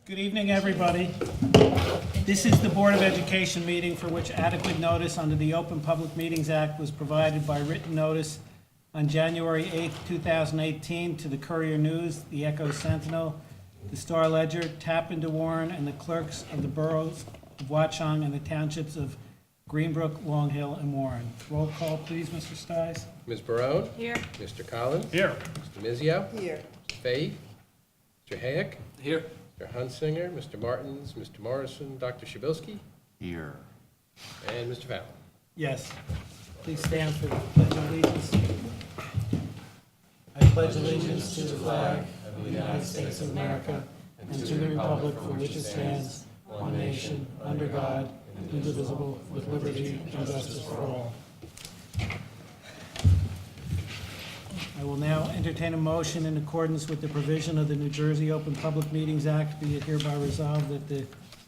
Good evening, everybody. This is the Board of Education meeting for which adequate notice under the Open Public Meetings Act was provided by written notice on January 8th, 2018 to the Courier News, the Echo Sentinel, the Star Ledger, Tappan to Warren, and the clerks of the boroughs of Watchung and the townships of Greenbrook, Long Hill, and Warren. Roll call, please, Mr. Stiles. Ms. Barone? Here. Mr. Collins? Here. Mr. Mizio? Here. Mr. Fahey? Mr. Hayek? Here. Mr. Hunsinger? Mr. Martins? Mr. Morrison? Dr. Shabilsky? Here. And Mr. Fallon. Yes. Please stand for the Pledge of Allegiance. I pledge allegiance to the flag of the United States of America and to the republic for which it stands, one nation, under God, indivisible, with liberty and justice for all. I will now entertain a motion in accordance with the provision of the New Jersey Open Public Meetings Act, be it hereby resolved that the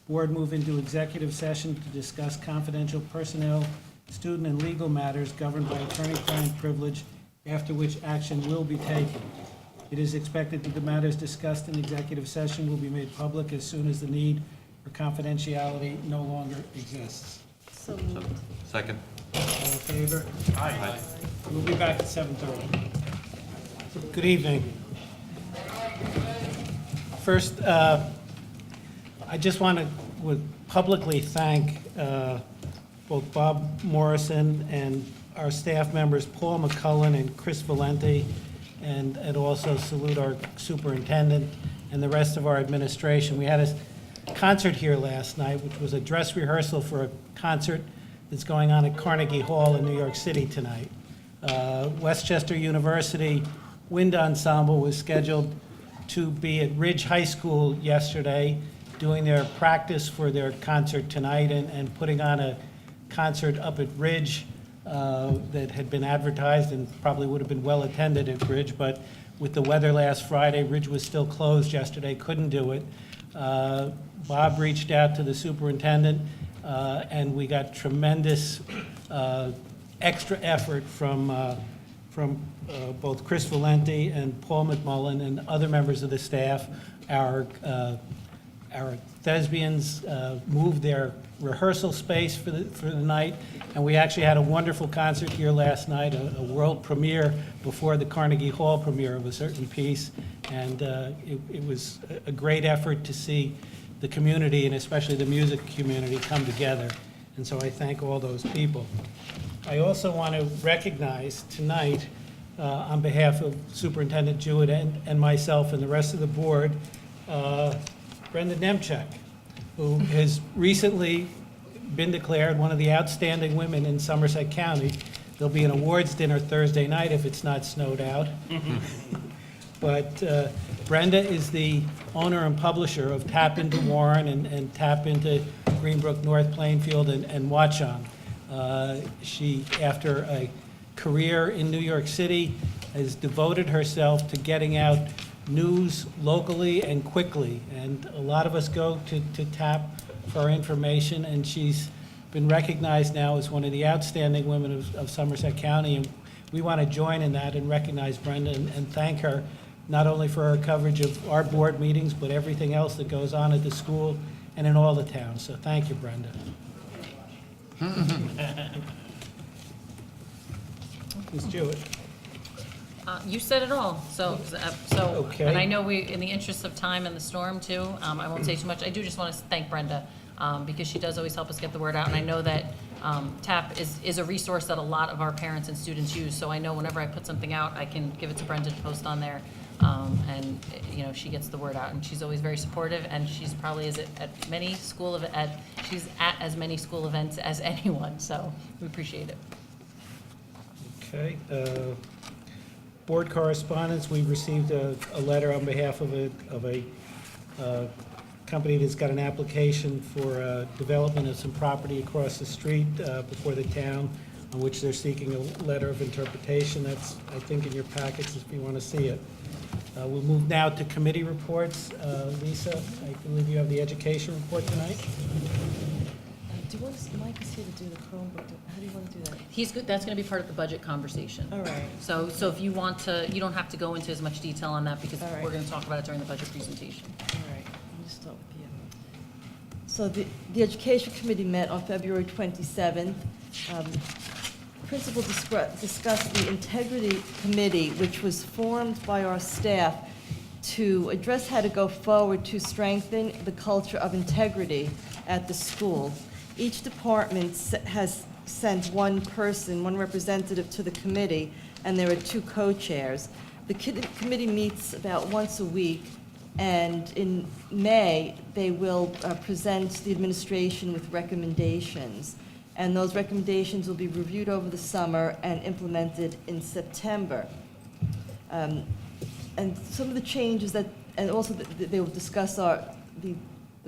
board move into executive session to discuss confidential personnel, student and legal matters governed by attorney-client privilege, after which action will be taken. It is expected that the matters discussed in executive session will be made public as soon as the need for confidentiality no longer exists. So moved. Second. All in favor? Aye. We'll be back at 7:30. Good evening. First, I just want to publicly thank both Bob Morrison and our staff members, Paul McCullen and Chris Valenti, and also salute our superintendent and the rest of our administration. We had a concert here last night, which was a dress rehearsal for a concert that's going on at Carnegie Hall in New York City tonight. Westchester University Wind Ensemble was scheduled to be at Ridge High School yesterday, doing their practice for their concert tonight and putting on a concert up at Ridge that had been advertised and probably would have been well attended at Ridge, but with the weather last Friday, Ridge was still closed yesterday, couldn't do it. Bob reached out to the superintendent, and we got tremendous extra effort from both Chris Valenti and Paul McMullen and other members of the staff. Our thespians moved their rehearsal space for the night, and we actually had a wonderful concert here last night, a world premiere before the Carnegie Hall premiere of a certain piece, and it was a great effort to see the community, and especially the music community, come together, and so I thank all those people. I also want to recognize tonight, on behalf of Superintendent Jewett and myself and the rest of the board, Brenda Nemchek, who has recently been declared one of the outstanding women in Somerset County. There'll be an awards dinner Thursday night if it's not snowed out. But Brenda is the owner and publisher of Tap into Warren and Tap into Greenbrook, North Plainfield, and Watchung. She, after a career in New York City, has devoted herself to getting out news locally and quickly. And a lot of us go to Tap for our information, and she's been recognized now as one of the outstanding women of Somerset County. And we want to join in that and recognize Brenda and thank her not only for her coverage of our board meetings, but everything else that goes on at the school and in all the towns. So thank you, Brenda. Ms. Jewett. You said it all, so, Okay. and I know we, in the interest of time and the storm too, I won't say too much. I do just want to thank Brenda, because she does always help us get the word out, and I know that TAP is a resource that a lot of our parents and students use, so I know whenever I put something out, I can give it to Brenda to post on there, and, you know, she gets the word out, and she's always very supportive, and she's probably at many school she's at as many school events as anyone, so we appreciate it. Okay. Board correspondence, we received a letter on behalf of a company that's got an application for development of some property across the street before the town, on which they're seeking a letter of interpretation. That's, I think, in your packets if you want to see it. We'll move now to committee reports. Lisa, I believe you have the education report tonight. Do you want us, Mike is here to do the Chromebook. How do you want to do that? He's good, that's gonna be part of the budget conversation. All right. So if you want to, you don't have to go into as much detail on that because All right. we're gonna talk about it during the budget presentation. All right. Let me start with you. So the Education Committee met on February 27th. Principal discussed the Integrity Committee, which was formed by our staff to address how to go forward to strengthen the culture of integrity at the school. Each department has sent one person, one representative to the committee, and there are 2 co-chairs. The committee meets about once a week, and in May, they will present the administration with recommendations. And those recommendations will be reviewed over the summer and implemented in September. And some of the changes that, and also they will discuss the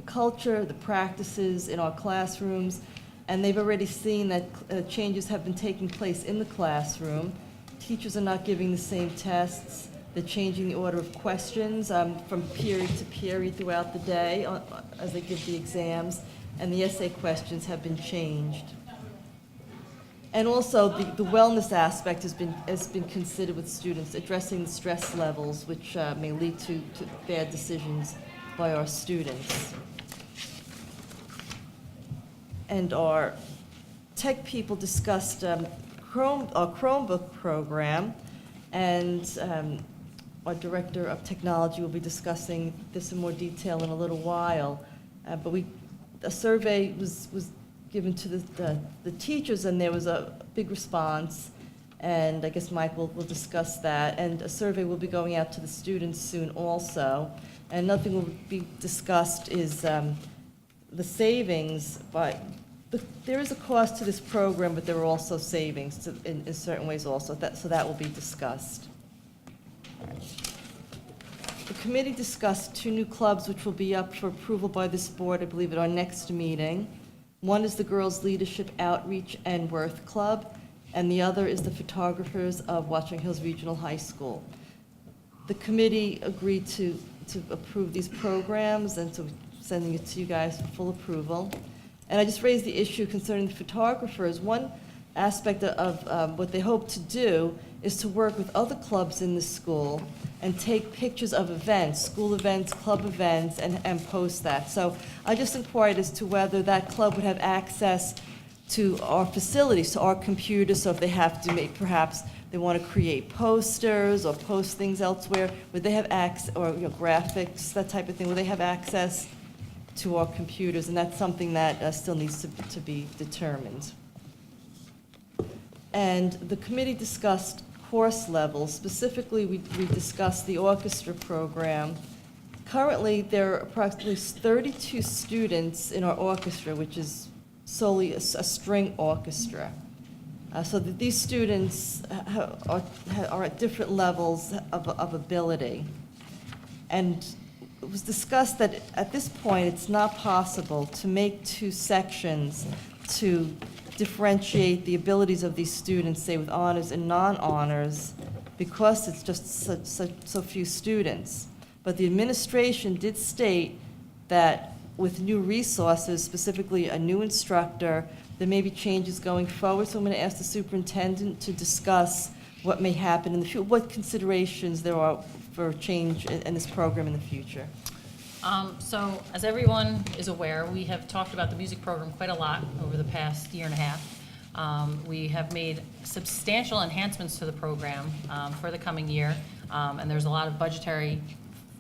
culture, the practices in our classrooms, and they've already seen that changes have been taking place in the classroom. Teachers are not giving the same tests. They're changing the order of questions from period to period throughout the day as they give the exams, and the essay questions have been changed. And also, the wellness aspect has been considered with students, addressing the stress levels, which may lead to bad decisions by our students. And our tech people discussed our Chromebook program, and our Director of Technology will be discussing this in more detail in a little while. But a survey was given to the teachers, and there was a big response, and I guess Mike will discuss that, and a survey will be going out to the students soon also. And another thing will be discussed is the savings, but there is a cost to this program, but there are also savings in certain ways also, so that will be discussed. The committee discussed 2 new clubs which will be up for approval by this board, I believe, at our next meeting. One is the Girls Leadership Outreach and Worth Club, and the other is the Photographers of Watchung Hills Regional High School. The committee agreed to approve these programs, and so sending it to you guys for full approval. And I just raised the issue concerning the photographers. One aspect of what they hope to do is to work with other clubs in the school and take pictures of events, school events, club events, and post that. So I just inquired as to whether that club would have access to our facilities, to our computers, so if they have to make, perhaps they want to create posters or post things elsewhere, would they have access, or graphics, that type of thing, would they have access to our computers? And that's something that still needs to be determined. And the committee discussed course levels. Specifically, we discussed the orchestra program. Currently, there are approximately 32 students in our orchestra, which is solely a string orchestra. So that these students are at different levels of ability. And it was discussed that at this point, it's not possible to make 2 sections to differentiate the abilities of these students, say with honors and non-honors, because it's just so few students. But the administration did state that with new resources, specifically a new instructor, there may be changes going forward. So I'm going to ask the superintendent to discuss what may happen in the future, what considerations there are for change in this program in the future. So, as everyone is aware, we have talked about the music program quite a lot over the past year and a half. We have made substantial enhancements to the program for the coming year, and there's a lot of budgetary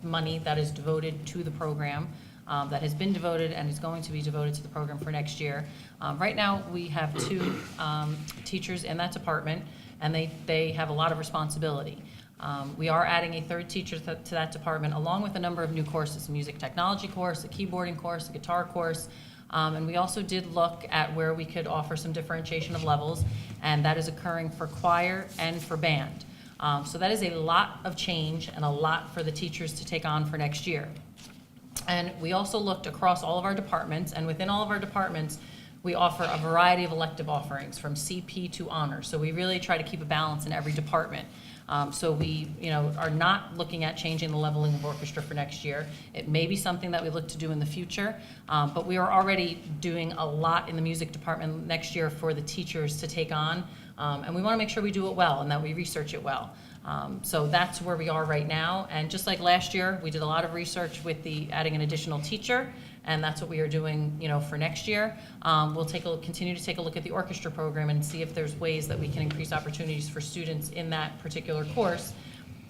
money that is devoted to the program, that has been devoted and is going to be devoted to the program for next year. Right now, we have 2 teachers in that department, and they have a lot of responsibility. We are adding a 3rd teacher to that department, along with a number of new courses, a music technology course, a keyboarding course, a guitar course, and we also did look at where we could offer some differentiation of levels, and that is occurring for choir and for band. So that is a lot of change and a lot for the teachers to take on for next year. And we also looked across all of our departments, and within all of our departments, we offer a variety of elective offerings from CP to honors. So we really try to keep a balance in every department. So we, are not looking at changing the leveling of orchestra for next year. It may be something that we look to do in the future, but we are already doing a lot in the music department next year for the teachers to take on, and we want to make sure we do it well and that we research it well. So that's where we are right now. And just like last year, we did a lot of research with adding an additional teacher, and that's what we are doing, for next year. We'll continue to take a look at the orchestra program and see if there's ways that we can increase opportunities for students in that particular course,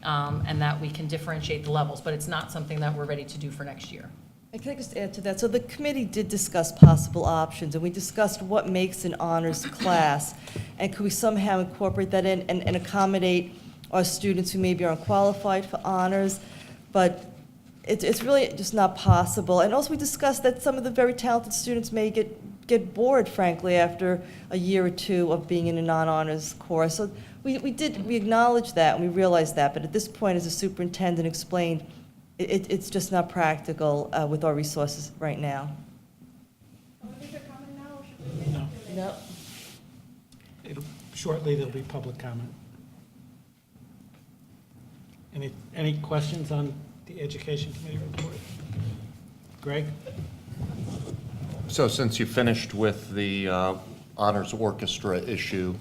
and that we can differentiate the levels. But it's not something that we're ready to do for next year. And can I just add to that? So the committee did discuss possible options, and we discussed what makes an honors class, and could we somehow incorporate that in and accommodate our students who maybe aren't qualified for honors, but it's really just not possible. And also we discussed that some of the very talented students may get bored, frankly, after a year or two of being in a non-honors course. So we acknowledged that and we realized that, but at this point, as the superintendent explained, it's just not practical with our resources right now. No. No. Shortly, there'll be public comment. Any questions on the Education Committee report? Greg? So since you finished with the honors orchestra issue,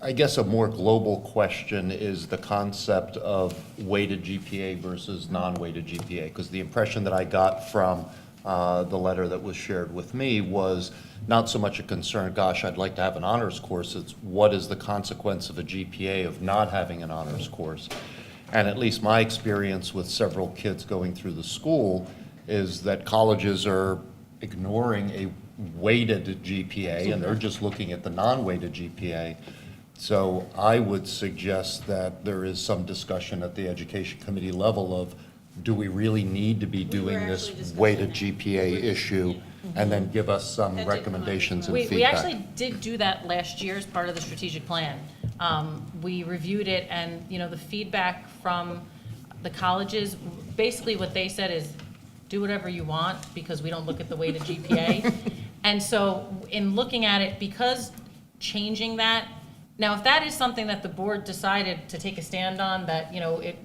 I guess a more global question is the concept of weighted GPA versus non-weighted GPA, because the impression that I got from the letter that was shared with me was not so much a concern, gosh, I'd like to have an honors course, it's what is the consequence of a GPA of not having an honors course. And at least my experience with several kids going through the school is that colleges are ignoring a weighted GPA and they're just looking at the non-weighted GPA. So I would suggest that there is some discussion at the Education Committee level of, do we really need to be doing this weighted GPA issue? And then give us some recommendations and feedback. We actually did do that last year as part of the strategic plan. We reviewed it, and the feedback from the colleges, basically what they said is, do whatever you want because we don't look at the weighted GPA. And so in looking at it, because changing that, now if that is something that the board decided to take a stand on, that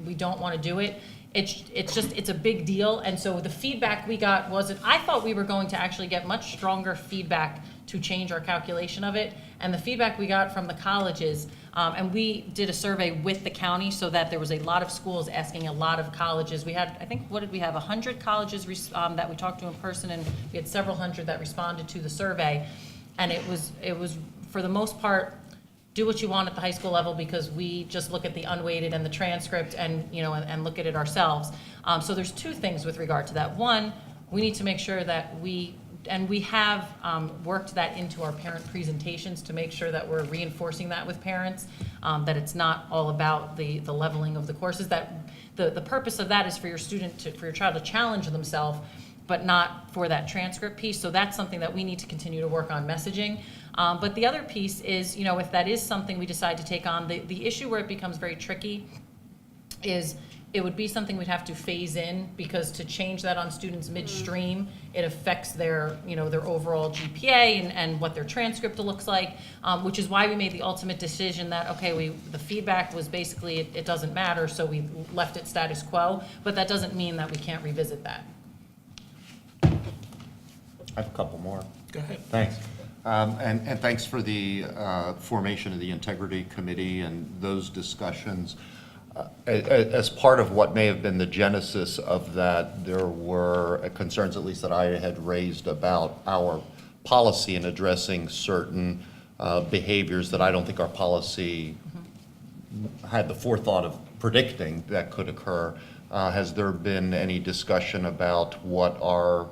we don't want to do it, it's a big deal. And so the feedback we got wasn't, I thought we were going to actually get much stronger feedback to change our calculation of it. And the feedback we got from the colleges, and we did a survey with the county so that there was a lot of schools asking a lot of colleges. We had, I think, what did we have, 100 colleges that we talked to in person, and we had several hundred that responded to the survey. And it was for the most part, do what you want at the high school level because we just look at the unweighted and the transcript and and look at it ourselves. So there's two things with regard to that. One, we need to make sure that we have worked that into our parent presentations to make sure that we're reinforcing that with parents, that it's not all about the leveling of the courses, that the purpose of that is for your child to challenge themselves, but not for that transcript piece. So that's something that we need to continue to work on messaging. But the other piece is, if that is something we decide to take on, the issue where it becomes very tricky is it would be something we'd have to phase in, because to change that on students midstream, it affects their overall GPA and what their transcript looks like, which is why we made the ultimate decision that, okay, the feedback was basically it doesn't matter, so we left it status quo, but that doesn't mean that we can't revisit that. I have a couple more. Go ahead. Thanks. And thanks for the formation of the Integrity Committee and those discussions. As part of what may have been the genesis of that, there were concerns, at least that I had raised, about our policy in addressing certain behaviors that I don't think our policy had the forethought of predicting that could occur. Has there been any discussion about what our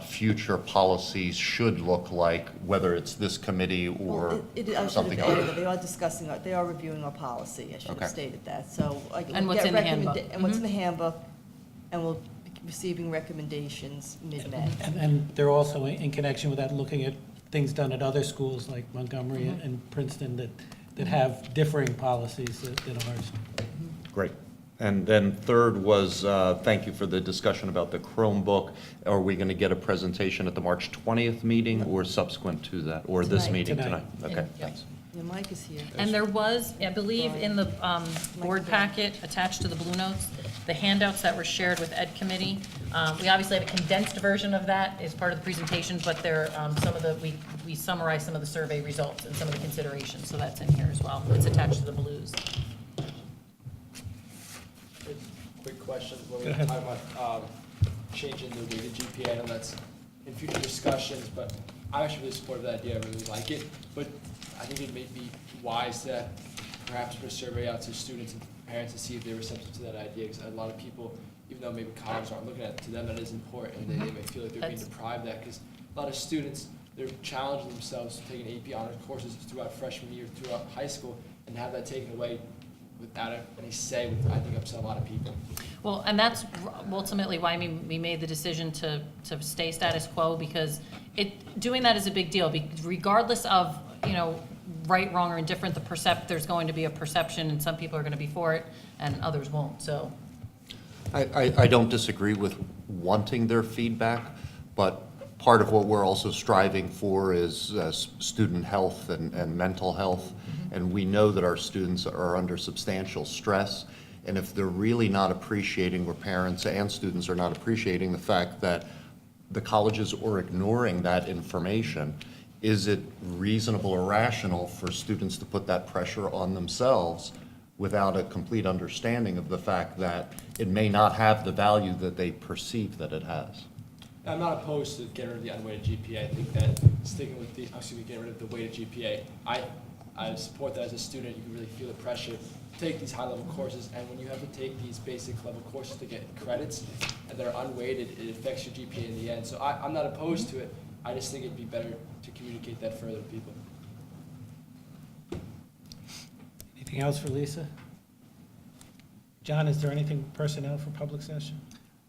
future policies should look like, whether it's this committee or something else? They are reviewing our policy. I should Okay. have stated that. So And what's in the handbook. And what's in the handbook, and we'll be receiving recommendations mid-May. And they're also in connection with that, looking at things done at other schools like Montgomery and Princeton that have differing policies than ours. Great. And then third was, thank you for the discussion about the Chromebook. Are we going to get a presentation at the March 20th meeting or subsequent to that, or this Tonight. meeting Tonight. tonight? Okay, thanks. Yeah, Mike is here. And there was, I believe, in the board packet attached to the Blue Notes, the handouts that were shared with Ed Committee. We obviously have a condensed version of that as part of the presentation, but there we summarized some of the survey results and some of the considerations, so that's in here as well. It's attached to the Blues. question. When Go we were ahead. talking about changing the weighted GPA, I know that's in future discussions, but I'm actually really supportive of that idea. I really like it. But I think it may be wise to perhaps put a survey out to students and parents to see if they're receptive to that idea. Because a lot of people, even though maybe colleges aren't looking at it, to them that is important. And they may feel like they're being That's- deprived of that. Because a lot of students, they're challenging themselves taking AP honors courses throughout freshman year, throughout high school, and have that taken away without any say, would, I think, upset a lot of people. Well, and that's ultimately why we made the decision to stay status quo, because doing that is a big deal, regardless of, right, wrong, or indifferent, there's going to be a perception, and some people are gonna be for it, and others won't, so. I don't disagree with wanting their feedback, but part of what we're also striving for is student health and mental health. And we know that our students are under substantial stress. And if they're really not appreciating, or parents and students are not appreciating the fact that the colleges are ignoring that information, is it reasonable or rational for students to put that pressure on themselves without a complete understanding of the fact that it may not have the value that they perceive that it has? I'm not opposed to getting rid of the unweighted GPA. I think that sticking with getting rid of the weighted GPA, I support that as a student. You can really feel the pressure to take these high-level courses, and when you have to take these basic level courses to get credits, and they're unweighted, it affects your GPA in the end. So I'm not opposed to it. I just think it'd be better to communicate that further to people. Anything else for Lisa? John, is there anything personnel for public session?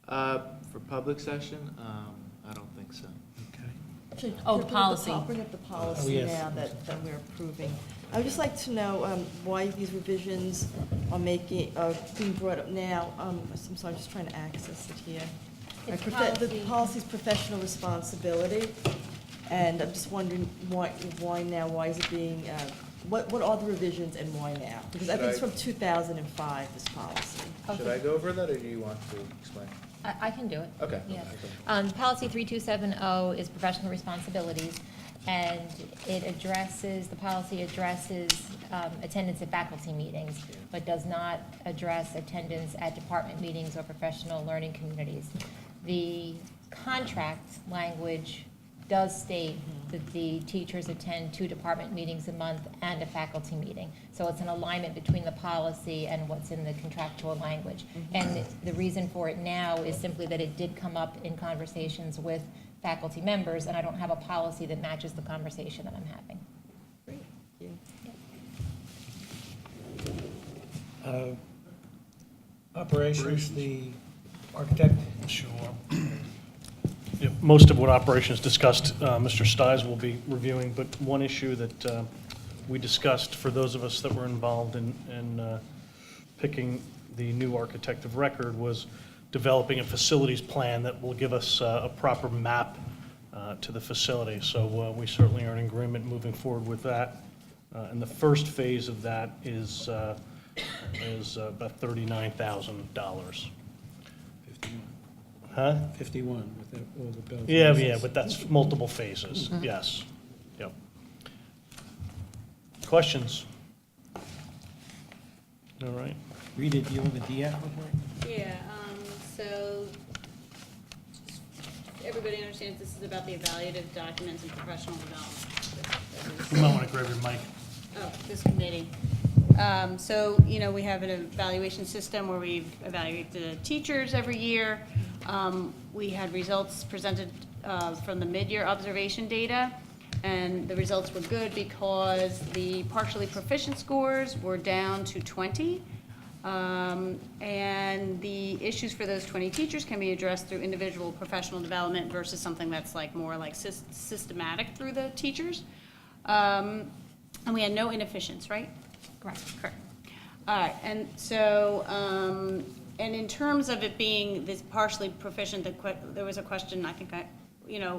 For public session, I don't think so. Okay. Actually, Oh, the bring up policy. Bring up the Oh, policy yes. now that we're approving. I would just like to know why these revisions are being brought up now. I'm sorry, I'm just trying to access it here. It's The policy. policy's professional responsibility, and I'm just wondering why now? Why is it being, what are the revisions and why now? Because I think it's from 2005, this policy. Should I go over that, or do you want to explain? I can do it. Okay. Yeah. Policy 3270 is professional responsibilities, and the policy addresses attendance at faculty meetings, but does not address attendance at department meetings or professional learning communities. The contract language does state that the teachers attend 2 department meetings a month and a faculty meeting. So it's an alignment between the policy and what's in the contractual language. And the reason for it now is simply that it did come up in conversations with faculty members, and I don't have a policy that matches the conversation that I'm having. Great, thank you. Operations, the architect? Sure. Yeah, most of what operations discussed, Mr. Stiles will be reviewing, but one issue that we discussed for those of us that were involved in picking the new architect of record was developing a facilities plan that will give us a proper map to the facility. So we certainly are in agreement moving forward with that. And the first phase of that is about $39,000. 51 with all the bells and Yeah, whistles. but that's multiple phases, yes. Yep. Questions? All right. Rita, do you have a DF report? Yeah, so everybody understands this is about the evaluative documents and professional development. You might want to grab your mic. Oh, this committee. So, we have an evaluation system where we evaluate the teachers every year. We had results presented from the mid-year observation data, and the results were good because the partially proficient scores were down to 20. And the issues for those 20 teachers can be addressed through individual professional development versus something that's more systematic through the teachers. And we had no inefficiencies, right? Correct. All right, and so, and in terms of it being this partially proficient, there was a question, I think,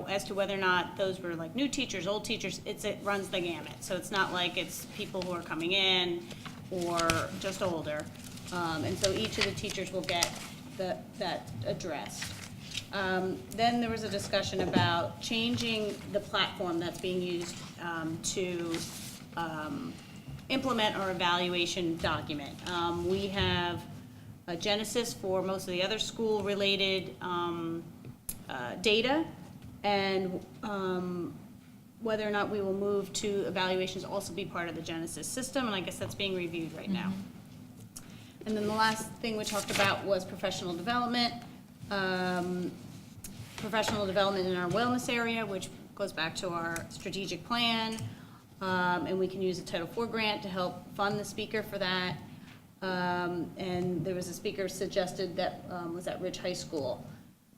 as to whether or not those were new teachers, old teachers. It runs the gamut. So it's not like it's people who are coming in or just older. And so each of the teachers will get that addressed. Then there was a discussion about changing the platform that's being used to implement our evaluation document. We have Genesis for most of the other school-related data, and whether or not we will move to evaluations also be part of the Genesis system, and I guess that's being reviewed right now. And then the last thing we talked about was professional development. Professional development in our wellness area, which goes back to our strategic plan, and we can use a Title IV grant to help fund the speaker for that. And there was a speaker suggested that was at Ridge High School.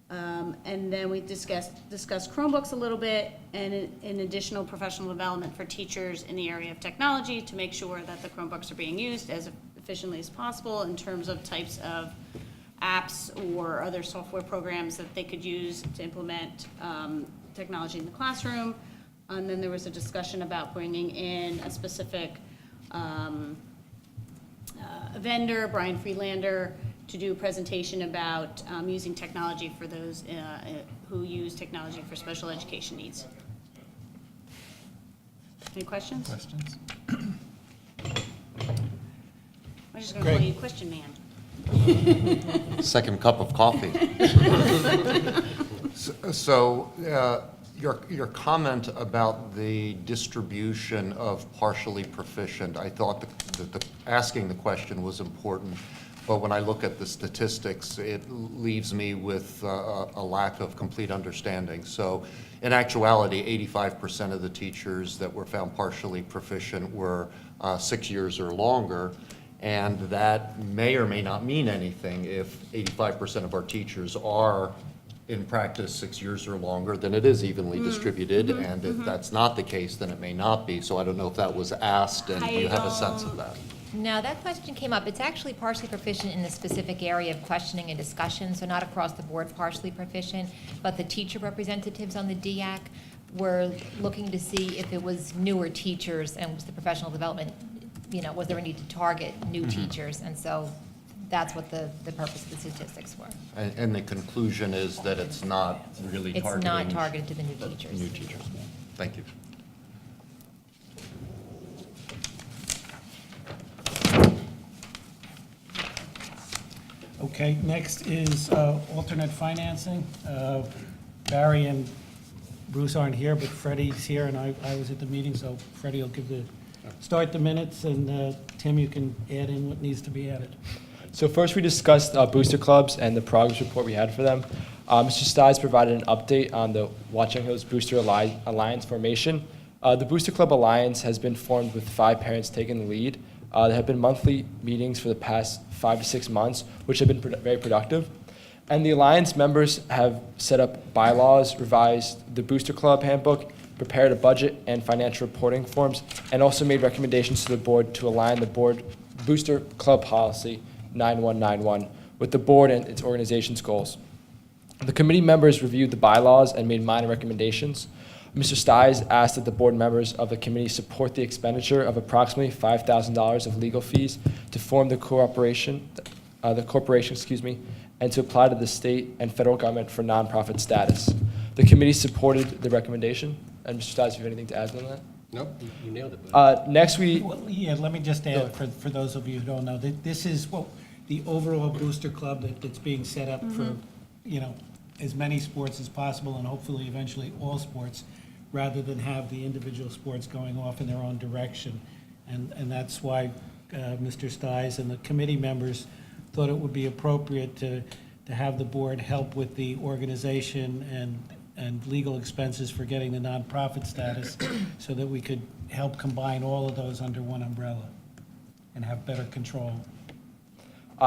And then we discussed Chromebooks a little bit, and in additional professional development for teachers in the area of technology to make sure that the Chromebooks are being used as efficiently as possible in terms of types of apps or other software programs that they could use to implement technology in the classroom. And then there was a discussion about bringing in a specific vendor, Brian Freelander, to do a presentation about using technology for those who use technology for special education needs. Any questions? Questions? I'm just going to call you Question Man. Second cup of coffee. So, your comment about the distribution of partially proficient, I thought that asking the question was important, but when I look at the statistics, it leaves me with a lack of complete understanding. So, in actuality, 85% of the teachers that were found partially proficient were 6 years or longer. And that may or may not mean anything. If 85% of our teachers are in practice 6 years or longer, then it is evenly distributed. And if that's not the case, then it may not be. So I don't know if that was asked, and do you have a sense of that? No, that question came up. It's actually partially proficient in the specific area of questioning and discussion, so not across the board partially proficient, but the teacher representatives on the DIAC were looking to see if it was newer teachers and was the professional development, was there a need to target new teachers? And so that's what the purpose of the statistics were. And the conclusion is that it's not really targeting. It's not targeted to the new teachers. New teachers. Thank you. Okay, next is alternate financing. Barry and Bruce aren't here, but Freddie's here, and I was at the meeting, so Freddie will start the minutes, and Tim, you can add in what needs to be added. So first, we discussed booster clubs and the progress report we had for them. Mr. Stiles provided an update on the Watchung Hills Booster Alliance formation. The Booster Club Alliance has been formed with 5 parents taking the lead. There have been monthly meetings for the past 5 to 6 months, which have been very productive. And the Alliance members have set up bylaws, revised the Booster Club handbook, prepared a budget and financial reporting forms, and also made recommendations to the board to align the board Booster Club policy 9191 with the board and its organization's goals. The committee members reviewed the bylaws and made minor recommendations. Mr. Stiles asked that the board members of the committee support the expenditure of approximately $5,000 of legal fees to form the corporation, and to apply to the state and federal government for nonprofit status. The committee supported the recommendation. And Mr. Stiles, if you have anything to add on that? Nope, you nailed it, buddy. Next, we Well, yeah, let me just add, for those of you who don't know, that this is the overall booster club that's being set up for, as many sports as possible, and hopefully eventually all sports, rather than have the individual sports going off in their own direction. And that's why Mr. Stiles and the committee members thought it would be appropriate to have the board help with the organization and legal expenses for getting the nonprofit status, so that we could help combine all of those under one umbrella and have better control.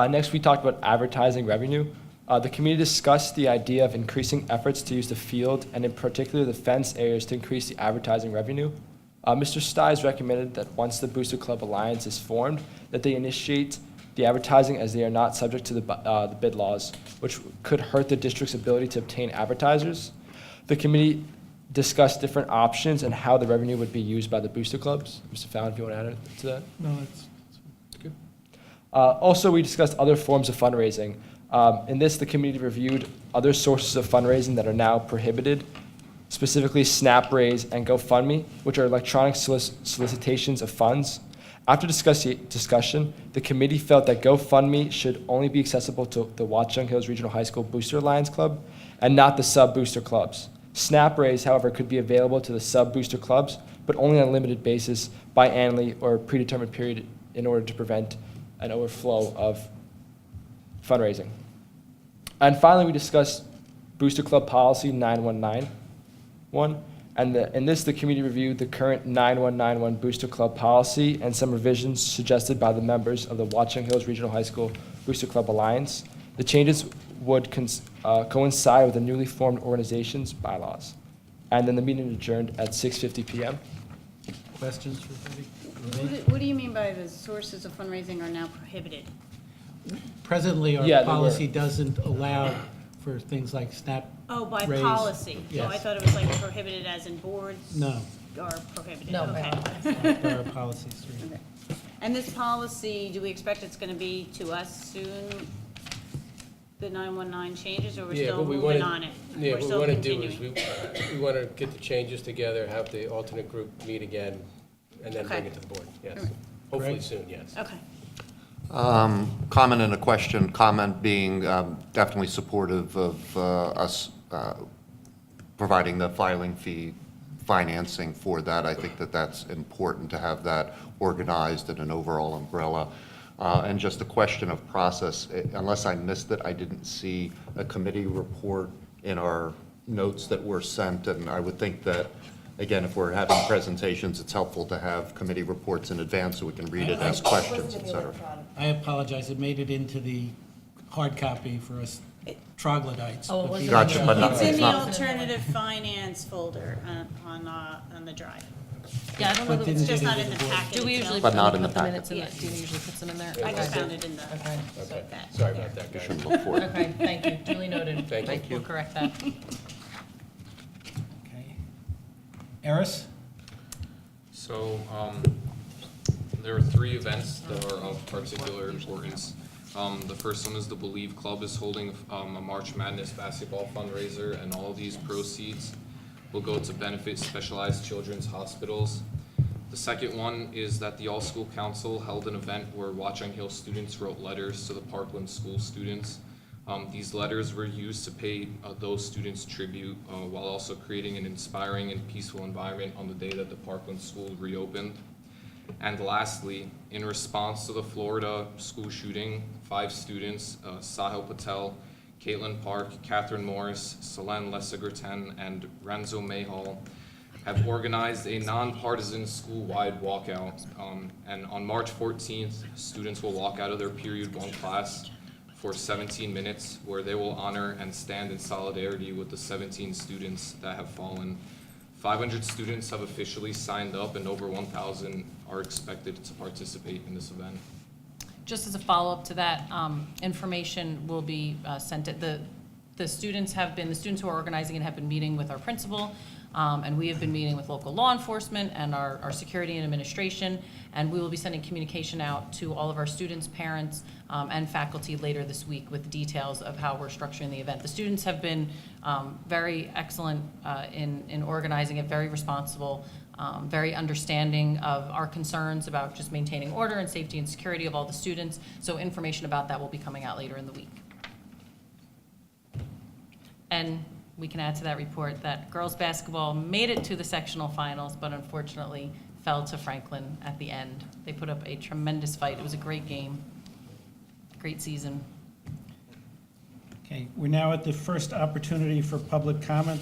Next, we talked about advertising revenue. The committee discussed the idea of increasing efforts to use the field, and in particular the fence areas, to increase the advertising revenue. Mr. Stiles recommended that once the Booster Club Alliance is formed, that they initiate the advertising, as they are not subject to the bid laws, which could hurt the district's ability to obtain advertisers. The committee discussed different options and how the revenue would be used by the booster clubs. Mr. Fallon, if you want to add anything to that? No, that's Good. Also, we discussed other forms of fundraising. In this, the committee reviewed other sources of fundraising that are now prohibited, specifically SnapRaise and GoFundMe, which are electronic solicitations of funds. After discussion, the committee felt that GoFundMe should only be accessible to the Watchung Hills Regional High School Booster Alliance Club and not the sub-booster clubs. Snap raise, however, could be available to the sub-booster clubs, but only on a limited basis biannually or a predetermined period in order to prevent an overflow of fundraising. And finally, we discussed Booster Club Policy 9191. And in this, the committee reviewed the current 9191 Booster Club policy and some revisions suggested by the members of the Watchung Hills Regional High School Booster Club Alliance. The changes would coincide with the newly formed organization's bylaws. And then the meeting adjourned at 6:50 p.m. Questions for Betty? What do you mean by the sources of fundraising are now prohibited? Presently, Yeah, our they were. policy doesn't allow for things like SNAP. Oh, by raise. policy. So I Yes. thought it was like prohibited as in boards? No, Are prohibited? No, Okay. by our policies. Okay. And this policy, do we expect it's gonna be to us soon? The 919 changes, or we're Yeah, still what we moving wanna- on it? Yeah, We're what we still want to do is, continuing? we want to get the changes together, have the alternate group meet again, and then bring Okay. it to the board, yes. All right. Hopefully Greg? soon, yes. Okay. Comment and a question, comment being definitely supportive of us providing the filing fee financing for that. I think that that's important to have that organized in an overall umbrella. And just a question of process, unless I missed it, I didn't see a committee report in our notes that were sent, and I would think that, again, if we're having presentations, it's helpful to have committee reports in advance so we can read it, ask questions, et cetera. I apologize, it made it into the hard copy for us troglodytes. Oh, it but wasn't the- Gotcha, but not- It's in it's the not- alternative finance folder on the drive. Yeah, I don't know, But that- didn't It's just get not into in the the board. packet do we usually itself. But not in the put the packet. minutes in Yeah. that, do we usually put them in there? I just Okay. found it in the, Okay, Okay, that. sorry about that, guys. Shouldn't look for it. okay, thank you, duly noted. Thank you. We'll correct that. Okay. Eris? So, there are 3 events that are of particular importance. The first one is the Believe Club is holding a March Madness basketball fundraiser, and all these proceeds will go to benefit specialized children's hospitals. The second one is that the All School Council held an event where Watchung Hill students wrote letters to the Parkland school students. These letters were used to pay those students tribute while also creating an inspiring and peaceful environment on the day that the Parkland school reopened. And lastly, in response to the Florida school shooting, 5 students, Sahil Patel, Caitlin Park, Catherine Morris, Selene Lessigerten, and Renzo Mayhall, have organized a nonpartisan school-wide walkout. And on March 14th, students will walk out of their Period 1 class for 17 minutes, where they will honor and stand in solidarity with the 17 students that have fallen. 500 students have officially signed up, and over 1,000 are expected to participate in this event. Just as a follow-up to that, information will be sent. The students who are organizing it have been meeting with our principal, and we have been meeting with local law enforcement and our security and administration, and we will be sending communication out to all of our students, parents, and faculty later this week with details of how we're structuring the event. The students have been very excellent in organizing it, very responsible, very understanding of our concerns about just maintaining order and safety and security of all the students. So information about that will be coming out later in the week. And we can add to that report that girls' basketball made it to the sectional finals, but unfortunately fell to Franklin at the end. They put up a tremendous fight. It was a great game, great season. Okay, we're now at the first opportunity for public comment.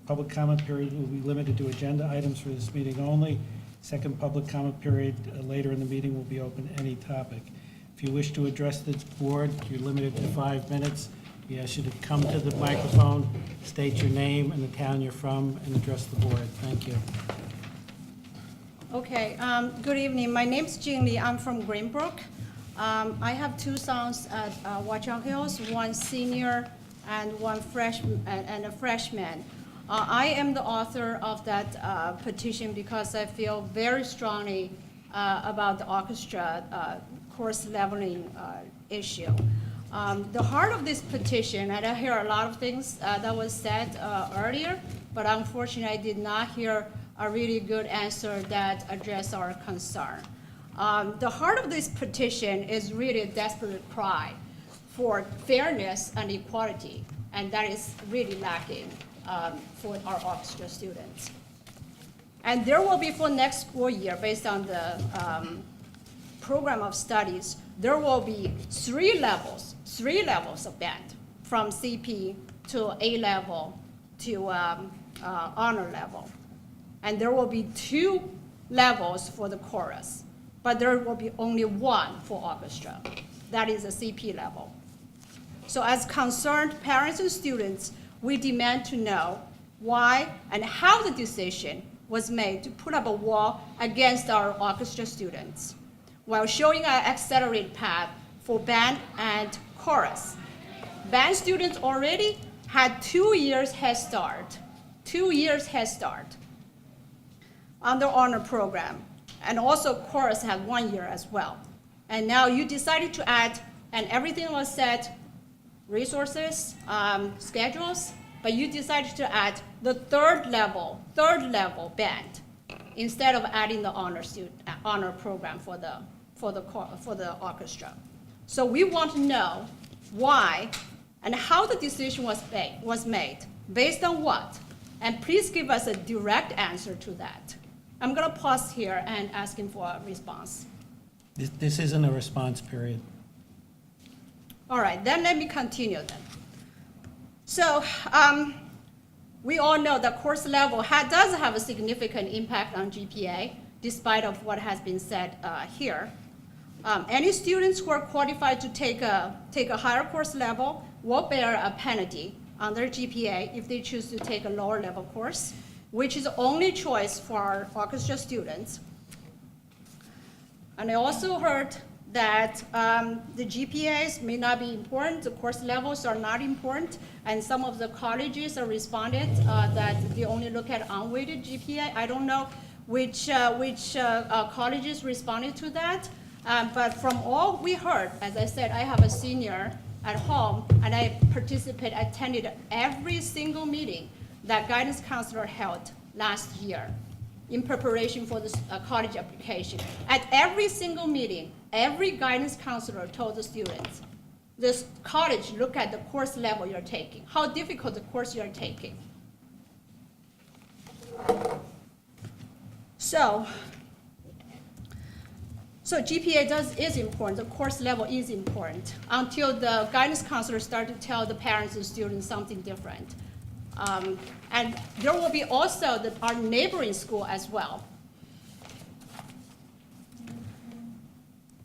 Public comment period will be limited to agenda items for this meeting only. Second public comment period later in the meeting will be open to any topic. If you wish to address the board, you're limited to 5 minutes. We ask you to come to the microphone, state your name and the town you're from, and address the board. Thank you. Okay, good evening. My name's Jing Li. I'm from Greenbrook. I have 2 sons at Watchung Hills, one senior and one freshman, and a freshman. I am the author of that petition because I feel very strongly about the orchestra course leveling issue. The heart of this petition, and I hear a lot of things that was said earlier, but unfortunately I did not hear a really good answer that addressed our concern. The heart of this petition is really a desperate cry for fairness and equality, and that is really lacking for our orchestra students. And there will be for next school year, based on the program of studies, there will be three levels of band, from CP to A level to honor level. And there will be 2 levels for the chorus, but there will be only 1 for orchestra. That is a CP level. So as concerned parents and students, we demand to know why and how the decision was made to put up a wall against our orchestra students, while showing an accelerated path for band and chorus. Band students already had 2 years head start, 2 years head start on the honor program. And also chorus had 1 year as well. And now you decided to add, and everything was set, resources, schedules, but you decided to add the third level band instead of adding the honor program for the orchestra. So we want to know why and how the decision was made, based on what, and please give us a direct answer to that. I'm going to pause here and ask him for a response. This isn't a response period. All right, then let me continue then. So we all know that course level does have a significant impact on GPA, despite of what has been said here. Any students who are qualified to take a higher course level will bear a penalty on their GPA if they choose to take a lower level course, which is the only choice for our orchestra students. And I also heard that the GPAs may not be important, the course levels are not important, and some of the colleges have responded that they only look at unweighted GPA. I don't know which colleges responded to that, but from all we heard, as I said, I have a senior at home, and I attended every single meeting that guidance counselor held last year in preparation for this college application. At every single meeting, every guidance counselor told the students, this college, look at the course level you're taking, how difficult the course you're taking. So GPA is important, the course level is important, until the guidance counselor started to tell the parents and students something different. And there will be also our neighboring school as well.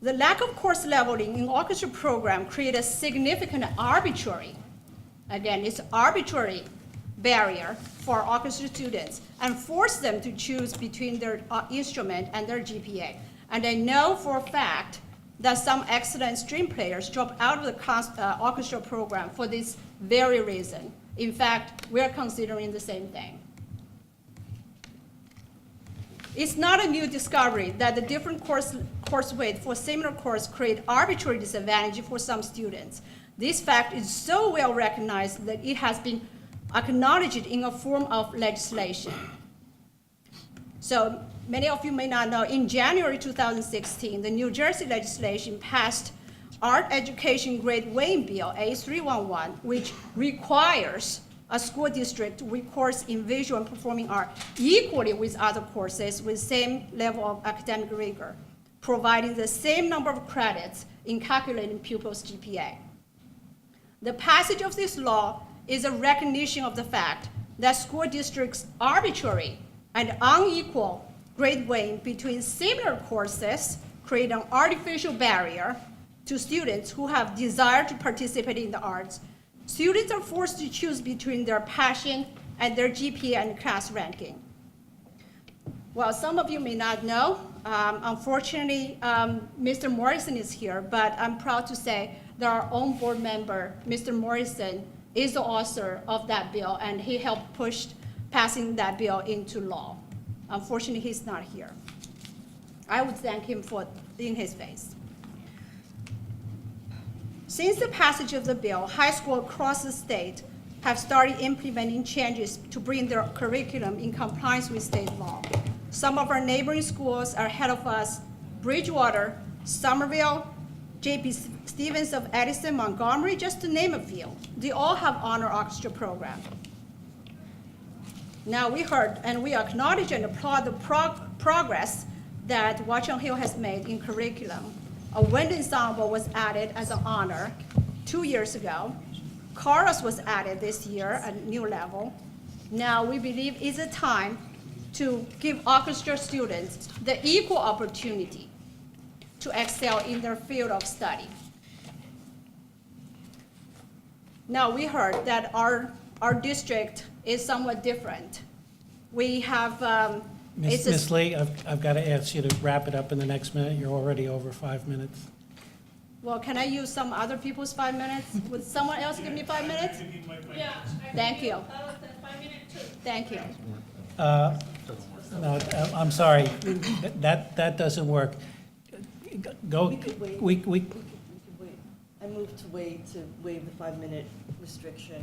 The lack of course leveling in orchestra program creates a significant arbitrary barrier for orchestra students and force them to choose between their instrument and their GPA. And I know for a fact that some excellent string players drop out of the orchestra program for this very reason. In fact, we're considering the same thing. It's not a new discovery that the different course weight for similar course create arbitrary disadvantage for some students. This fact is so well recognized that it has been acknowledged in a form of legislation. So many of you may not know, in January 2016, the New Jersey legislation passed Art Education Grade Weighing Bill A311, which requires a school district to weight course in visual and performing art equally with other courses with same level of academic rigor, providing the same number of credits in calculating pupils' GPA. The passage of this law is a recognition of the fact that school districts' arbitrary and unequal grade weighing between similar courses create an artificial barrier to students who have desire to participate in the arts. Students are forced to choose between their passion and their GPA and class ranking. Well, some of you may not know, unfortunately, Mr. Morrison is here, but I'm proud to say that our own board member, Mr. Morrison, is the author of that bill, and he helped push passing that bill into law. Unfortunately, he's not here. I would thank him for in his face. Since the passage of the bill, high schools across the state have started implementing changes to bring their curriculum in compliance with state law. Some of our neighboring schools are ahead of us, Bridgewater, Somerville, J.P. Stevens of Edison, Montgomery, just to name a few. They all have honor orchestra program. Now, we heard and we acknowledge and applaud the progress that Watchung Hill has made in curriculum. A wind ensemble was added as an honor 2 years ago. Chorus was added this year, a new level. Now, we believe it's a time to give orchestra students the equal opportunity to excel in their field of study. Now, we heard that our district is somewhat different. We have, Ms. Lee, I've got to ask you to wrap it up in the next minute. You're already over 5 minutes. well, can I use some other people's 5 minutes? Would someone else give me 5 minutes? Yeah. Thank you. 5 minutes too. Thank you. No, I'm sorry. That doesn't work. Go, We could wait. we, We could wait. I move to waive the 5-minute restriction,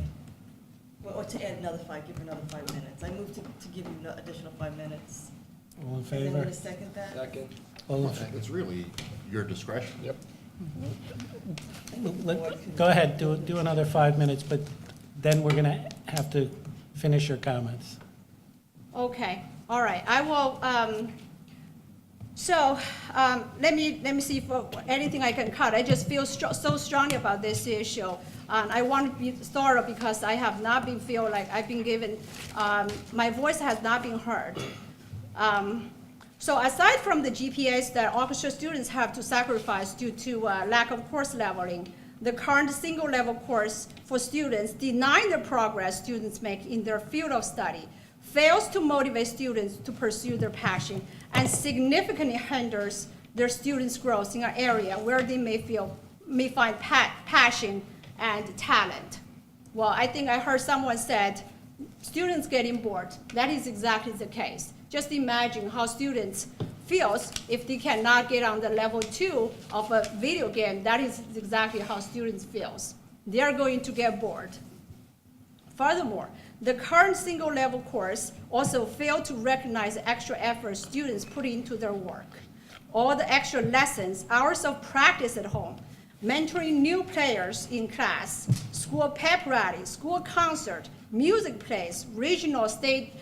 or to add another 5, give another 5 minutes. I move to give you an additional 5 minutes. all in Is anyone favor? going to second that? Second. All in It's really your discretion. Yep. Go ahead, do another 5 minutes, but then we're going to have to finish your comments. Okay, all right, I will, let me see if anything I can cut. I just feel so strongly about this issue. And I want to be thorough because I have not been feel like I've been given, my voice has not been heard. So aside from the GPAs that orchestra students have to sacrifice due to lack of course leveling, the current single level course for students denying the progress students make in their field of study fails to motivate students to pursue their passion and significantly hinders their students' growth in an area where they may find passion and talent. Well, I think I heard someone said, students getting bored. That is exactly the case. Just imagine how students feels if they cannot get on the level 2 of a video game. That is exactly how students feels. They are going to get bored. Furthermore, the current single level course also failed to recognize the extra effort students put into their work. All the extra lessons, hours of practice at home, mentoring new players in class, school pep rally, school concert, music plays, regional, state,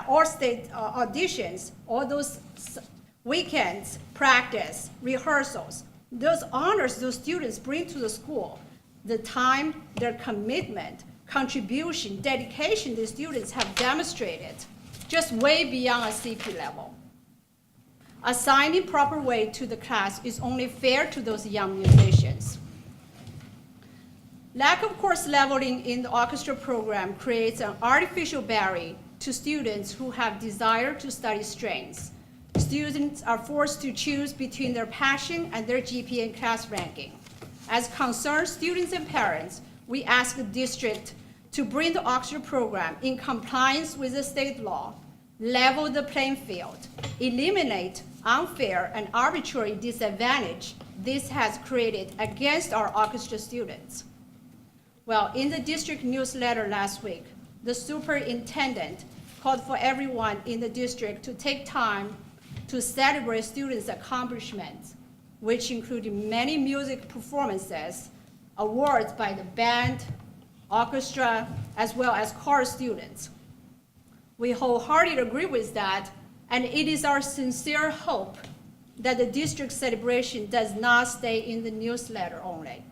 all-state auditions, all those weekends, practice, rehearsals, those honors those students bring to the school, the time, their commitment, contribution, dedication the students have demonstrated, just way beyond a CP level. Assigning proper weight to the class is only fair to those young musicians. Lack of course leveling in the orchestra program creates an artificial barrier to students who have desire to study strengths. Students are forced to choose between their passion and their GPA and class ranking. As concerned students and parents, we ask the district to bring the orchestra program in compliance with the state law, level the playing field, eliminate unfair and arbitrary disadvantage this has created against our orchestra students. Well, in the district newsletter last week, the superintendent called for everyone in the district to take time to celebrate students' accomplishments, which included many music performances, awards by the band, orchestra, as well as chorus students. We wholeheartedly agree with that, and it is our sincere hope that the district celebration does not stay in the newsletter only.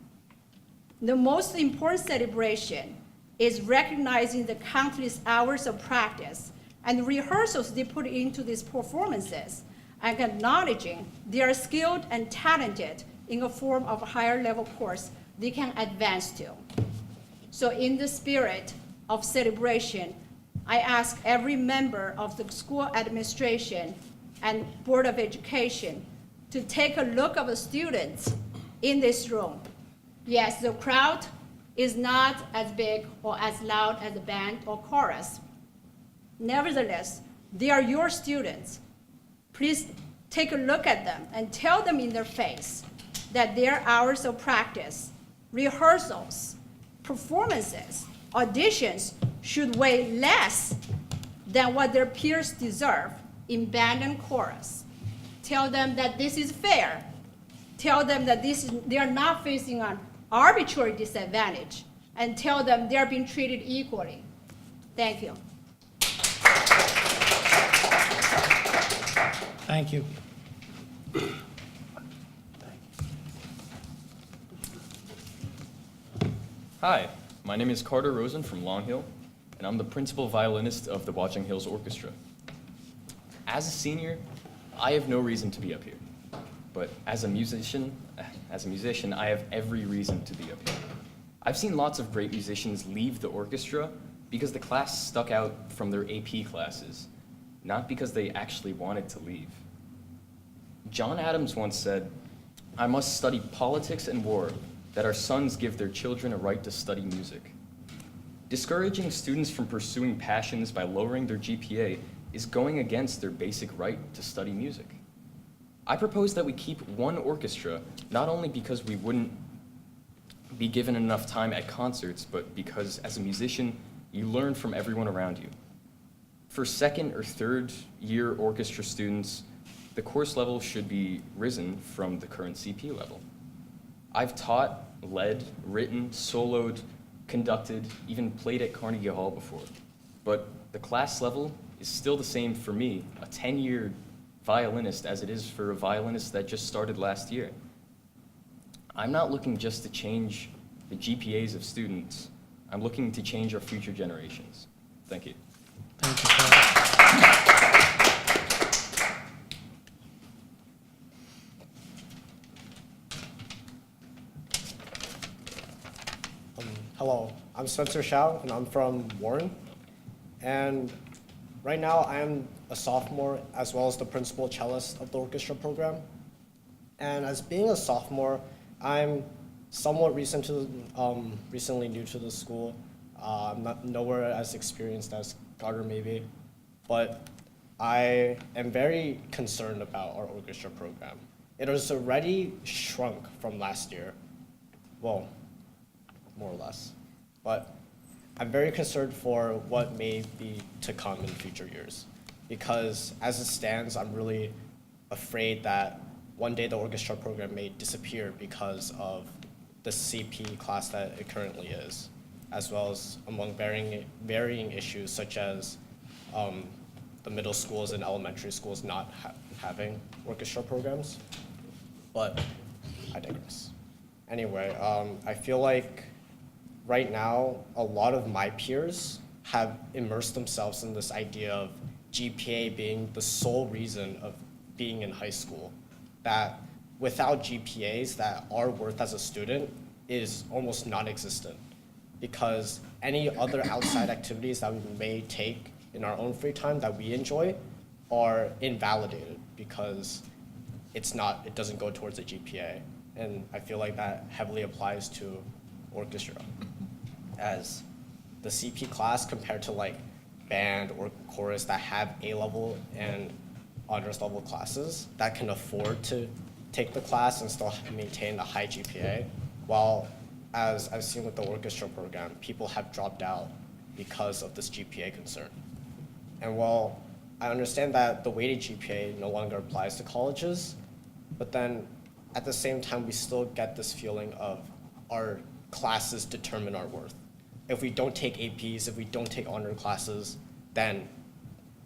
The most important celebration is recognizing the countless hours of practice and rehearsals they put into these performances and acknowledging they are skilled and talented in a form of a higher level course they can advance to. So in the spirit of celebration, I ask every member of the school administration and Board of Education to take a look at the students in this room. Yes, the crowd is not as big or as loud as the band or chorus. Nevertheless, they are your students. Please take a look at them and tell them in their face that their hours of practice, rehearsals, performances, auditions should weigh less than what their peers deserve in band and chorus. Tell them that this is fair. Tell them that they are not facing an arbitrary disadvantage, and tell them they are being treated equally. Thank you. Thank you. Hi, my name is Carter Rosen from Long Hill, and I'm the principal violinist of the Watchung Hills Orchestra. As a senior, I have no reason to be up here, but as a musician, I have every reason to be up here. I've seen lots of great musicians leave the orchestra because the class stuck out from their AP classes, not because they actually wanted to leave. John Adams once said, "I must study politics and war, that our sons give their children a right to study music." Discouraging students from pursuing passions by lowering their GPA is going against their basic right to study music. I propose that we keep one orchestra, not only because we wouldn't be given enough time at concerts, but because as a musician, you learn from everyone around you. For second or third year orchestra students, the course level should be risen from the current CP level. I've taught, led, written, soloed, conducted, even played at Carnegie Hall before. But the class level is still the same for me, a 10-year violinist, as it is for a violinist that just started last year. I'm not looking just to change the GPAs of students. I'm looking to change our future generations. Thank you. Thank you, Carter. Hello, I'm Spencer Shao, and I'm from Warren. And right now, I am a sophomore as well as the principal cellist of the orchestra program. And as being a sophomore, I'm somewhat recently new to the school. I'm not nowhere as experienced as Carter maybe, but I am very concerned about our orchestra program. It has already shrunk from last year. Well, more or less. But I'm very concerned for what may be to come in future years. Because as it stands, I'm really afraid that one day the orchestra program may disappear because of the CP class that it currently is, as well as among varying issues such as the middle schools and elementary schools not having orchestra programs. But I digress. Anyway, I feel like right now, a lot of my peers have immersed themselves in this idea of GPA being the sole reason of being in high school. That without GPAs, that our worth as a student is almost non-existent. Because any other outside activities that we may take in our own free time that we enjoy are invalidated because it doesn't go towards a GPA. And I feel like that heavily applies to orchestra, as the CP class compared to like band or chorus that have A-level and honors level classes that can afford to take the class and still maintain a high GPA, while as I've seen with the orchestra program, people have dropped out because of this GPA concern. And while I understand that the weighted GPA no longer applies to colleges, but then at the same time, we still get this feeling of our classes determine our worth. If we don't take APs, if we don't take honor classes, then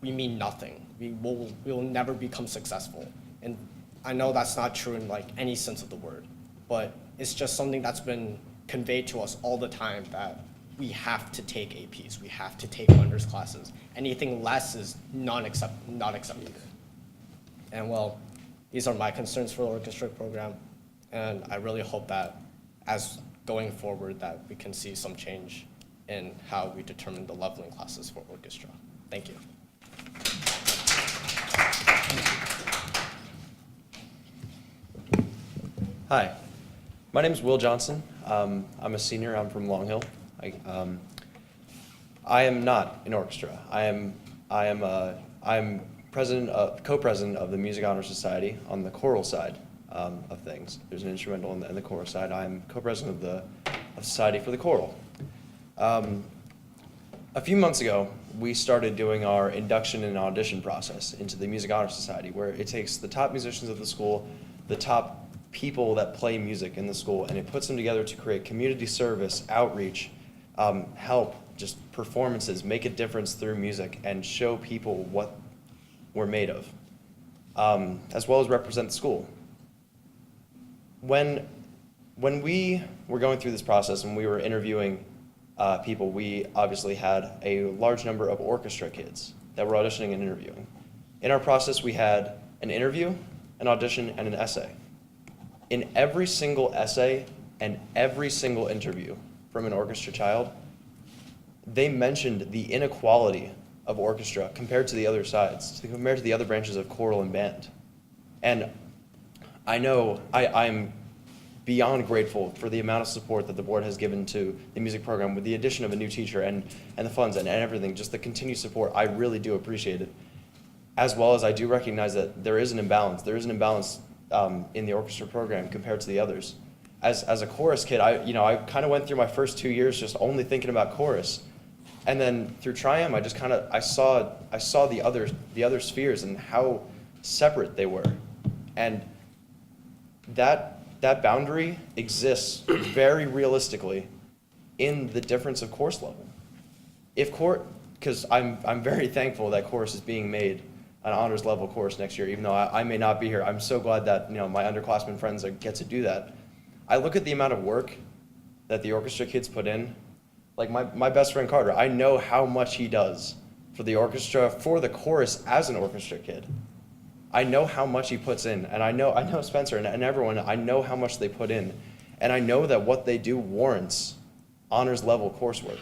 we mean nothing. We will never become successful. And I know that's not true in like any sense of the word, but it's just something that's been conveyed to us all the time that we have to take APs, we have to take honors classes. Anything less is not acceptable. And well, these are my concerns for the orchestra program, and I really hope that as going forward that we can see some change in how we determine the leveling classes for orchestra. Thank you. Hi, my name is Will Johnson. I'm a senior. I'm from Long Hill. I am not in orchestra. I am co-president of the Music Honor Society on the choral side of things. There's an instrumental and the choral side. I'm co-president of the Society for the Choral. A few months ago, we started doing our induction and audition process into the Music Honor Society, where it takes the top musicians of the school, the top people that play music in the school, and it puts them together to create community service, outreach, help, just performances, make a difference through music, and show people what we're made of, as well as represent the school. When we were going through this process and we were interviewing people, we obviously had a large number of orchestra kids that were auditioning and interviewing. In our process, we had an interview, an audition, and an essay. In every single essay and every single interview from an orchestra child, they mentioned the inequality of orchestra compared to the other sides, compared to the other branches of choral and band. And I know I'm beyond grateful for the amount of support that the board has given to the music program with the addition of a new teacher and the funds and everything, just the continued support. I really do appreciate it. As well as I do recognize that there is an imbalance. There is an imbalance in the orchestra program compared to the others. As a chorus kid, I kind of went through my first 2 years just only thinking about chorus. And then through Triumph, I just kind of, I saw the other spheres and how separate they were. And that boundary exists very realistically in the difference of course level. Because I'm very thankful that chorus is being made an honors level course next year, even though I may not be here. I'm so glad that my underclassmen friends get to do that. I look at the amount of work that the orchestra kids put in. Like my best friend Carter, I know how much he does for the orchestra, for the chorus as an orchestra kid. I know how much he puts in, and I know Spencer and everyone, I know how much they put in, and I know that what they do warrants honors level coursework.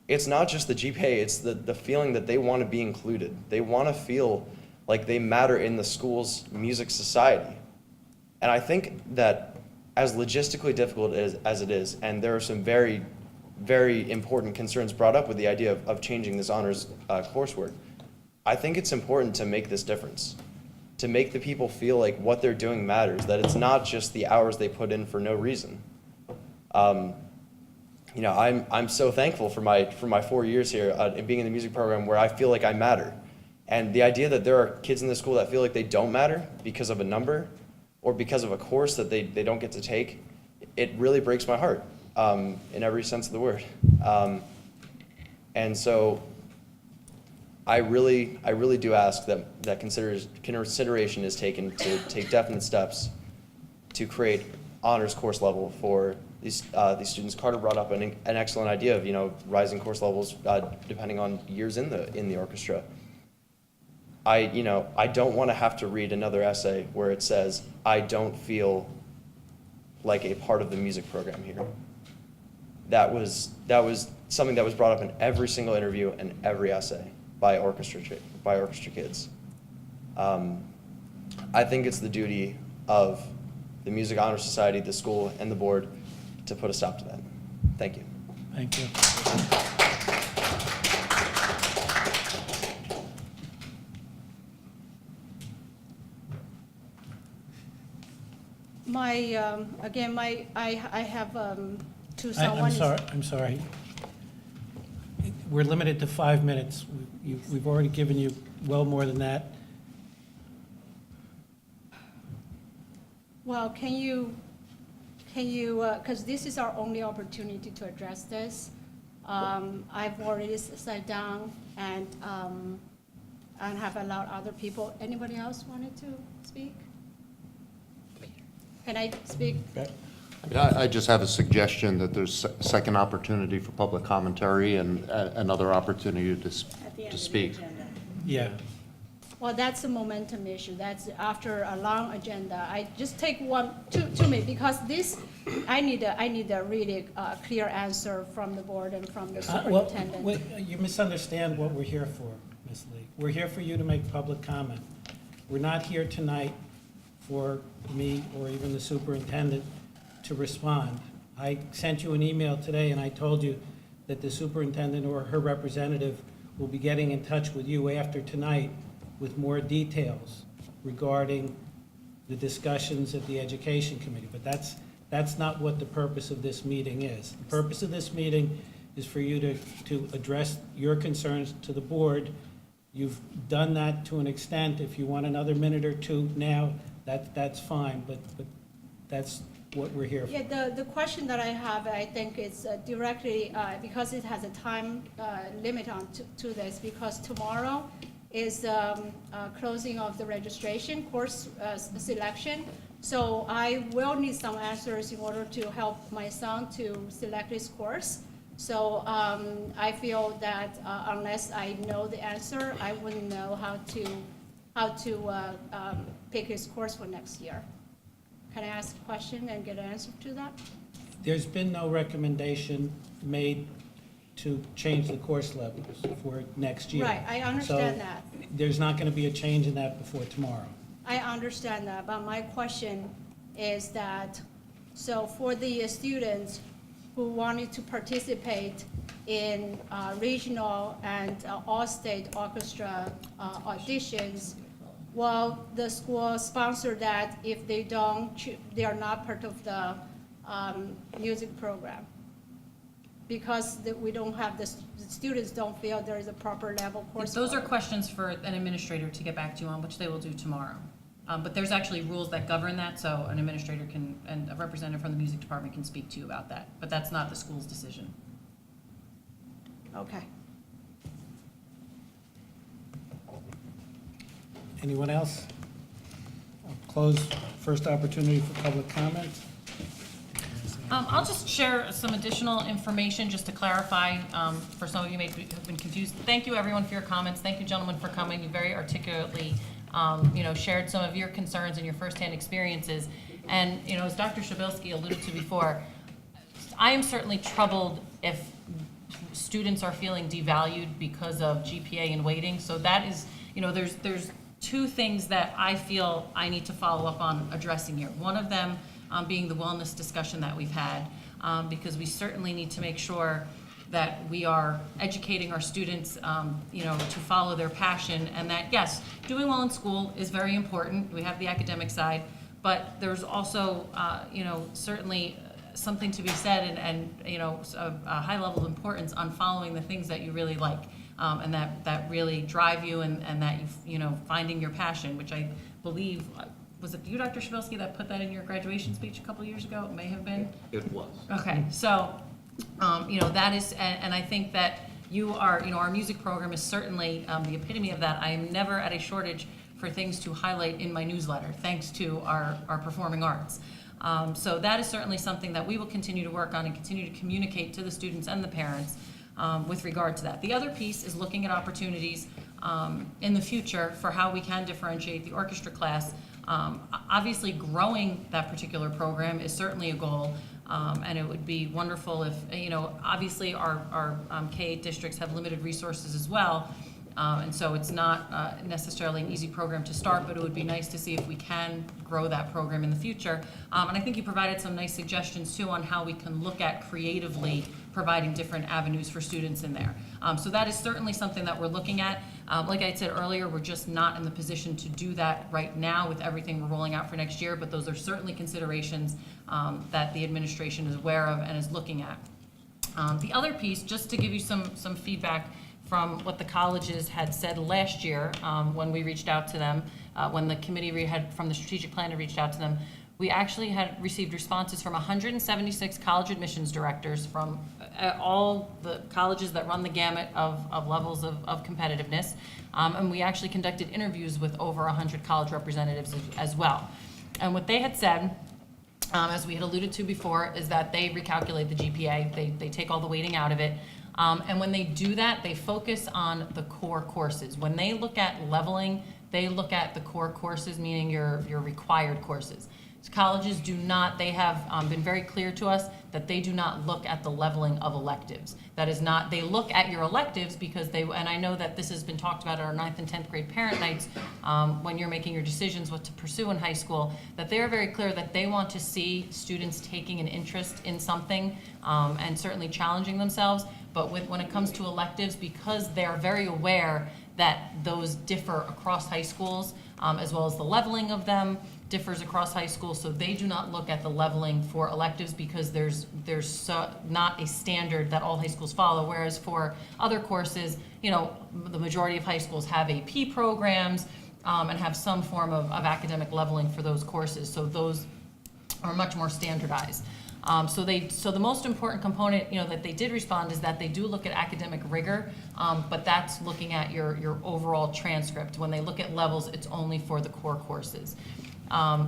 It's not just the GPA, it's the feeling that they want to be included. They want to feel like they matter in the school's music society. And I think that as logistically difficult as it is, and there are some very, very important concerns brought up with the idea of changing this honors coursework, I think it's important to make this difference, to make the people feel like what they're doing matters, that it's not just the hours they put in for no reason. I'm so thankful for my 4 years here in being in the music program where I feel like I matter. And the idea that there are kids in this school that feel like they don't matter because of a number or because of a course that they don't get to take, it really breaks my heart in every sense of the word. And so I really do ask that consideration is taken to take definite steps to create honors course level for these students. Carter brought up an excellent idea of rising course levels depending on years in the orchestra. I don't want to have to read another essay where it says I don't feel like a part of the music program here. That was something that was brought up in every single interview and every essay by orchestra kids. I think it's the duty of the Music Honor Society, the school, and the board to put a stop to that. Thank you. Thank you. I have two songs. I'm sorry. We're limited to 5 minutes. We've already given you well more than that. Well, can you, because this is our only opportunity to address this. I've already sat down and have allowed other people. Anybody else wanted to speak? Can I speak? I just have a suggestion that there's a second opportunity for public commentary and another opportunity to speak. Yeah. Well, that's a momentum issue. That's after a long agenda. I just take two minutes because this, I need a really clear answer from the board and from the superintendent. You misunderstand what we're here for, Ms. Lee. We're here for you to make public comment. We're not here tonight for me or even the superintendent to respond. I sent you an email today and I told you that the superintendent or her representative will be getting in touch with you after tonight with more details regarding the discussions at the Education Committee. But that's not what the purpose of this meeting is. The purpose of this meeting is for you to address your concerns to the board. You've done that to an extent. If you want another minute or two now, that's fine, but that's what we're here for. Yeah, the question that I have, I think is directly, because it has a time limit on to this, because tomorrow is closing of the registration course selection. So I will need some answers in order to help my son to select his course. So I feel that unless I know the answer, I wouldn't know how to pick his course for next year. Can I ask a question and get an answer to that? There's been no recommendation made to change the course levels for next year. Right, I understand So that. there's not going to be a change in that before tomorrow. I understand that, but my question is that, so for the students who wanted to participate in regional and all-state orchestra auditions, will the school sponsor that if they don't, they are not part of the music program? Because we don't have, the students don't feel there is a proper level course. Those are questions for an administrator to get back to you on, which they will do tomorrow. But there's actually rules that govern that, so an administrator can, and a representative from the music department can speak to you about that. But that's not the school's decision. Okay. Anyone else? I'll close first opportunity for public comment. I'll just share some additional information just to clarify, for some of you may have been confused. Thank you, everyone, for your comments. Thank you, gentlemen, for coming. You very articulately, shared some of your concerns and your firsthand experiences. And, as Dr. Shabilsky alluded to before, I am certainly troubled if students are feeling devalued because of GPA and weighting. So that is, there's two things that I feel I need to follow up on addressing here. One of them being the wellness discussion that we've had, because we certainly need to make sure that we are educating our students, to follow their passion, and that, yes, doing well in school is very important. We have the academic side, but there's also, certainly something to be said and a high level of importance on following the things that you really like, and that really drive you, and that finding your passion, which I believe, was it you, Dr. Shabilsky, that put that in your graduation speech a couple years ago? It may have been. It was. Okay, so, that is, and I think that you are, our music program is certainly the epitome of that. I am never at a shortage for things to highlight in my newsletter, thanks to our performing arts. So that is certainly something that we will continue to work on and continue to communicate to the students and the parents with regard to that. The other piece is looking at opportunities in the future for how we can differentiate the orchestra class. Obviously, growing that particular program is certainly a goal, and it would be wonderful if, obviously our K-8 districts have limited resources as well, and so it's not necessarily an easy program to start, but it would be nice to see if we can grow that program in the future. And I think you provided some nice suggestions too on how we can look at creatively providing different avenues for students in there. So that is certainly something that we're looking at. Like I said earlier, we're just not in the position to do that right now with everything we're rolling out for next year, but those are certainly considerations that the administration is aware of and is looking at. The other piece, just to give you some feedback from what the colleges had said last year when we reached out to them, when the committee from the strategic plan had reached out to them, we actually had received responses from 176 college admissions directors from all the colleges that run the gamut of levels of competitiveness. And we actually conducted interviews with over 100 college representatives as well. And what they had said, as we had alluded to before, is that they recalculate the GPA. They take all the weighting out of it. And when they do that, they focus on the core courses. When they look at leveling, they look at the core courses, meaning your required courses. Colleges do not, they have been very clear to us that they do not look at the leveling of electives. That is not, they look at your electives because they, and I know that this has been talked about at our 9th and 10th grade parent nights when you're making your decisions what to pursue in high school, that they are very clear that they want to see students taking an interest in something and certainly challenging themselves. But when it comes to electives, because they are very aware that those differ across high schools, as well as the leveling of them, differs across high schools, so they do not look at the leveling for electives because there's not a standard that all high schools follow, whereas for other courses, you know, the majority of high schools have AP programs and have some form of academic leveling for those courses, so those are much more standardized. So the most important component, you know, that they did respond is that they do look at academic rigor, but that's looking at your overall transcript. When they look at levels, it's only for the core courses.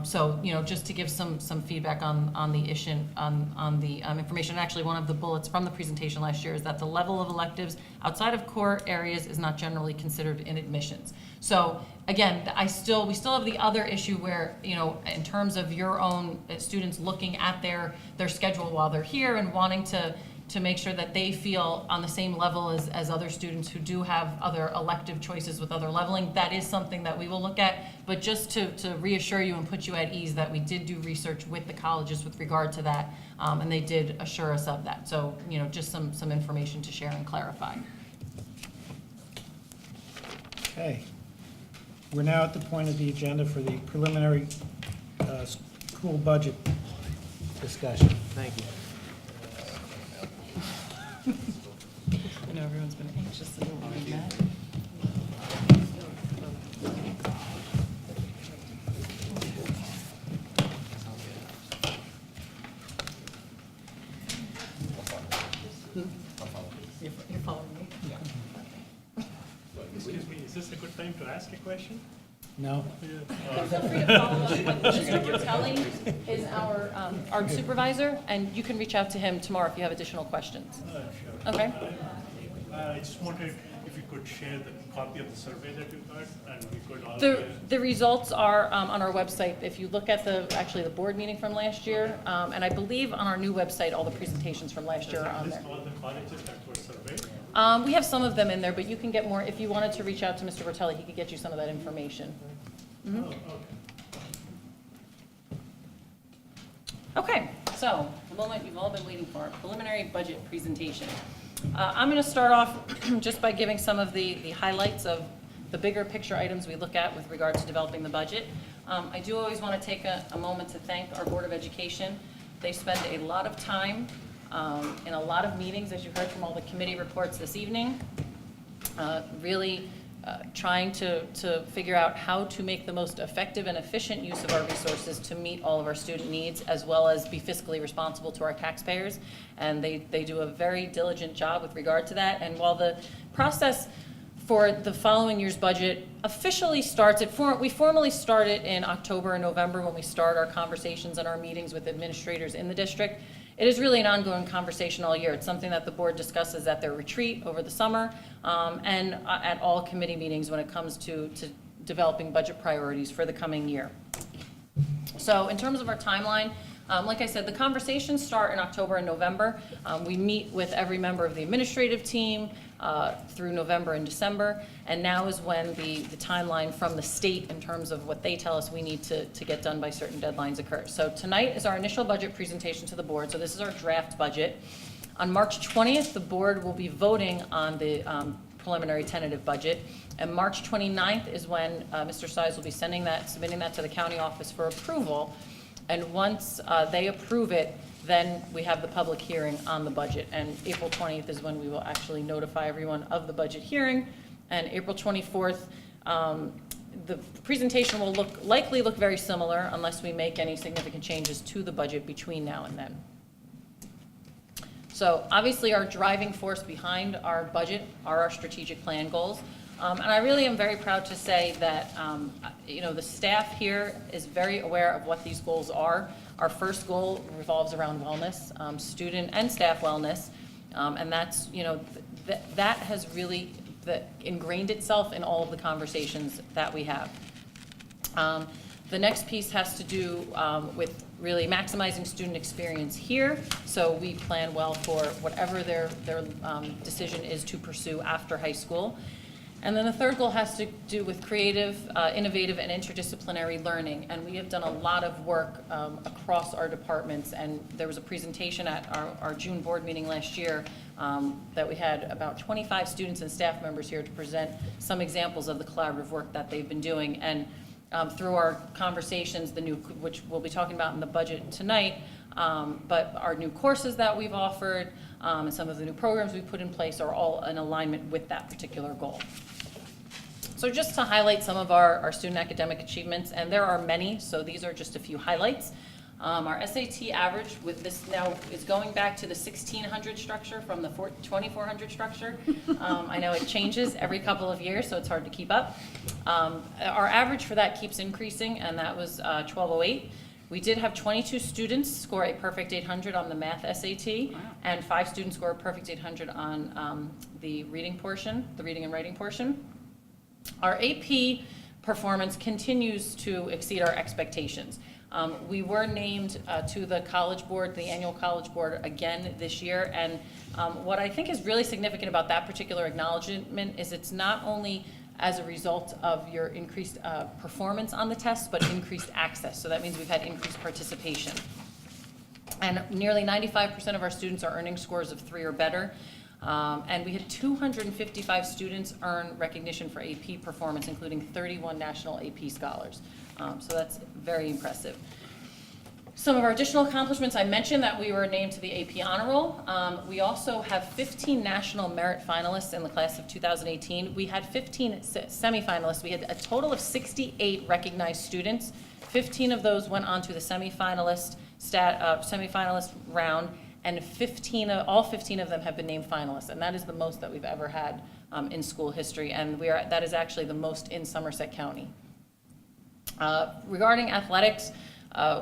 So, you know, just to give some feedback on the issue, on the information. Actually, one of the bullets from the presentation last year is that the level of electives outside of core areas is not generally considered in admissions. So again, we still have the other issue where, you know, in terms of your own students looking at their schedule while they're here and wanting to make sure that they feel on the same level as other students who do have other elective choices with other leveling. That is something that we will look at, but just to reassure you and put you at ease that we did do research with the colleges with regard to that, and they did assure us of that. So, you know, just some information to share and clarify. Okay. We're now at the point of the agenda for the preliminary school budget discussion. Thank you. I know everyone's been anxious to know what we met. You're following me? Excuse me, is this a good time to ask a question? No? Feel free to follow up. Mr. Bertelli is our supervisor, and you can reach out to him tomorrow if you have additional questions. Sure. Okay? I just wondered if you could share the copy of the survey that you got, and we could all... The results are on our website. If you look at the board meeting from last year, and I believe on our new website, all the presentations from last year are on there. All the colleges that were surveyed? We have some of them in there, but you can get more, if you wanted to reach out to Mr. Bertelli, he could get you some of that information. Mhm. Oh, okay. Okay, so the moment you've all been waiting for, preliminary budget presentation. I'm going to start off just by giving some of the highlights of the bigger picture items we look at with regard to developing the budget. I do always want to take a moment to thank our Board of Education. They spend a lot of time in a lot of meetings, as you heard from all the committee reports this evening, really trying to figure out how to make the most effective and efficient use of our resources to meet all of our student needs, as well as be fiscally responsible to our taxpayers. And they do a very diligent job with regard to that. And while the process for the following year's budget officially starts, we formally start it in October and November when we start our conversations and our meetings with administrators in the district. It is really an ongoing conversation all year. It's something that the board discusses at their retreat over the summer and at all committee meetings when it comes to developing budget priorities for the coming year. So in terms of our timeline, like I said, the conversations start in October and November. We meet with every member of the administrative team through November and December, and now is when the timeline from the state in terms of what they tell us we need to get done by certain deadlines occurs. So tonight is our initial budget presentation to the board, so this is our draft budget. On March 20th, the board will be voting on the preliminary tentative budget, and March 29th is when Mr. Stiles will be submitting that to the county office for approval. And once they approve it, then we have the public hearing on the budget. And April 20th is when we will actually notify everyone of the budget hearing. And April 24th, the presentation will likely look very similar unless we make any significant changes to the budget between now and then. So obviously our driving force behind our budget are our strategic plan goals. And I really am very proud to say that, the staff here is very aware of what these goals are. Our first goal revolves around wellness, student and staff wellness. And that's, that has really ingrained itself in all of the conversations that we have. The next piece has to do with really maximizing student experience here. So we plan well for whatever their decision is to pursue after high school. And then the third goal has to do with creative, innovative, and interdisciplinary learning. And we have done a lot of work across our departments. And there was a presentation at our June board meeting last year that we had about 25 students and staff members here to present some examples of the collaborative work that they've been doing. And through our conversations, which we'll be talking about in the budget tonight, but our new courses that we've offered, and some of the new programs we've put in place are all in alignment with that particular goal. So just to highlight some of our student academic achievements, and there are many, so these are just a few highlights. Our SAT average with this now is going back to the 1600 structure from the 2400 structure. I know it changes every couple of years, so it's hard to keep up. Our average for that keeps increasing, and that was 1208. We did have 22 students score a perfect 800 on the math SAT, and 5 students score a perfect 800 on the reading portion, the reading and writing portion. Our AP performance continues to exceed our expectations. We were named to the College Board, the annual College Board, again this year, and what I think is really significant about that particular acknowledgement is it's not only as a result of your increased performance on the test, but increased access. So that means we've had increased participation. And nearly 95% of our students are earning scores of 3 or better. And we had 255 students earn recognition for AP performance, including 31 national AP scholars. So that's very impressive. Some of our additional accomplishments, I mentioned that we were named to the AP Honor Roll. We also have 15 national merit finalists in the class of 2018. We had 15 semifinalists. We had a total of 68 recognized students. 15 of those went on to the semifinalist round, and all 15 of them have been named finalists, and that is the most that we've ever had in school history, and that is actually the most in Somerset County. Regarding athletics,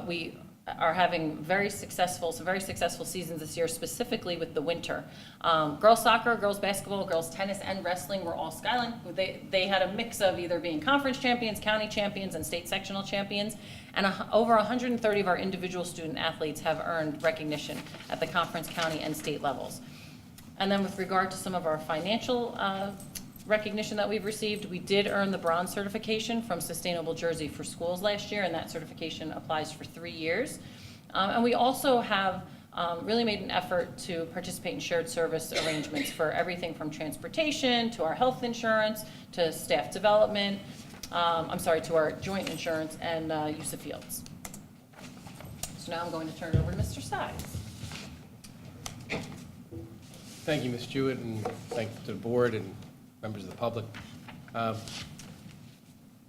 we are having some very successful seasons this year, specifically with the winter. Girls soccer, girls basketball, girls tennis, and wrestling were all Skyline. They had a mix of either being conference champions, county champions, and state sectional champions. And over 130 of our individual student athletes have earned recognition at the conference, county, and state levels. And then with regard to some of our financial recognition that we've received, we did earn the bronze certification from Sustainable Jersey for Schools last year, and that certification applies for 3 years. And we also have really made an effort to participate in shared service arrangements for everything from transportation to our health insurance to staff development, to our joint insurance and use of fields. So now I'm going to turn it over to Mr. Stiles. Thank you, Ms. Jewett, and thank you to the board and members of the public.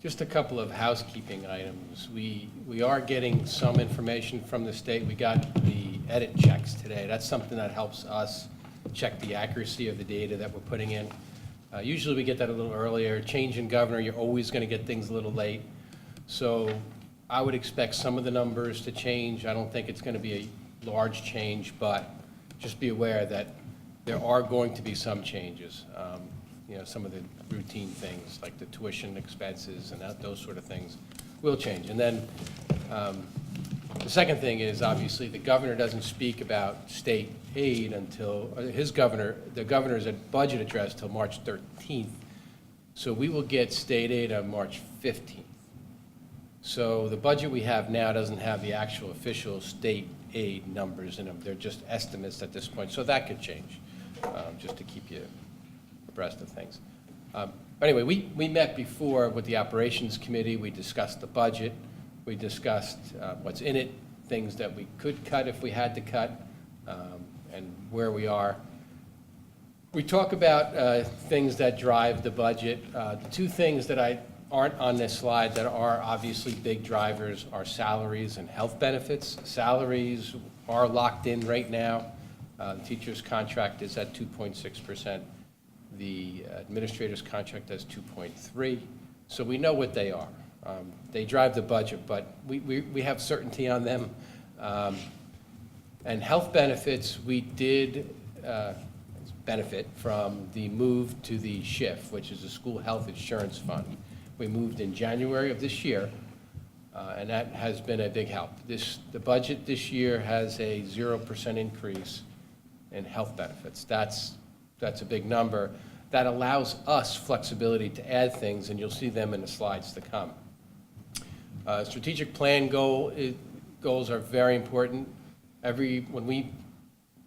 Just a couple of housekeeping items. We are getting some information from the state. We got the edit checks today. That's something that helps us check the accuracy of the data that we're putting in. Usually we get that a little earlier. Change in governor, you're always going to get things a little late. So I would expect some of the numbers to change. I don't think it's going to be a large change, but just be aware that there are going to be some changes. Some of the routine things like the tuition expenses and those sort of things will change. And then the second thing is obviously the governor doesn't speak about state aid until the governor's budget address till March 13th. So we will get state aid on March 15th. So the budget we have now doesn't have the actual official state aid numbers in them. They're just estimates at this point. So that could change, just to keep you abreast of things. Anyway, we met before with the operations committee. We discussed the budget. We discussed what's in it, things that we could cut if we had to cut, and where we are. We talk about things that drive the budget. The two things that aren't on this slide that are obviously big drivers are salaries and health benefits. Salaries are locked in right now. The teacher's contract is at 2.6%. The administrator's contract has 2.3%. So we know what they are. They drive the budget, but we have certainty on them. And health benefits, we did benefit from the move to the SHIF, which is the School Health Insurance Fund. We moved in January of this year, and that has been a big help. The budget this year has a 0% increase in health benefits. That's a big number. That allows us flexibility to add things, and you'll see them in the slides to come. Strategic plan goals are very important. When we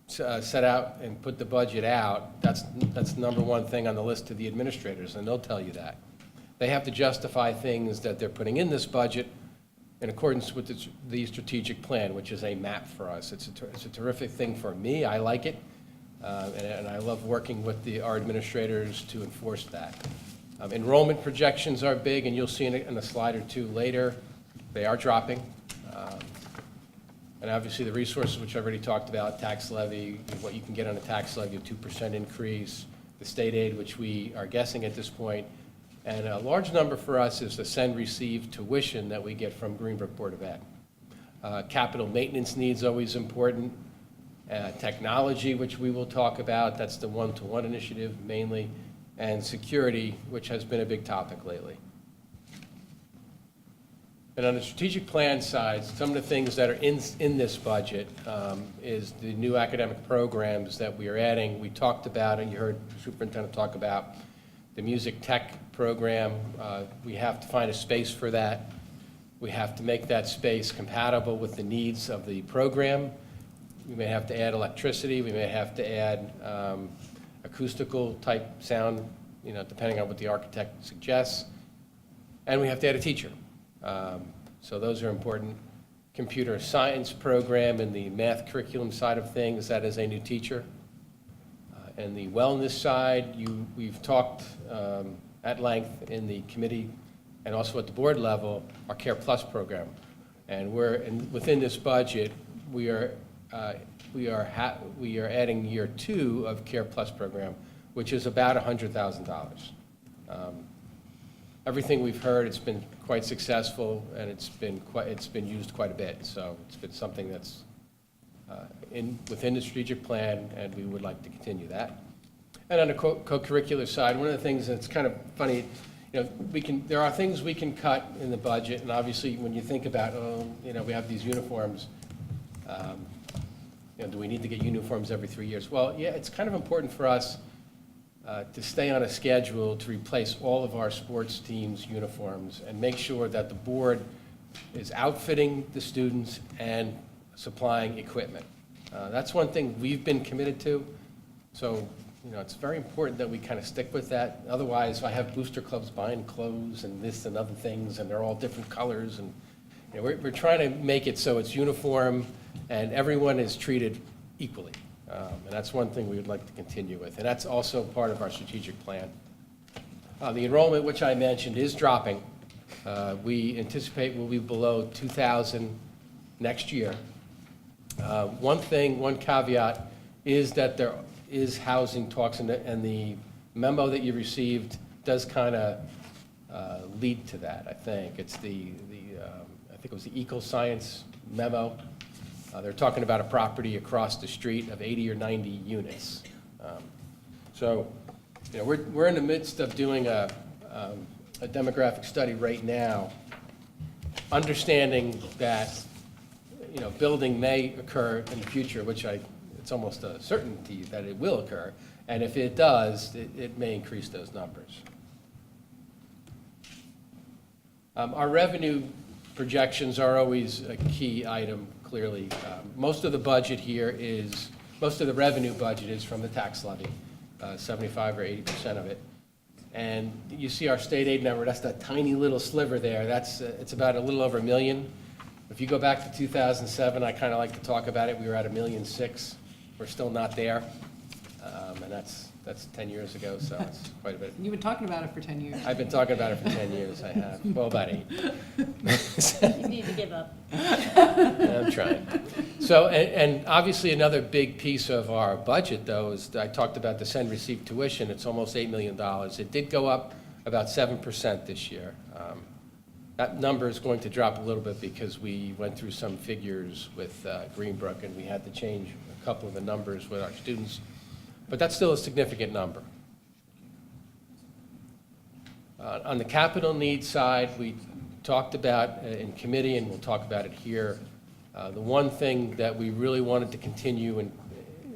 set out and put the budget out, that's the number one thing on the list to the administrators, and they'll tell you that. they have to justify things that they're putting in this budget in accordance with the strategic plan, which is a map for us. It's a terrific thing for me. I like it, and I love working with our administrators to enforce that. Enrollment projections are big, and you'll see in a slide or two later, they are dropping. And obviously, the resources, which I've already talked about, tax levy, what you can get on a tax levy, a 2% increase, the state aid, which we are guessing at this point, and a large number for us is the send-receive tuition that we get from Greenbrook Board of Ed. Capital maintenance needs always important. Technology, which we will talk about, that's the one-to-one initiative mainly, and security, which has been a big topic lately. And on the strategic plan side, some of the things that are in this budget is the new academic programs that we are adding. We talked about, and you heard the superintendent talk about, the music tech program. We have to find a space for that. We have to make that space compatible with the needs of the program. We may have to add electricity. We may have to add acoustical type sound, depending on what the architect suggests. And we have to add a teacher. So those are important. Computer science program and the math curriculum side of things, that is a new teacher. And the wellness side, we've talked at length in the committee and also at the board level, our Care Plus program. And within this budget, we are adding year 2 of Care Plus program, which is about $100,000. Everything we've heard, it's been quite successful, and it's been used quite a bit. So it's been something that's within the strategic plan, and we would like to continue that. And on the co-curricular side, one of the things that's kind of funny, there are things we can cut in the budget, and obviously when you think about, we have these uniforms. Do we need to get uniforms every 3 years? Well, yeah, it's kind of important for us to stay on a schedule to replace all of our sports teams' uniforms and make sure that the board is outfitting the students and supplying equipment. That's one thing we've been committed to. So, it's very important that we kind of stick with that. Otherwise, I have booster clubs buying clothes and this and other things, and they're all different colors. And we're trying to make it so it's uniform and everyone is treated equally. And that's one thing we would like to continue with. And that's also part of our strategic plan. The enrollment, which I mentioned, is dropping. We anticipate we'll be below 2,000 next year. One caveat is that there is housing talks, and the memo that you received does kind of lead to that, I think. It's I think it was the eco-science memo. They're talking about a property across the street of 80 or 90 units. So, we're in the midst of doing a demographic study right now, understanding that, building may occur in the future, which it's almost a certainty that it will occur. And if it does, it may increase those numbers. Our revenue projections are always a key item. Clearly, most of the revenue budget is from the tax levy, 75 or 80% of it. And you see our state aid number, that's that tiny little sliver there. It's about a little over $1 million. If you go back to 2007, I kind of like to talk about it. We were at $1.6 million. We're still not there. And that's 10 years ago, so it's quite a bit. You've been talking about it for 10 years. I've been talking about it for 10 years, I have. Well, about 8. You need to give up. I'm trying. So, and obviously another big piece of our budget, though, is I talked about the send-receive tuition. It's almost $8 million. It did go up about 7% this year. That number is going to drop a little bit because we went through some figures with Greenbrook, and we had to change a couple of the numbers with our students. But that's still a significant number. On the capital needs side, we talked about in committee, and we'll talk about it here, the one thing that we really wanted to continue, and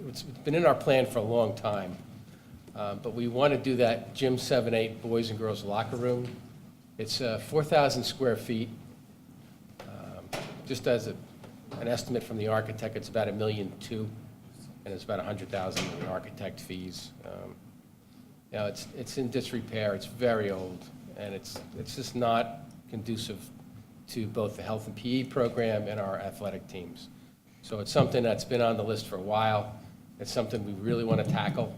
it's been in our plan for a long time, but we want to do that Gym 7-8 boys and girls locker room. It's 4,000 square feet. Just as an estimate from the architect, it's about $1.2 million. And it's about $100,000 in architect fees. It's in disrepair. It's very old, and it's just not conducive to both the health and PE program and our athletic teams. So it's something that's been on the list for a while. It's something we really want to tackle.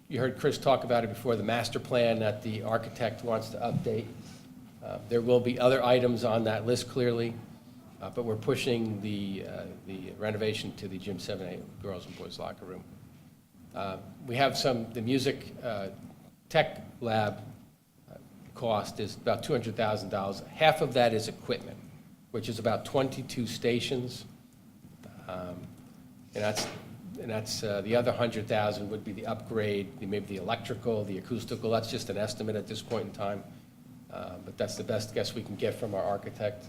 You heard Chris talk about it before, the master plan that the architect wants to update. There will be other items on that list clearly, but we're pushing the renovation to the Gym 7A girls and boys locker room. We have the music tech lab cost is about $200,000. Half of that is equipment, which is about 22 stations. And that's the other $100,000 would be the upgrade, maybe the electrical, the acoustical. That's just an estimate at this point in time. But that's the best guess we can get from our architect,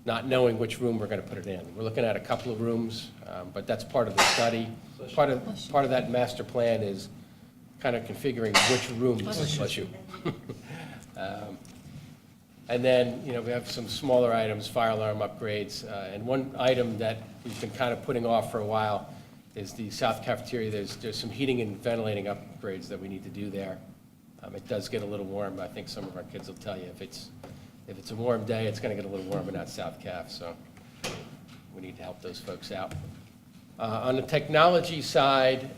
not knowing which room we're going to put it in. We're looking at a couple of rooms, but that's part of the study. Part of that master plan is kind of configuring which rooms. Bless you. And then, we have some smaller items, fire alarm upgrades. And one item that we've been kind of putting off for a while is the south cafeteria. There's some heating and ventilating upgrades that we need to do there. It does get a little warm. I think some of our kids will tell you if it's a warm day, it's going to get a little warm in that south caf. So we need to help those folks out. On the technology side,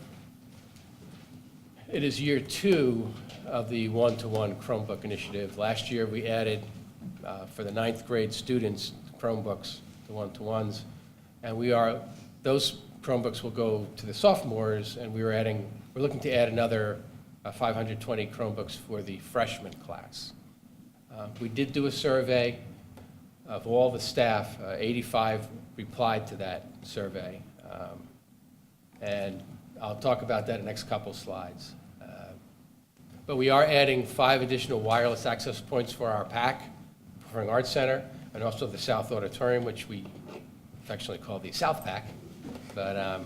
it is year 2 of the one-to-one Chromebook initiative. Last year, we added, for the 9th grade students, Chromebooks, the one-to-ones. And those Chromebooks will go to the sophomores, and we're looking to add another 520 Chromebooks for the freshman class. We did do a survey of all the staff. 85 replied to that survey. And I'll talk about that in the next couple slides. But we are adding 5 additional wireless access points for our PAC, Performing Arts Center, and also the South Auditorium, which we affectionately call the South PAC. But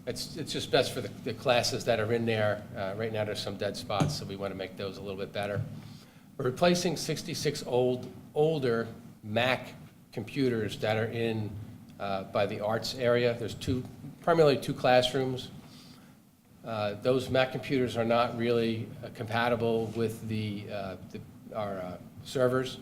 it's just best for the classes that are in there. Right now there's some dead spots, so we want to make those a little bit better. We're replacing 66 older Mac computers that are in by the arts area. There's primarily 2 classrooms. Those Mac computers are not really compatible with our servers,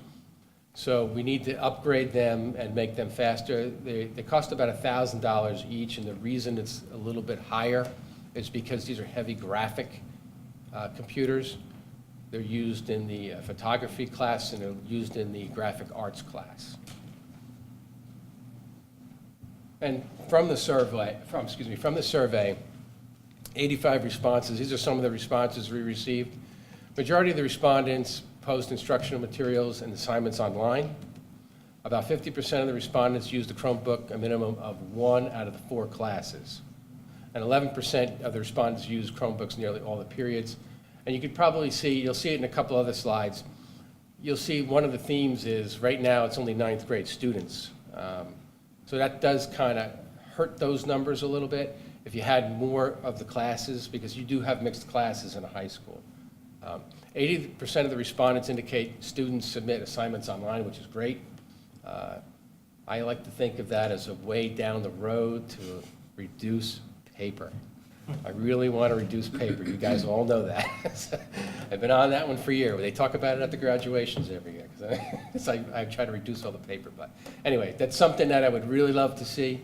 so we need to upgrade them and make them faster. They cost about $1,000 each, and the reason it's a little bit higher is because these are heavy graphic computers. They're used in the photography class, and they're used in the graphic arts class. And from the survey, 85 responses. These are some of the responses we received. Majority of the respondents post instructional materials and assignments online. About 50% of the respondents used the Chromebook a minimum of 1 out of the 4 classes. And 11% of the respondents used Chromebooks nearly all the periods. And you could probably you'll see it in a couple other slides. You'll see one of the themes is right now it's only 9th grade students. So that does kind of hurt those numbers a little bit if you had more of the classes, because you do have mixed classes in a high school. 80% of the respondents indicate students submit assignments online, which is great. I like to think of that as a way down the road to reduce paper. I really want to reduce paper. You guys all know that. I've been on that one for years. They talk about it at the graduations every year. I try to reduce all the paper. But anyway, that's something that I would really love to see.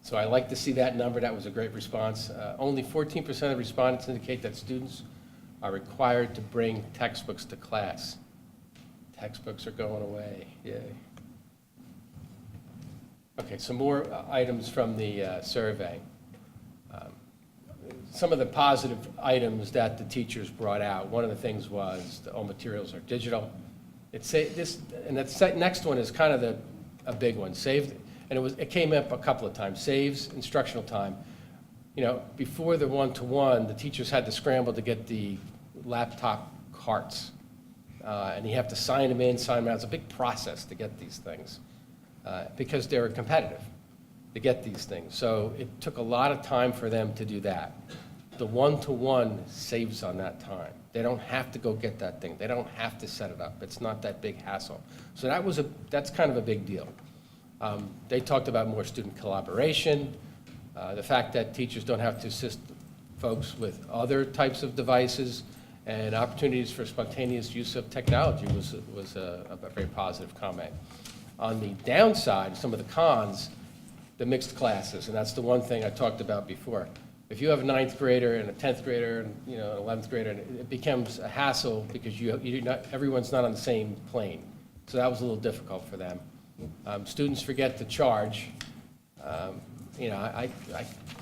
So I like to see that number. That was a great response. Only 14% of the respondents indicate that students are required to bring textbooks to class. Textbooks are going away. Yay. Okay, some more items from the survey. Some of the positive items that the teachers brought out. One of the things was all materials are digital. And the next one is kind of a big one. It came up a couple of times. Saves instructional time. Before the one-to-one, the teachers had to scramble to get the laptop carts. And you have to sign them in, sign them out. It's a big process to get these things because they're competitive to get these things. So it took a lot of time for them to do that. The one-to-one saves on that time. They don't have to go get that thing. They don't have to set it up. It's not that big hassle. So that's kind of a big deal. They talked about more student collaboration, the fact that teachers don't have to assist folks with other types of devices, And opportunities for spontaneous use of technology was a very positive comment. On the downside, some of the cons, the mixed classes, and that's the one thing I talked about before. If you have a 9th grader and a 10th grader and, you know, an 11th grader, it becomes a hassle because everyone's not on the same plane. So that was a little difficult for them. Students forget to charge. You know, I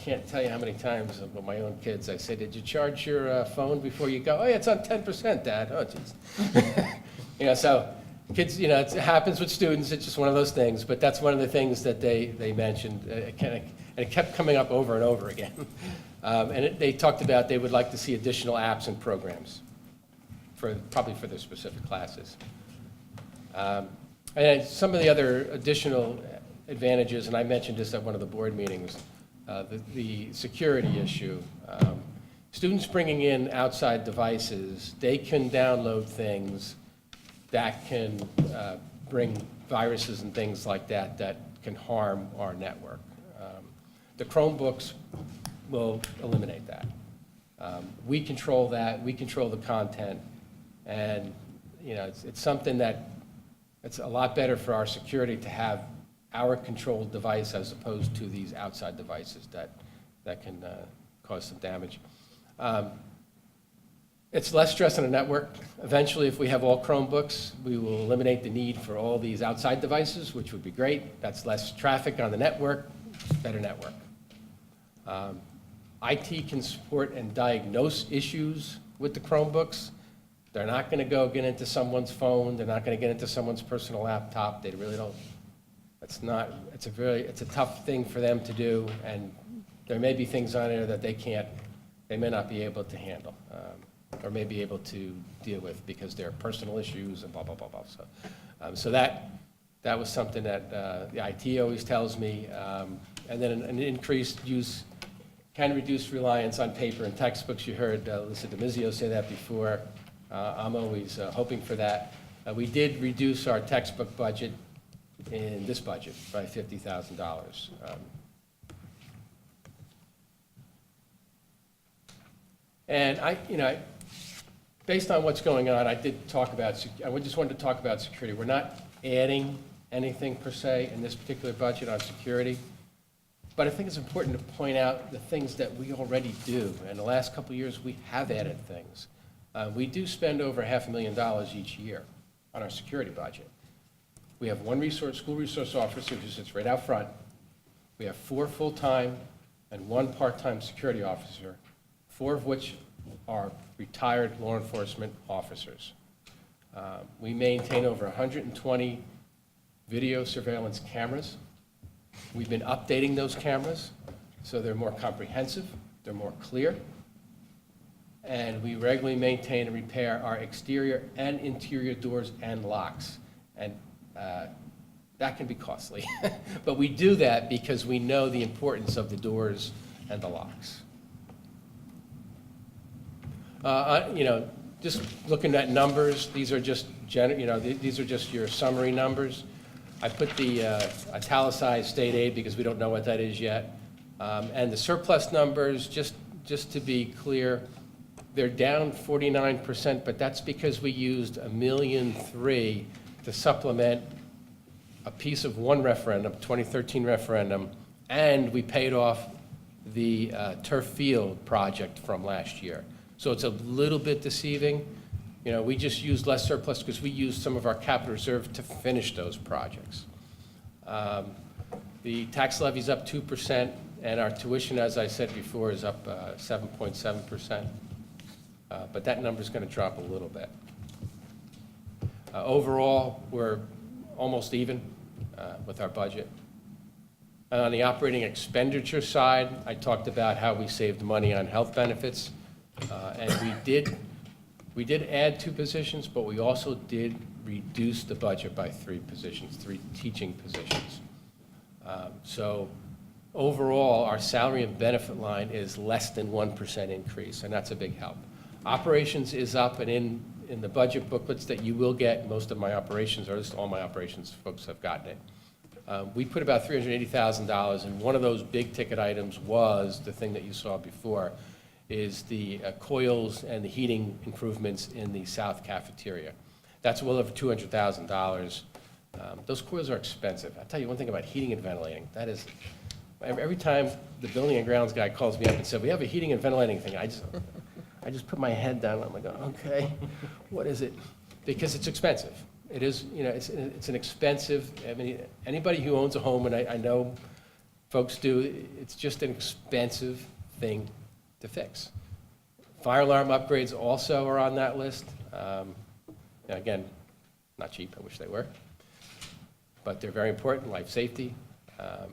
can't tell you how many times with my own kids, I say, did you charge your phone before you go? Oh, yeah, it's on 10%, Dad. Oh, jeez. You know, so kids, you know, it happens with students. It's just one of those things. But that's one of the things that they mentioned. And it kept coming up over and over again. They talked about they would like to see additional apps and programs, probably for their specific classes. And some of the other additional advantages, and I mentioned this at one of the board meetings, the security issue. Students bringing in outside devices, they can download things that can bring viruses and things like that that can harm our network. The Chromebooks will eliminate that. We control that, we control the content, and you know, it's something that it's a lot better for our security to have our controlled device as opposed to these outside devices that can cause some damage. It's less stress on the network. Eventually, if we have all Chromebooks, we will eliminate the need for all these outside devices, which would be great. That's less traffic on the network, better network. IT can support and diagnose issues with the Chromebooks. They're not going to go get into someone's phone. They're not going to get into someone's personal laptop. They really don't. It's a tough thing for them to do, and there may be things on there that they may not be able to handle, or may be able to deal with because they're personal issues and blah, blah, blah, blah. So that was something that the IT always tells me. And then an increased use can reduce reliance on paper and textbooks. You heard Lisa DiMizio say that before. I'm always hoping for that. We did reduce our textbook budget in this budget by $50,000. And based on what's going on, I just wanted to talk about security. We're not adding anything per se in this particular budget on security, but I think it's important to point out the things that we already do. In the last couple of years, we have added things. We do spend over $500,000 each year on our security budget. We have one school resource officer who sits right out front. We have 4 full-time and 1 part-time security officer, 4 of which are retired law enforcement officers. We maintain over 120 video surveillance cameras. We've been updating those cameras so they're more comprehensive, they're more clear, and we regularly maintain and repair our exterior and interior doors and locks. And that can be costly, but we do that because we know the importance of the doors and the locks. Just looking at numbers, these are just these are just your summary numbers. I put the italicized state aid because we don't know what that is yet, and the surplus numbers, just to be clear, they're down 49%, but that's because we used $1.3 million to supplement a piece of one referendum, 2013 referendum, and we paid off the turf field project from last year. So it's a little bit deceiving. We just used less surplus because we used some of our capital reserve to finish those projects. The tax levy's up 2%, and our tuition, as I said before, is up 7.7%. But that number's going to drop a little bit. Overall, we're almost even with our budget. And on the operating expenditure side, I talked about how we saved money on health benefits. And we did add 2 positions, but we also did reduce the budget by 3 positions, 3 teaching positions. So overall, our salary and benefit line is less than 1% increase, and that's a big help. Operations is up, and in the budget booklets that you will get, most of my operations, or at least all my operations folks have gotten it. We put about $380,000, and one of those big ticket items was the thing that you saw before. is the coils and the heating improvements in the south cafeteria. That's well over $200,000. Those coils are expensive. I'll tell you one thing about heating and ventilating. That is, every time the building and grounds guy calls me up and said, we have a heating and ventilating thing, I just put my head down. I'm like, okay, what is it? Because it's expensive. It is, you know, it's an expensive, I mean, anybody who owns a home, and I know folks do, it's just an expensive thing to fix. Fire alarm upgrades also are on that list. Now again, not cheap, I wish they were, but they're very important, life safety.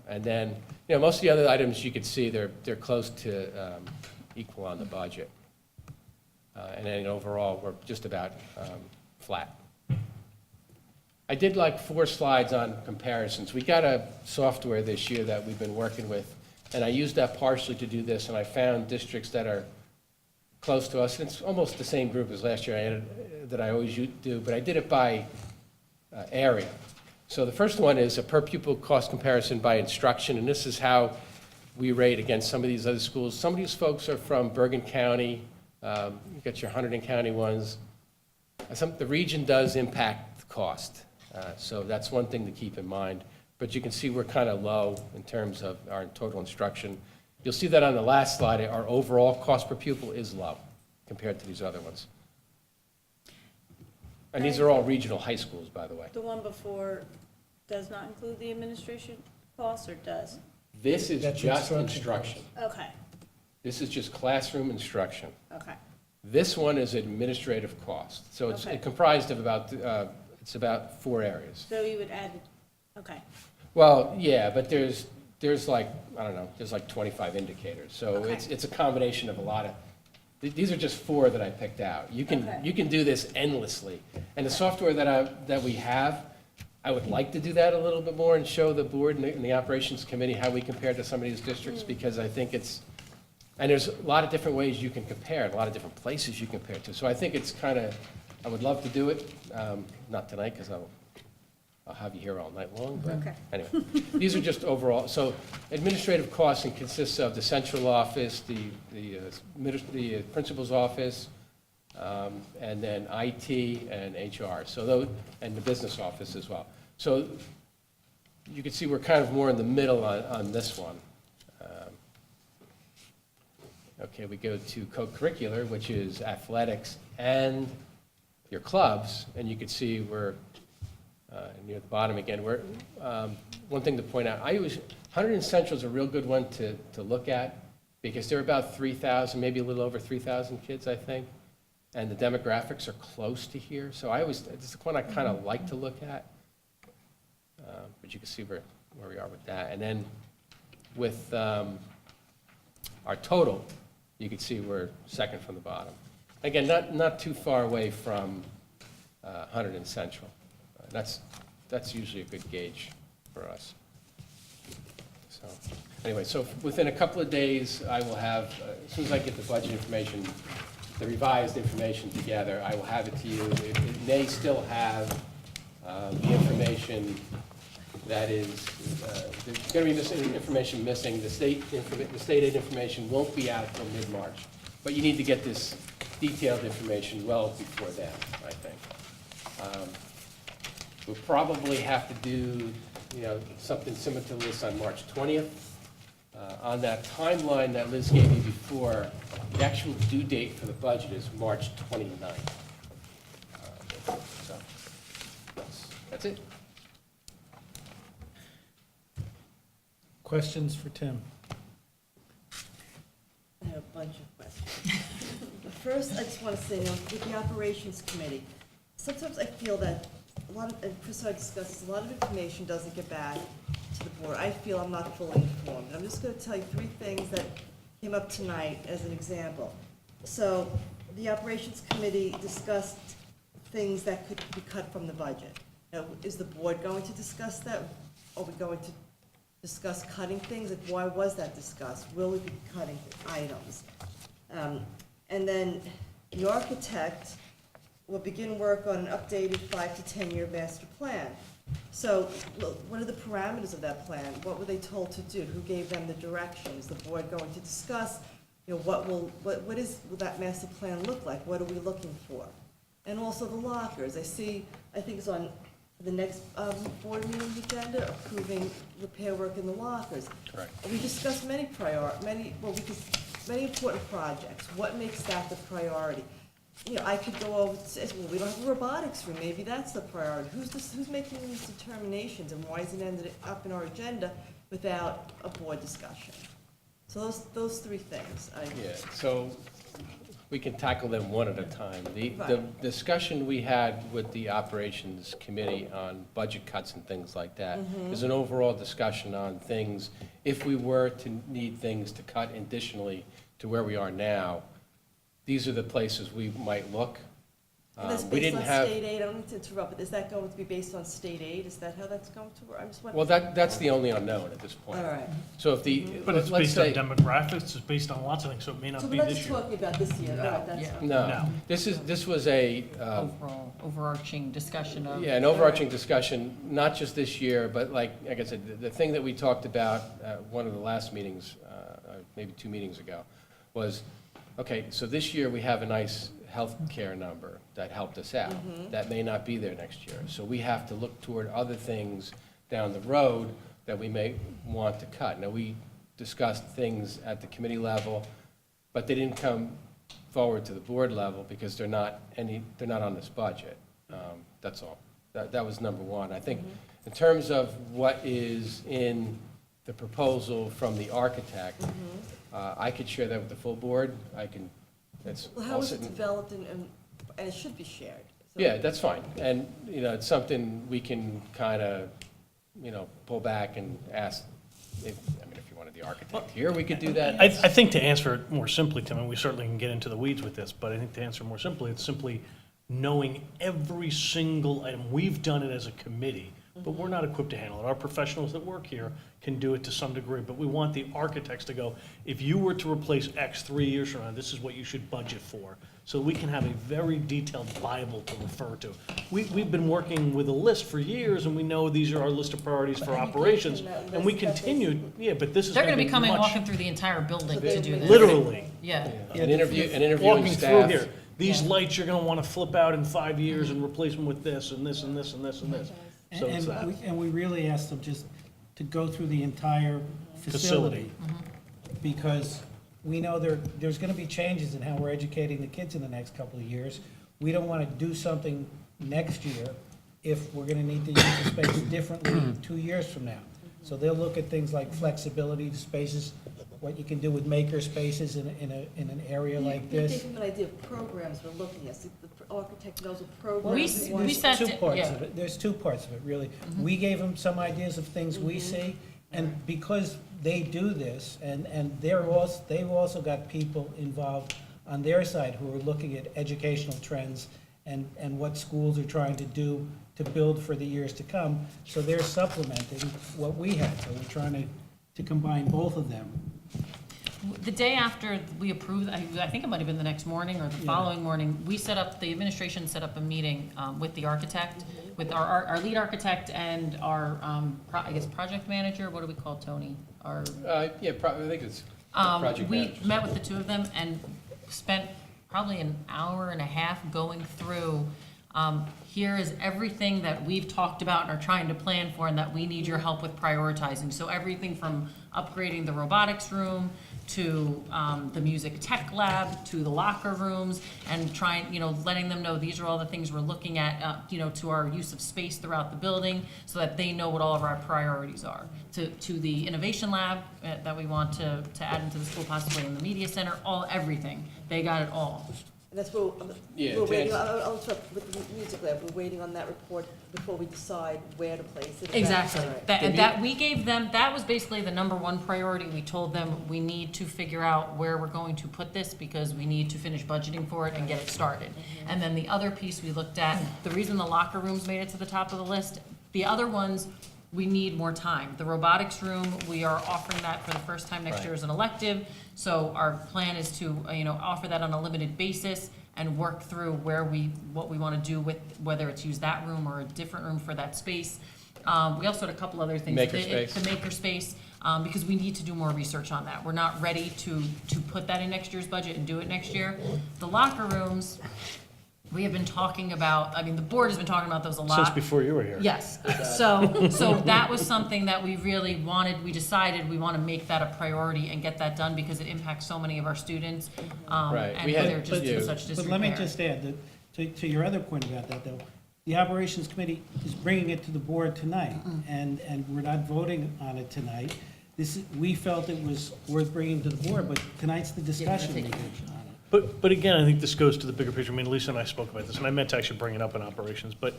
And then, you know, most of the other items you could see, they're close to equal on the budget. And then overall, we're just about flat. I did like 4 slides on comparisons. We got a software this year that we've been working with, and I used that partially to do this, and I found districts that are close to us. And it's almost the same group as last year that I always do, but I did it by area. So the first one is a per pupil cost comparison by instruction, and this is how we rate against some of these other schools. Some of these folks are from Bergen County. You got your Hunterdon County ones. The region does impact the cost. So that's one thing to keep in mind. But you can see we're kind of low in terms of our total instruction. You'll see that on the last slide, our overall cost per pupil is low compared to these other ones. And these are all regional high schools, by the way. The one before does not include the administration costs, or does? This is just instruction. Okay, This is just classroom instruction. okay. This one is administrative cost. So it's Okay. comprised of about 4 areas. So you would add, okay, Well, yeah, but there's like, I don't know, there's like 25 indicators. So Okay. it's a combination of a lot of, these are just 4 that I picked out. You can do this endlessly. And the software that we have, I would like to do that a little bit more and show the board and the operations committee how we compare to some of these districts, because I think and there's a lot of different ways you can compare, and a lot of different places you compare to. So I think it's kind of, I would love to do it, not tonight, because I'll have you here all night long, but Okay. anyway. These are just overall, so administrative costs consists of the central office, the principal's office, and then IT and HR, so those, and the business office as well. So you can see we're kind of more in the middle on this one. Okay, we go to co-curricular, which is athletics and your clubs, and you can see we're near the bottom again. One thing to point out, Hunterdon Central is a real good one to look at, because there are about 3,000, maybe a little over 3,000 kids, I think, and the demographics are close to here. So it's the one I kind of like to look at, but you can see where we are with that. And then with our total, you can see we're second from the bottom. Again, not too far away from Hunterdon Central. That's usually a good gauge for us. So anyway, so within a couple of days, I will have, as soon as I get the budget information, the revised information together, I will have it to you. It may still have the information that is, there's going to be information missing. The state aid information won't be out until mid-March. But you need to get this detailed information well before then, I think. We'll probably have to do, something similar to this on March 20th. On that timeline that Liz gave you before, the actual due date for the budget is March 29th. So that's it. Questions for Tim? I have a bunch of questions. But first, I just want to say, with the operations committee, sometimes I feel that and Chris and I discussed, a lot of information doesn't get back to the board. I feel I'm not fully informed. I'm just going to tell you 3 things that came up tonight as an example. So the operations committee discussed things that could be cut from the budget. Now, is the board going to discuss that? Are we going to discuss cutting things? Like, why was that discussed? Will we be cutting items? And then the architect will begin work on an updated 5 to 10 year master plan. So what are the parameters of that plan? What were they told to do? Who gave them the direction? Is the board going to discuss will that master plan look like? What are we looking for? And also the lockers. I think it's on the next board meeting agenda, approving repair work in the lockers. Correct. We discussed many important projects. What makes that the priority? I could go over and say, well, we don't have a robotics room, maybe that's the priority. Who's making these determinations, and why is it ended up in our agenda without a board discussion? So those three things. Yeah, so we can tackle them one at a time. The Right. discussion we had with the operations committee on budget cuts and things like that is an overall discussion on things, if we were to need things to cut additionally to where we are now, these are the places we might look. And that's We based didn't on have, state aid, I don't mean to interrupt, but is that going to be based on state aid? Is that how that's going to work? I'm just well, wondering. that's the only unknown at this point. All right. So if the, But it's let's based on say, demographics, it's based on lots of things, so it may So not we're be not this just year. talking about this year, all right, that's Yeah. fine. no, No. this was a, Overall, overarching discussion of. yeah, an overarching discussion, not just this year, but like I said, the thing that we talked about at one of the last meetings, maybe 2 meetings ago, was, okay, so this year we have a nice healthcare number that helped us out. That may not be there next year. So we have to look toward other things down the road that we may want to cut. Now, we discussed things at the committee level, but they didn't come forward to the board level because they're not on this budget. That's all. That was number one. I think in terms of what is in the proposal from the architect, I could share that with the full board. Well, how is it developed and it should be shared? So- Yeah, that's fine. And, it's something we can kind of, pull back and ask, if you wanted the architect here, we could do that. I think to answer it more simply, Tim, and we certainly can get into the weeds with this, but I think to answer more simply, it's simply knowing every single item. We've done it as a committee, but we're not equipped to handle it. Our professionals that work here can do it to some degree, but we want the architects to go, if you were to replace X 3 years from now, this is what you should budget for. So we can have a very detailed Bible to refer to. We've been working with a list for years, and we know these are our list of priorities for operations, and we continue, yeah, but this is They're gonna gonna be coming, much- walking through the entire building to do this. Literally. Yeah. And interviewing Walking through staff. here, these lights you're gonna wanna flip out in 5 years and replace them with this and this and this and this and this. So it's that. And we really asked them just to go through the entire facility. Because we know there's gonna be changes in how we're educating the kids in the next couple of years. We don't wanna do something next year if we're gonna need to use the space differently 2 years from now. So they'll look at things like flexibility, spaces, what you can do with maker spaces in an area like You're this. taking an idea of programs we're looking at. So the architect knows what Well, programs We we want. sat Two to- parts yeah. of it. There's 2 parts of it, really. We gave them some ideas of things we see, and because they do this, and they've also got people involved on their side who are looking at educational trends and what schools are trying to do to build for the years to come. So they're supplementing what we had. So we're trying to combine both of them. The day after we approved, I think it might have been the next morning or the following morning, the administration set up a meeting with the architect, with our lead architect and our, project manager, what do we call Tony? Our, I think it's project we managers. met with the 2 of them and spent probably an hour and a half going through, here is everything that we've talked about and are trying to plan for and that we need your help with prioritizing. So everything from upgrading the robotics room to the music tech lab, to the locker rooms, and letting them know these are all the things we're looking at, to our use of space throughout the building, so that they know what all of our priorities are. To the innovation lab that we want to add into the school, possibly in the media center, everything. They got it all. And that's what Yeah, we're to waiting, answer- I'll interrupt with the music lab, we're waiting on that report before we decide where to place it. Exactly. All right. That we gave them, that was basically the number one priority. We told them we need to figure out where we're going to put this because we need to finish budgeting for it and get it started. And then the other piece we looked at, the reason the locker rooms made it to the top of the list, the other ones, we need more time. The robotics room, we are offering that for the first time next year as an elective. So our plan is to, offer that on a limited basis and work through what we want to do with, whether it's use that room or a different room for that space. We also had a couple other things. Makerspace. The makerspace, because we need to do more research on that. We're not ready to put that in next year's budget and do it next year. The locker rooms, we have been talking about, I mean, the board has been talking about those a lot. Since before you were here. Yes, so that was something that we really wanted, we decided we want to make that a priority and get that done because it impacts so many of our students. Right. And We had- they're just in but- such disrepair. But let me just add that, to your other point about that, though, the operations committee is bringing it to the board tonight, and we're not voting on it tonight. We felt it was worth bringing to the board, but tonight's the discussion take we it. did on it. But again, I think this goes to the bigger picture. I mean, Lisa and I spoke about this, and I meant to actually bring it up in operations, but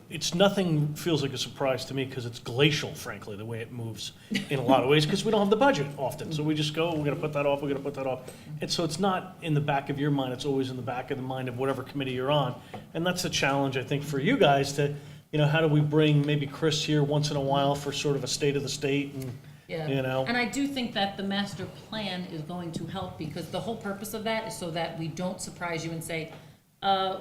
it's nothing feels like a surprise to me because it's glacial, frankly, the way it moves in a lot of ways, because we don't have the budget often. So we just go, we're gonna put that off, we're gonna put that off. And so it's not in the back of your mind, it's always in the back of the mind of whatever committee you're on. And that's a challenge, I think, for you guys to, how do we bring maybe Chris here once in a while for sort of a state of the state and, Yeah. you And I do think that the master plan is going to help, because the whole purpose of that is so that we don't surprise you and say,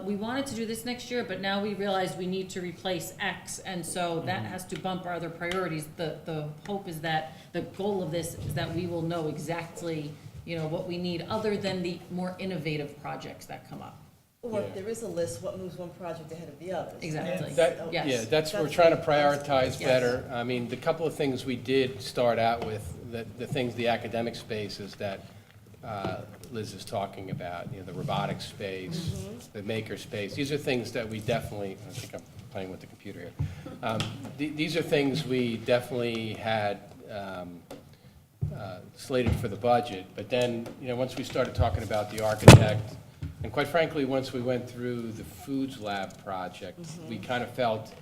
we wanted to do this next year, but now we realize we need to replace X, and so that has to bump our other priorities. The hope is that, the goal of this is that we will know exactly, what we need, other than the more innovative projects that come up. Or if there is a list, what moves one project ahead of the others? Exactly. That, Yes. that's what we're trying to prioritize Yes. better. I mean, the couple of things we did start out with, the things, the academic spaces that Liz is talking about, the robotics space, the maker space. These are things that we definitely, I think I'm playing with the computer here. These are things we definitely had slated for the budget. But then, once we started talking about the architect, and quite frankly, once we went through the Foods Lab project, we kind of felt,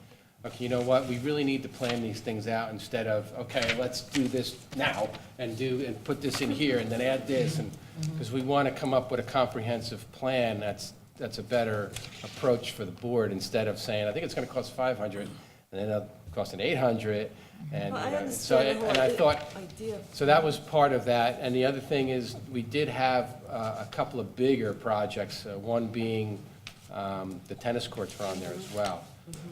okay, you know what, we really need to plan these things out instead of, okay, let's do this now and put this in here and then add this, and, because we want to come up with a comprehensive plan that's a better approach for the board, instead of saying, I think it's going to cost 500, and then it'll cost an 800, and, Well, I so, understand the and I whole thought, idea. so that was part of that, and the other thing is, we did have a couple of bigger projects, one being the tennis courts were on there as well.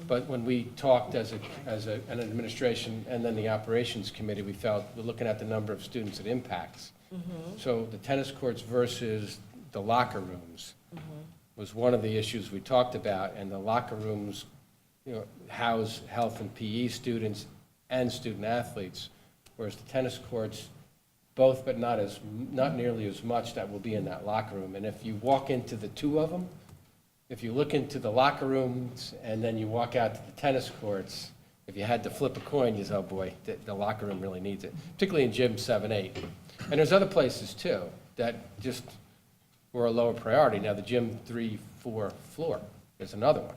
But when we talked as an administration and then the operations committee, we felt, we're looking at the number of students it impacts. So the tennis courts versus the locker rooms was one of the issues we talked about, and the locker rooms, house health and PE students and student athletes, whereas the tennis courts, both, but not nearly as much that will be in that locker room. And if you walk into the two of them, if you look into the locker rooms and then you walk out to the tennis courts, if you had to flip a coin, you say, oh boy, the locker room really needs it, particularly in gym 7, 8. And there's other places too that just were a lower priority. Now the gym 3, 4 floor is another one.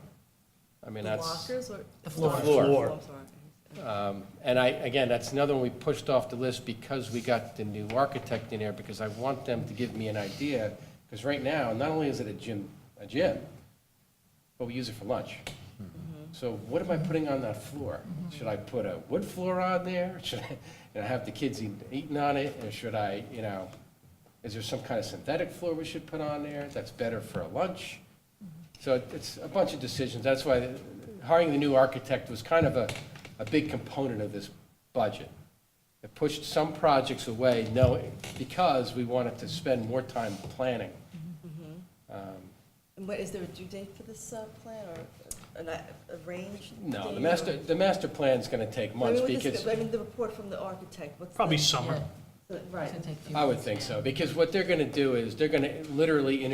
I mean, The that's. lockers or? The floor. Floor. Oh, I'm sorry. And again, that's another one we pushed off the list because we got the new architect in there, because I want them to give me an idea, because right now, not only is it a gym, but we use it for lunch. So what am I putting on that floor? Should I put a wood floor on there? Should I have the kids eating on it? Or should I, is there some kind of synthetic floor we should put on there that's better for a lunch? So it's a bunch of decisions. That's why hiring the new architect was kind of a big component of this budget. It pushed some projects away, because we wanted to spend more time planning. And what, is there a due date for this plan, or a range? No, date, the master plan's gonna take months, because, I mean, the report from the architect, what's? Probably the- summer. Right. It's gonna take a few I would months, think yeah. so, because what they're gonna do is, they're gonna literally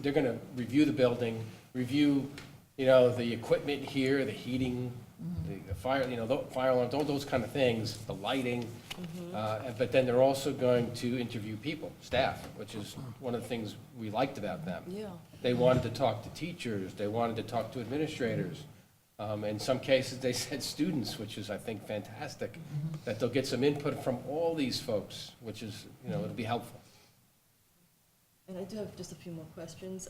they're gonna review the building, review, the equipment here, the heating, the fire, the fire alarms, all those kind of things, the lighting. But then they're also going to interview people, staff, which is one of the things we liked about them. Yeah. They wanted to talk to teachers, they wanted to talk to administrators. In some cases, they said students, which is, I think, fantastic, that they'll get some input from all these folks, which is, it'll be helpful. And I do have just a few more questions.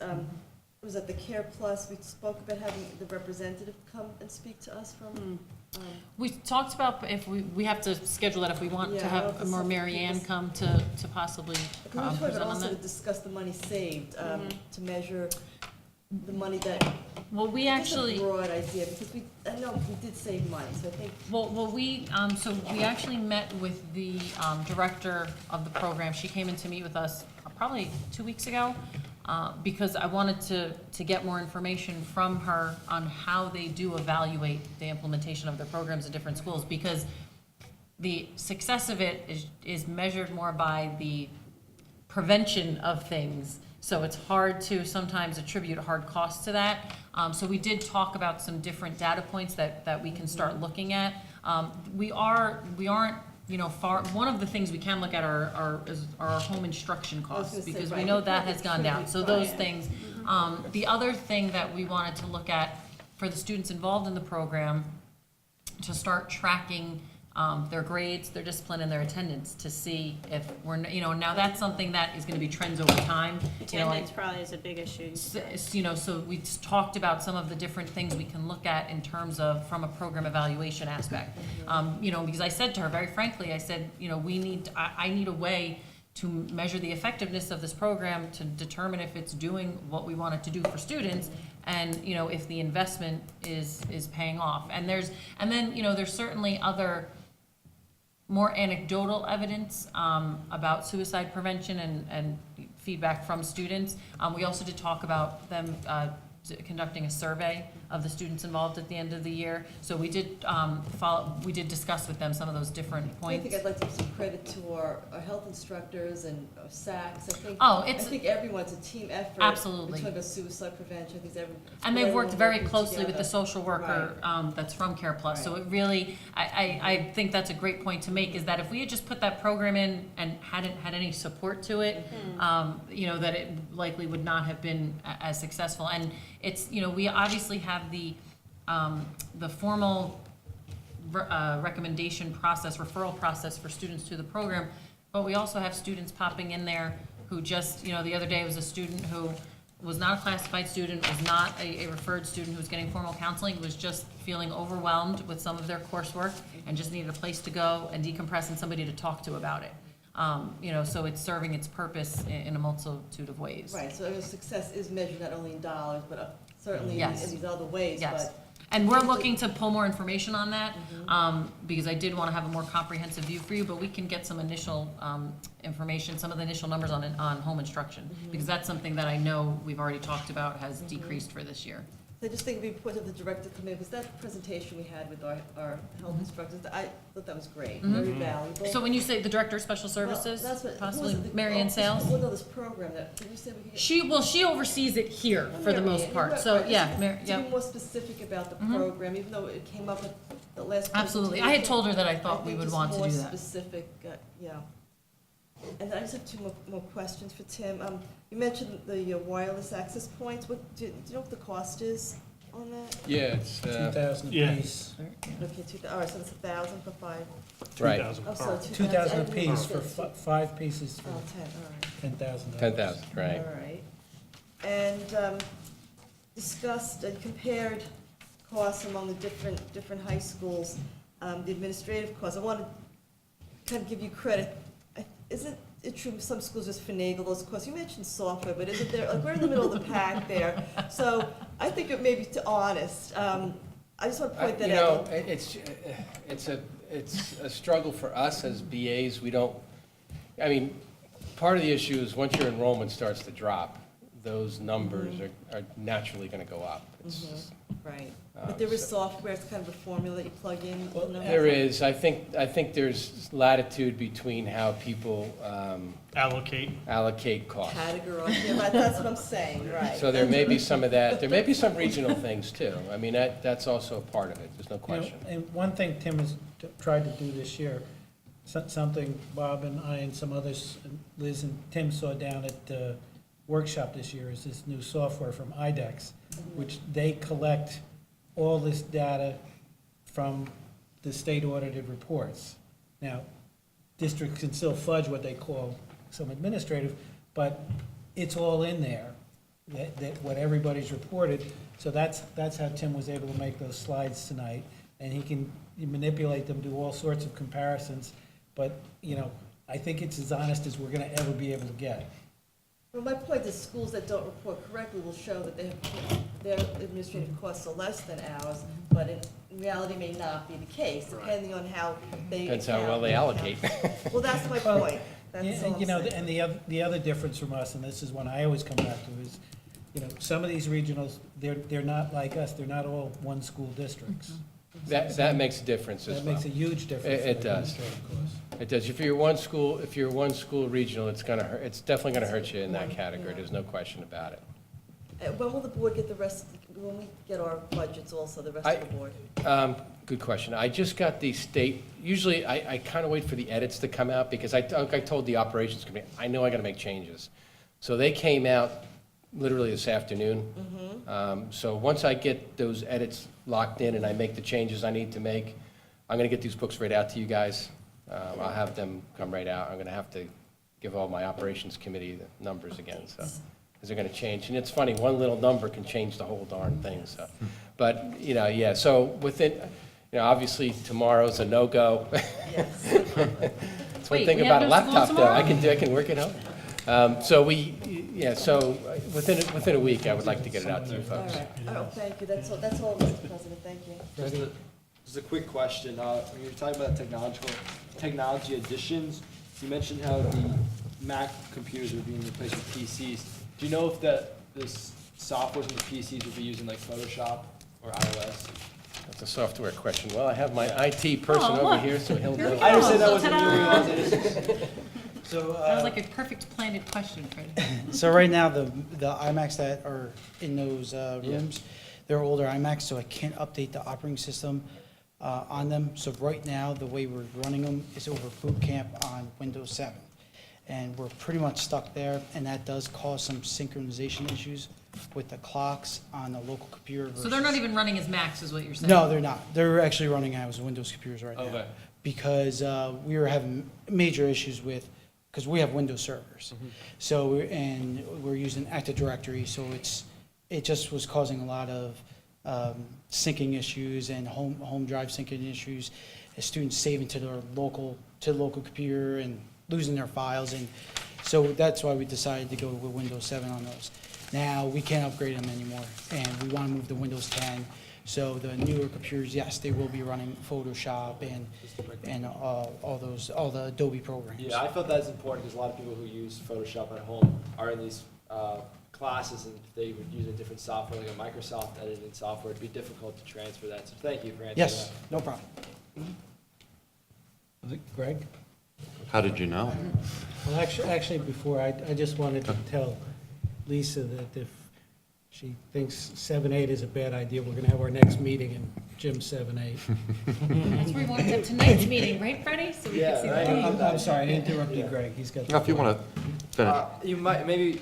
Was that the Care Plus, we spoke about having the representative come and speak to us from? We talked about if we have to schedule that if we want to Yeah, have I'll more just- Mary Ann come to possibly Because we talked present about on also to that. discuss the money saved, to measure the money that Well, we Just actually. a broad idea, because I know we did save money, so I think. Well, we actually met with the director of the program. She came in to meet with us probably 2 weeks ago, because I wanted to get more information from her on how they do evaluate the implementation of their programs in different schools, because the success of it is measured more by the prevention of things. So it's hard to sometimes attribute hard costs to that. So we did talk about some different data points that we can start looking at. We aren't, far, one of the things we can look at are our home instruction costs, gonna say, because we right, know you that probably has gone down. So should, those right. things. The other thing that we wanted to look at for the students involved in the program, to start tracking their grades, their discipline, and their attendance, to see if we're, now that's something that is gonna be trends over time. Attendance probably is a big issue. So we just talked about some of the different things we can look at in terms of, from a program evaluation aspect. Because I said to her, very frankly, I said, I need a way to measure the effectiveness of this program, to determine if it's doing what we want it to do for students, and, if the investment is paying off. And then there's certainly other more anecdotal evidence about suicide prevention and feedback from students. We also did talk about them conducting a survey of the students involved at the end of the year. So we did discuss with them some of those different I points. think I'd like to give some credit to our health instructors and our SACs. I think everyone's a team effort. Absolutely. Between the suicide prevention, And they've worked very working closely with the together. social worker that's from Care Plus. So it really, I think that's a great point to make, is that if we had just put that program in and hadn't had any support to it, that it likely would not have been as successful. And it's, we obviously have the formal recommendation process, referral process for students to the program, but we also have students popping in there who just, the other day was a student who was not a classified student, was not a referred student who was getting formal counseling, was just feeling overwhelmed with some of their coursework and just needed a place to go and decompress and somebody to talk to about it. So it's serving its purpose in a multitude of ways. Right, so success is measured not only in dollars, but certainly in Yes. these other ways, Yes. but. And we're looking to pull more information on that, because I did want to have a more comprehensive view for you, but we can get some initial information, some of the initial numbers on home instruction, because that's something that I know we've already talked about has decreased for this year. So I just think it'd be important that the director come in, because that presentation we had with our health instructors, I thought that was great, very valuable. So when you say the Director of Special Services, Well, that's what- possibly who was it? Mary Ann Sales? Well, no, this program that, did you say we could get? She oversees it here for the Mary most Ann, part, right, so, right. yeah, Just to yeah. be more specific about the program, even though it came up at the last presentation. Absolutely. I had told her that I thought we would want to do I that. think just more specific, yeah. And I just have two more questions for Tim. You mentioned the wireless access points. Do you know what the cost is on that? Yeah, it's, 2,000 Yeah. apiece. Okay, all right, so it's 1,000 for 5. right, 2,000 Oh, per. so 2,000 I didn't apiece for get 5 pieces Oh, for 10, all right. $10,000. 10,000, right. All right. And discussed and compared costs among the different high schools, the administrative costs. I want to kind of give you credit. Isn't it true some schools just finagle those costs? You mentioned software, but isn't there, like, we're in the middle of the pack there. So I think it may be honest. I just want to point that out. It's a struggle for us as BAs. We don't, part of the issue is once your enrollment starts to drop, those numbers are naturally going to go up. It's just, Right. But there is software, it's kind of a formula that you plug in. the numbers. there is. I think there's latitude between how people allocate costs. Categorize, yeah, right, that's what I'm saying, right. So there may be some of that. There may be some regional things too. That's also a part of it. There's no question. And one thing Tim has tried to do this year, something Bob and I and some others, Liz and Tim saw down at the workshop this year, is this new software from IDEX, which they collect all this data from the state audited reports. Now, districts can still fudge what they call some administrative, but it's all in there, that what everybody's reported. So that's how Tim was able to make those slides tonight, and he can manipulate them, do all sorts of comparisons, but, I think it's as honest as we're gonna ever be able to get. Well, my point is schools that don't report correctly will show that they have, their administrative costs are less than ours, but in reality may not be the case, depending on how they. Depends how well account. they allocate. Well, that's my Well, point. That's all I'm You know, saying. and the other difference from us, and this is one I always come back to, is, you know, some of these regionals, they're not like us, they're not all one school districts. That makes a difference as That well. makes a huge difference. It in does. administrative costs. It does. If you're one school regional, it's gonna hurt, it's definitely gonna hurt you in that category, there's no question about it. When will the board get the rest, when we get our budgets also, the rest of the board? Good question. I just got the state, usually I kind of wait for the edits to come out because I told the operations committee, I know I got to make changes. So they came out literally this afternoon. So once I get those edits locked in and I make the changes I need to make, I'm going to get these books right out to you guys. I'll have them come right out. I'm going to have to give all my operations committee the numbers again, so, because they're going to change. And it's funny, one little number can change the whole darn thing, so. But, you know, yeah, so within, you know, obviously tomorrow's a no-go. Yes. That's one Wait, thing we have about a no school laptop, though. tomorrow? I can work at home. So within a week, I would like to get it out to you All folks. right. Oh, thank you. That's all, Mr. President. Thank you. Just a quick question. When you were talking about technology additions, you mentioned how the Mac computers are being replaced with PCs. Do you know if this software from the PCs will be using like Photoshop or iOS? That's a software question. Well, I have my IT person Oh, over look. here, so he'll know. I understand that So wasn't ta-da. really. So, That was like a perfect planted question, Freddie. So right now, the iMacs that are in those rooms, they're older iMacs, so I can't update the operating system on them. So right now, the way we're running them is over boot camp on Windows 7. And we're pretty much stuck there, and that does cause some synchronization issues with the clocks on the local computer versus. So they're not even running as Macs, is what you're saying? No, they're not. They're actually running as Windows computers right now. Okay. Because we were having major issues with, because we have Windows servers. So, we're using Active Directory, so it just was causing a lot of syncing issues and home drive syncing issues, as students saving to their local computer and losing their files. And so that's why we decided to go with Windows 7 on those. Now, we can't upgrade them anymore, and we want to move to Windows 10. So the newer computers, yes, they will be running Photoshop and all the Adobe programs. Yeah, I felt that's important because a lot of people who use Photoshop at home are in these classes, and if they would use a different software, like a Microsoft editing software, it'd be difficult to transfer that. So thank you for answering that. Yes, no problem. Was it Greg? How did you know? Well, actually, before, I just wanted to tell Lisa that if she thinks 7-8 is a bad idea, we're going to have our next meeting in Gym 7-8. That's where we want to have tonight's meeting, right, Freddie? So we Yeah, can see right. the. I'm sorry, I interrupted Greg. He's got. Now, if you want to finish. You might be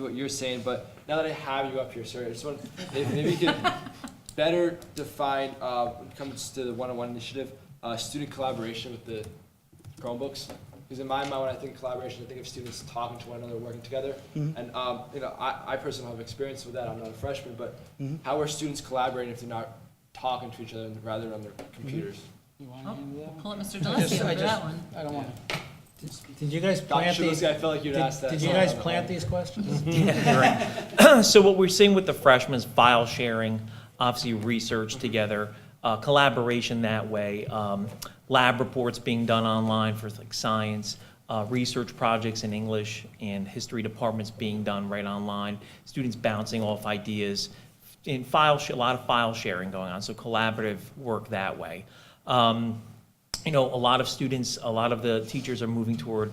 what you're saying, but now that I have you up here, sir, I just want maybe you could better define when it comes to the one-on-one initiative, student collaboration with the Chromebooks. Because in my mind, when I think collaboration, I think of students talking to one another, working together. And you know, I personally have experience with that. I'm not a freshman, but how are students collaborating if they're not talking to each other rather than on their computers? Oh, pull up Mr. Delacy for that one. I don't want to. Did you guys plant Dr. these? Shulsky, I felt like you'd ask that. Did you guys plant these questions? So what we're seeing with the freshmen is file sharing, obviously research together, collaboration that way, lab reports being done online for like science, research projects in English and history departments being done right online, students bouncing off ideas, and a lot of file sharing going on, so collaborative work that way. You know, a lot of the teachers are moving toward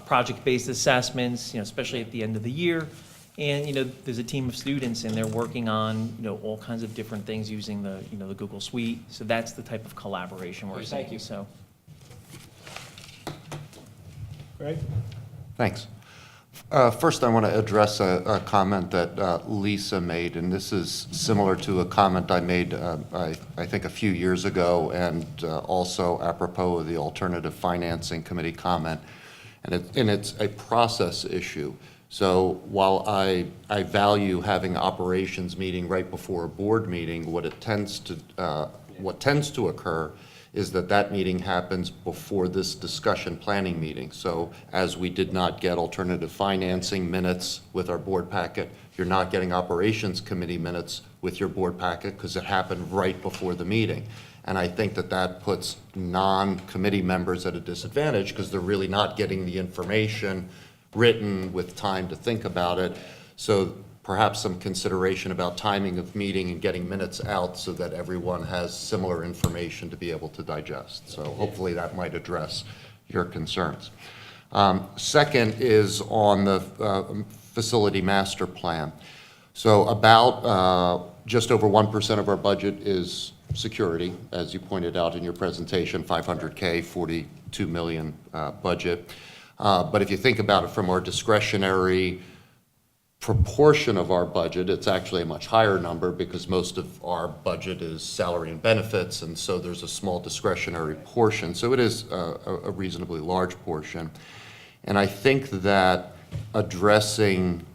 project-based assessments, you know, especially at the end of the year. And, you know, there's a team of students and they're working on, you know, all kinds of different things using the, you know, the Google Suite. So that's the type of collaboration we're seeing. Thank you. So. Greg? Thanks. First, I want to address a comment that Lisa made, and this is similar to a comment I made, I think, a few years ago, and also apropos of the Alternative Financing Committee comment, and it's a process issue. So while I value having operations meeting right before a board meeting, what tends to occur is that that meeting happens before this discussion planning meeting. So as we did not get alternative financing minutes with our board packet, you're not getting operations committee minutes with your board packet because it happened right before the meeting. And I think that that puts non-committee members at a disadvantage because they're really not getting the information written with time to think about it. So perhaps some consideration about timing of meeting and getting minutes out so that everyone has similar information to be able to digest. So hopefully that might address your concerns. Second is on the facility master plan. So about just over 1% of our budget is security, as you pointed out in your presentation, $500K, $42 million budget. But if you think about it from our discretionary proportion of our budget, it's actually a much higher number because most of our budget is salary and benefits, and so there's a small discretionary portion. So it is a reasonably large portion. And I think that addressing,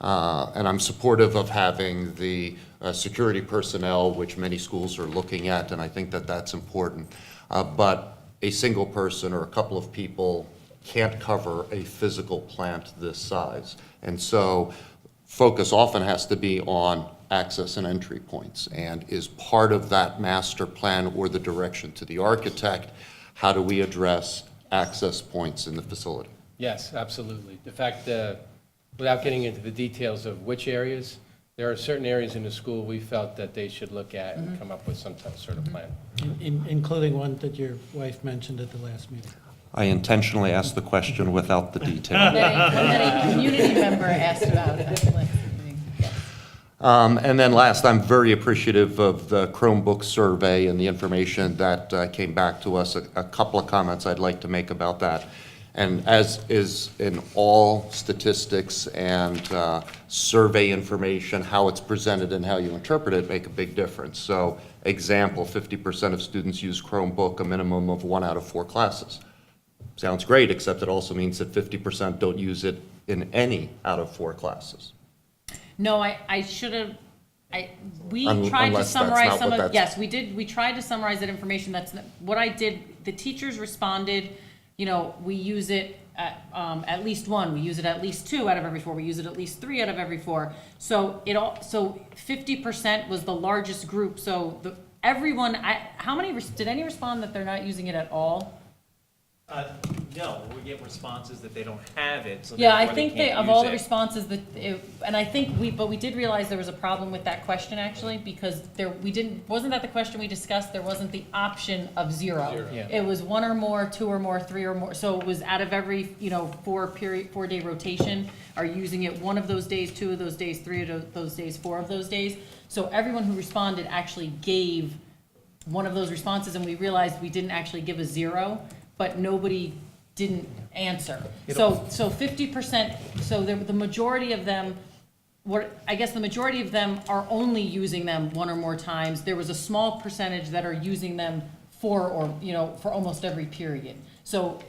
and I'm supportive of having the security personnel, which many schools are looking at, and I think that that's important. But a single person or a couple of people can't cover a physical plant this size. And so focus often has to be on access and entry points. And is part of that master plan or the direction to the architect, how do we address access points in the facility? Yes, absolutely. In fact, without getting into the details of which areas, there are certain areas in the school we felt that they should look at and come up with some sort of plan. Including one that your wife mentioned at the last meeting. I intentionally asked the question without the detail. That a community member asked about it. And then last, I'm very appreciative of the Chromebook survey and the information that came back to us. A couple of comments I'd like to make about that. And as is in all statistics and survey information, how it's presented and how you interpret it make a big difference. So example, 50% of students use Chromebook a minimum of 1 out of 4 classes. Sounds great, except it also means that 50% don't use it in any out of 4 classes. No, I should have, we tried to Unless that's summarize not some what of, that's- yes, we did, we tried to summarize that information, that's, what I did, the teachers responded, you know, we use it at least 1, we use it at least 2 out of every 4, we use it at least 3 out of every 4. So it all, so 50% was the largest group, so everyone, how many, did any respond that they're not using it at all? No, we get responses that they don't have it, so Yeah, I therefore think can't of use all the it. responses that, and I think but we did realize there was a problem with that question actually, because wasn't that the question we discussed? There wasn't the option of 0. Yeah. It was 1 or more, 2 or more, 3 or more, so it was out of every, 4-day rotation, are using it 1 of those days, 2 of those days, 3 of those days, 4 of those days. So everyone who responded actually gave one of those responses, and we realized we didn't actually give a 0, but nobody didn't answer. So 50%, so the majority of them, the majority of them are only using them 1 or more times. There was a small percentage that are using them for almost every period. So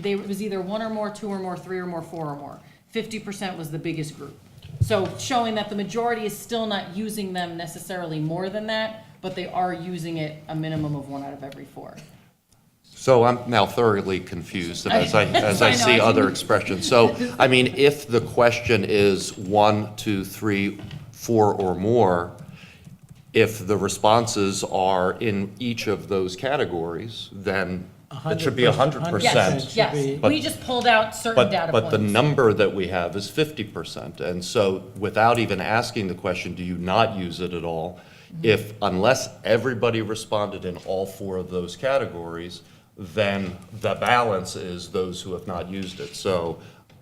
it was either 1 or more, 2 or more, 3 or more, 4 or more. 50% was the biggest group. So showing that the majority is still not using them necessarily more than that, but they are using it a minimum of 1 out of every 4. So I'm now thoroughly confused as I I see know. other expressions. So, I mean, if the question is 1, 2, 3, 4 or more, if the responses are in each of those categories, then it should be 100%. Yes, yes. But- We just pulled out certain data points. But the number that we have is 50%. And so without even asking the question, do you not use it at all? Unless everybody responded in all 4 of those categories, then the balance is those who have not used it. So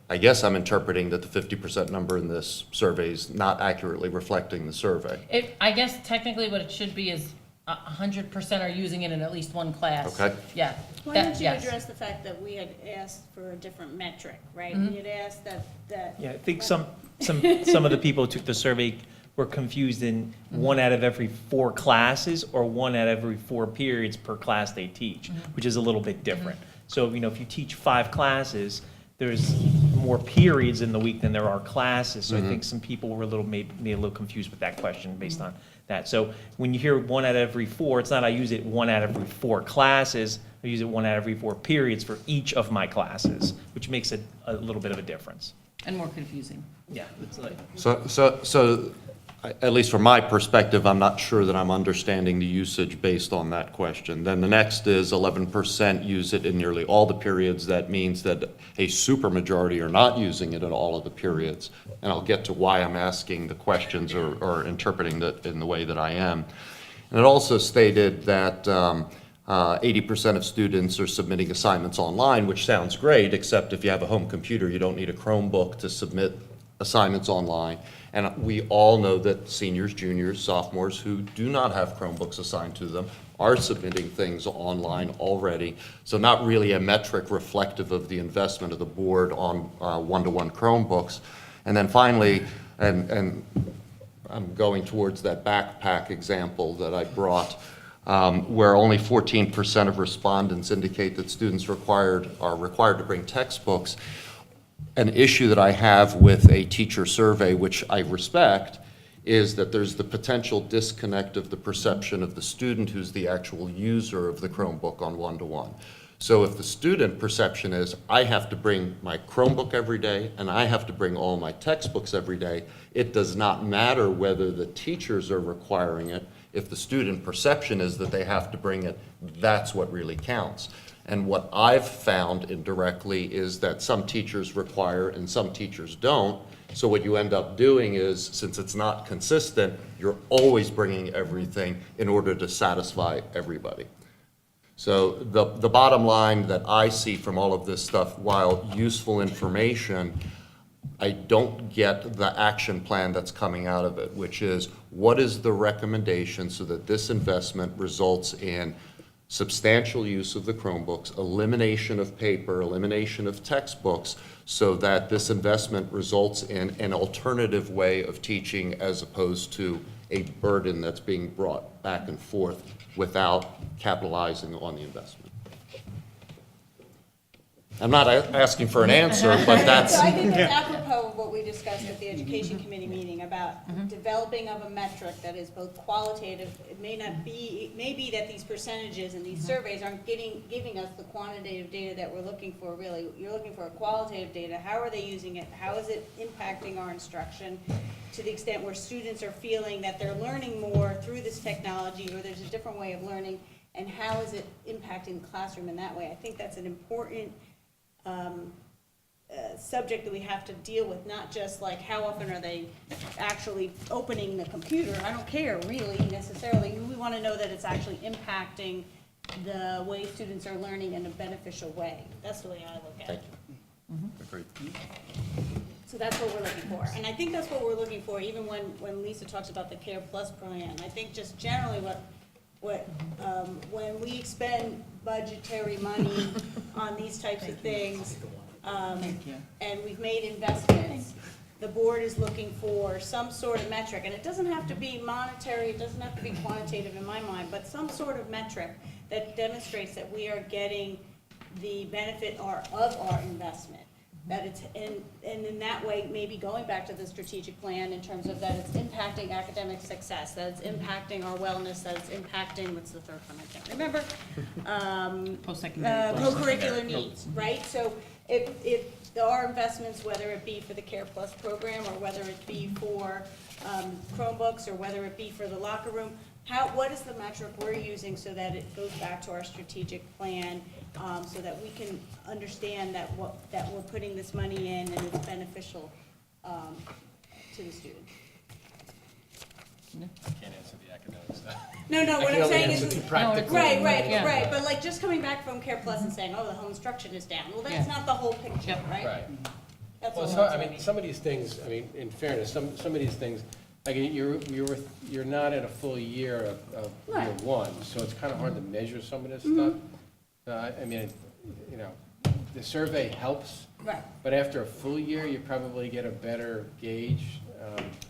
I guess I'm interpreting that the 50% number in this survey is not accurately reflecting the survey. I guess technically what it should be is 100% are using it in at least 1 class. Okay. Yeah. Why That- don't you yes. address the fact that we had asked for a different metric, right? Mhm. We had asked that. Yeah, I think some of the people who took the survey were confused in 1 out of every 4 classes or 1 out of every 4 periods per class they teach, which is a little bit different. So, if you teach 5 classes, there's more periods in the week than there are classes. So I think some people were maybe a little confused with that question based on that. So when you hear 1 out of every 4, it's not I use it 1 out of every 4 classes, I use it 1 out of every 4 periods for each of my classes, which makes it a little bit of a difference. And more confusing. Yeah, it's like. So, at least from my perspective, I'm not sure that I'm understanding the usage based on that question. Then the next is 11% use it in nearly all the periods. That means that a supermajority are not using it in all of the periods. And I'll get to why I'm asking the questions or interpreting it in the way that I am. And it also stated that 80% of students are submitting assignments online, which sounds great, except if you have a home computer, you don't need a Chromebook to submit assignments online. And we all know that seniors, juniors, sophomores who do not have Chromebooks assigned to them are submitting things online already. So not really a metric reflective of the investment of the board on one-to-one Chromebooks. And then finally, and I'm going towards that backpack example that I brought, where only 14% of respondents indicate that students are required to bring textbooks. An issue that I have with a teacher survey, which I respect, is that there's the potential disconnect of the perception of the student who's the actual user of the Chromebook on one-to-one. So if the student perception is, I have to bring my Chromebook every day and I have to bring all my textbooks every day, it does not matter whether the teachers are requiring it. If the student perception is that they have to bring it, that's what really counts. And what I've found indirectly is that some teachers require and some teachers don't. So what you end up doing is, since it's not consistent, you're always bringing everything in order to satisfy everybody. So the bottom line that I see from all of this stuff, while useful information, I don't get the action plan that's coming out of it, which is what is the recommendation so that this investment results in substantial use of the Chromebooks, elimination of paper, elimination of textbooks, so that this investment results in an alternative way of teaching as opposed to a burden that's being brought back and forth without capitalizing on the investment. I'm not asking for an answer, but that's... So I think that's apropos of what we discussed at the Education Committee meeting about developing of a metric that is both qualitative. It may not be, it may be that these percentages and these surveys aren't giving us the quantitative data that we're looking for, really. You're looking for a qualitative data. How are they using it? How is it impacting our instruction to the extent where students are feeling that they're learning more through this technology, or there's a different way of learning, and how is it impacting the classroom in that way? I think that's an important subject that we have to deal with, not just like how often are they actually opening the computer. I don't care really necessarily. We want to know that it's actually impacting the way students are learning in a beneficial way. That's the way I look at it. Agreed. So that's what we're looking for. And I think that's what we're looking for even when Lisa talks about the Care Plus plan. I think just generally when we expend budgetary money on these types of things, and we've made investments, the board is looking for some sort of metric, and it doesn't have to be monetary, it doesn't have to be quantitative in my mind, but some sort of metric that demonstrates that we are getting the benefit of our investment. That it's, and in that way, maybe going back to the strategic plan in terms of that it's impacting academic success, that it's impacting our wellness, that it's impacting, what's the third one, I can't remember? Post-secondary. Co-curricular needs, right? So if there are investments, whether it be for the Care Plus program, or whether it be for Chromebooks, or whether it be for the locker room, what is the metric we're using so that it goes back to our strategic plan, so that we can understand that we're putting this money in and it's beneficial to the student. I can't answer the academic stuff. No, what I'm saying is, Practical. right, but like just coming back from Care Plus and saying, oh, the home instruction is down, well, that's not the whole picture, right? Right. That's Well, all so, I'm I saying. mean, some of these things, I mean, in fairness, some of these things, like, you're not at a full year of year Right. one, so it's kind of hard to measure some of this stuff. I mean, you know, the survey helps, Right. but after a full year, you probably get a better gauge.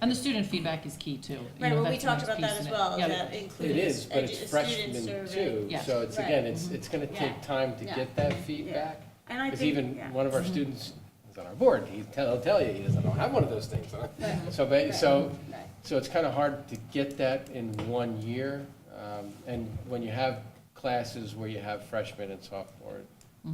And the student feedback is key too. Right, well, we talked about that as well, that It includes is, but it's a student freshmen survey. too, Yes. so it's, Right. again, it's gonna take time to Yeah. get that feedback. And I Because think, even yeah. one of our students is on our board, he'll tell you, he doesn't have one of those things, huh? Right. So, So it's kind of hard to get that in 1 year. And when you have classes where you have freshmen and sophomore,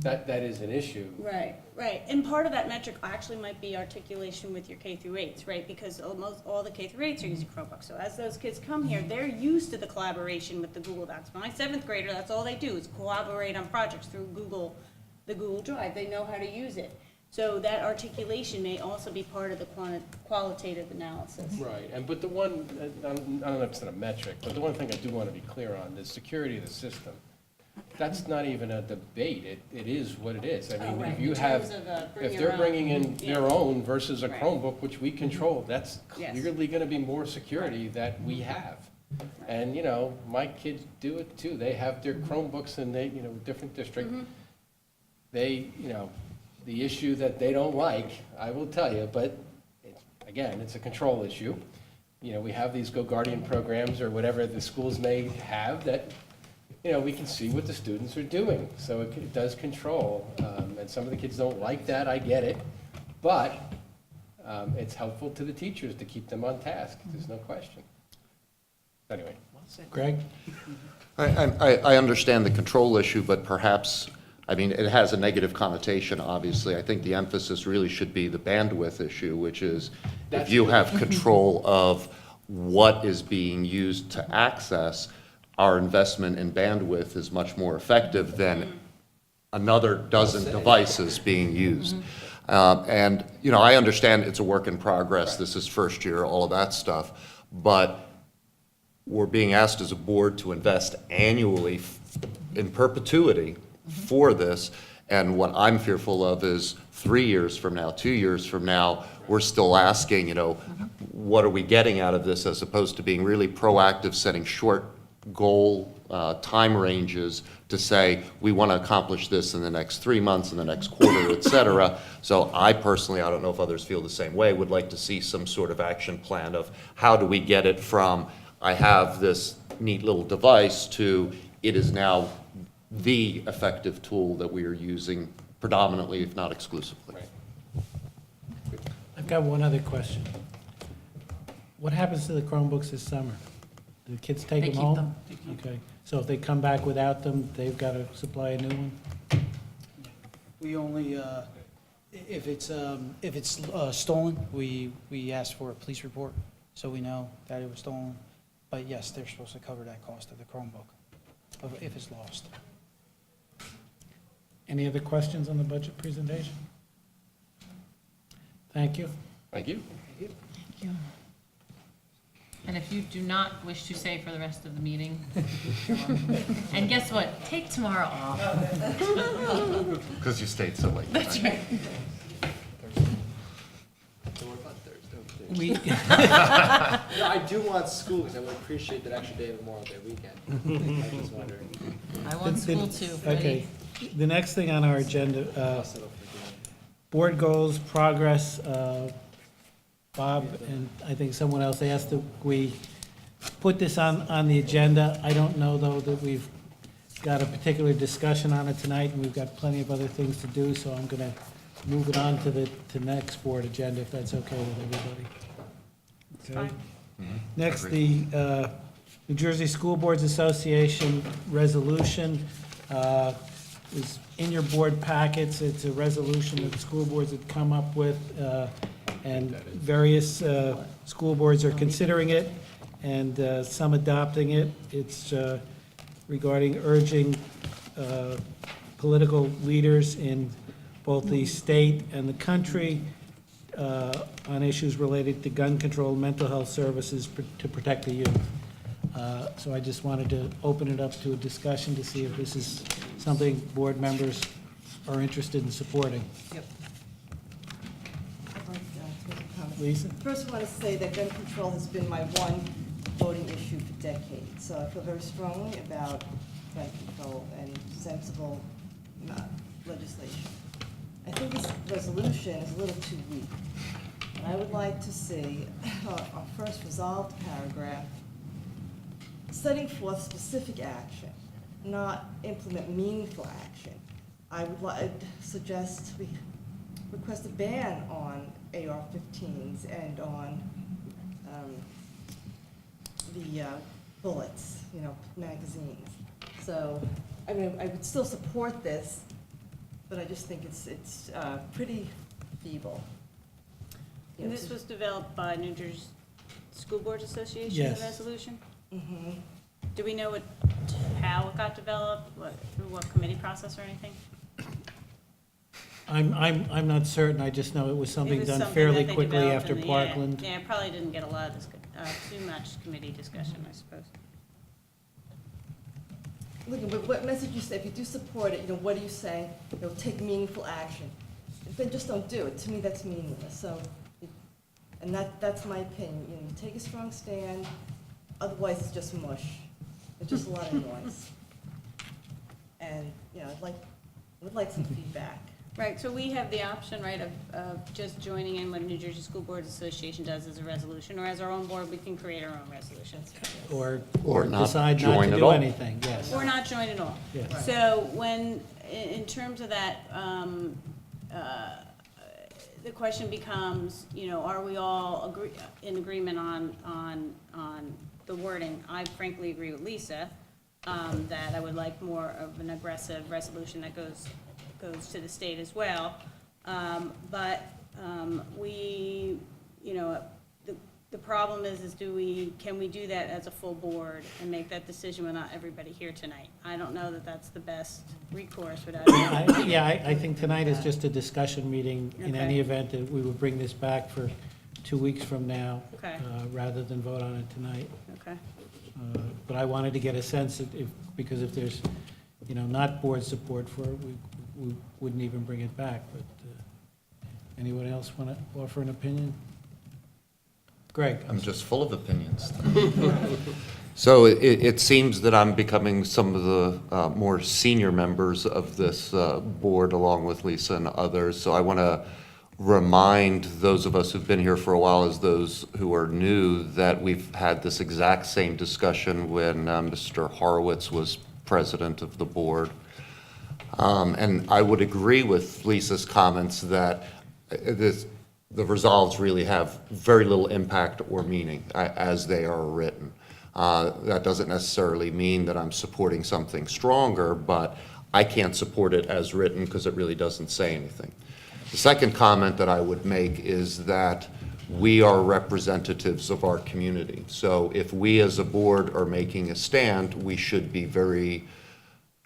that is an issue. Right, right. And part of that metric actually might be articulation with your K through 8s, right? Because almost all the K through 8s are using Chromebooks. So as those kids come here, they're used to the collaboration with the Google Docs. My 7th grader, that's all they do is collaborate on projects through the Google Drive. They know how to use it. So that articulation may also be part of the qualitative analysis. Right, but the one, I don't know if it's not a metric, but the one thing I do want to be clear on, the security of the system. That's not even a debate, it is what it is. I mean, if you have, if they're bringing in their own versus a Chromebook, which we control, that's clearly gonna be more security that we have. And, you know, my kids do it too, they have their Chromebooks and they, you know, different district. They, you know, the issue that they don't like, I will tell you, but again, it's a control issue. You know, we have these Go Guardian programs or whatever the schools may have that, you know, we can see what the students are doing. So it does control. And some of the kids don't like that, I get it. But it's helpful to the teachers to keep them on task, there's no question. Anyway. Greg? I understand the control issue, but perhaps, I mean, it has a negative connotation, obviously. I think the emphasis really should be the bandwidth issue, which is if you have control of what is being used to access, our investment in bandwidth is much more effective than another dozen devices being used. And, you know, I understand it's a work in progress. This is first year, all of that stuff. But we're being asked as a board to invest annually in perpetuity for this, and what I'm fearful of is 3 years from now, 2 years from now, we're still asking, you know, what are we getting out of this, as opposed to being really proactive, setting short goal time ranges to say, we want to accomplish this in the next 3 months, in the next quarter, et cetera. So I personally, I don't know if others feel the same way, would like to see some sort of action plan of how do we get it from, I have this neat little device, to it is now the effective tool that we are using predominantly, if not exclusively. I've got one other question. What happens to the Chromebooks this summer? Do the kids take They them keep home? them. Okay, so if they come back without them, they've got to supply a new one? We only, if it's stolen, we ask for a police report, so we know that it was stolen. But yes, they're supposed to cover that cost of the Chromebook, if it's lost. Any other questions on the budget presentation? Thank you. Thank you. And if you do not wish to stay for the rest of the meeting, and guess what? Take tomorrow off. Because you stayed so late. That's right. We, I do want school, because I would appreciate that extra day of Memorial Day weekend. I was just wondering. I want school too, Freddie. Okay, the next thing on our agenda, board goals, progress, Bob and I think someone else asked that we put this on the agenda. I don't know, though, that we've got a particular discussion on it tonight, and we've got plenty of other things to do, so I'm gonna move it on to the next board agenda, if that's okay with everybody. Okay. Next, the New Jersey School Boards Association resolution is in your board packets. It's a resolution that the school boards had come up with, and various school boards are considering it, and some adopting it. It's regarding urging political leaders in both the state and the country on issues related to gun control, mental health services to protect the youth. So I just wanted to open it up to a discussion to see if this is something board members are interested in supporting. Yep. I'd like to make a comment. Lisa? First, I want to say that gun control has been my one voting issue for decades, so I feel very strongly about gun control and sensible legislation. I think this resolution is a little too weak. And I would like to see our first resolved paragraph setting forth specific action, not implement meaningful action. I would suggest we request a ban on AR-15s and on the bullets, you know, magazines. So, I mean, I would still support this, but I just think it's pretty feeble. You And know, this was developed by New Jersey School Boards Association, Yes. the resolution? Mhm. Do we know how it got developed, through what committee process or anything? I'm not certain, I just know it was something It was done something fairly that they quickly developed after in the- Parkland. Yeah, it probably didn't get a lot of, too much committee discussion, I suppose. Look, but what message you say, if you do support it, you know, what are you saying? You know, take meaningful action. Then just don't do it. To me, that's meaningless. So, and that's my opinion. You know, you take a strong stand, otherwise it's just mush. It's just a lot of noise. And, you know, I would like some feedback. Right, so we have the option, right, of just joining in what New Jersey School Boards Association does as a resolution, or as our own board, we can create our own resolutions. Or not decide not join to at do all. anything, yes. Or not join at all. Yes. So when, in terms of that, the question becomes, you know, are we all in agreement on the wording? I frankly agree with Lisa, that I would like more of an aggressive resolution that goes to the state as well. But we, you know, the problem is can we do that as a full board and make that decision without everybody here tonight? I don't know that that's the best recourse without. I think tonight is just a discussion meeting. In Okay. any event, that we would bring this back for 2 weeks from now, Okay. rather than vote on it tonight. Okay. But I wanted to get a sense because if there's, you know, not board support for it, we wouldn't even bring it back. But anyone else want to offer an opinion? Greg? I'm just full of opinions. So it seems that I'm becoming some of the more senior members of this board, along with Lisa and others. So I want to remind those of us who've been here for a while, as those who are new, that we've had this exact same discussion when Mr. Horowitz was president of the board. And I would agree with Lisa's comments that the resolves really have very little impact or meaning as they are written. That doesn't necessarily mean that I'm supporting something stronger, but I can't support it as written because it really doesn't say anything. The second comment that I would make is that we are representatives of our community. So if we as a board are making a stand, we should be very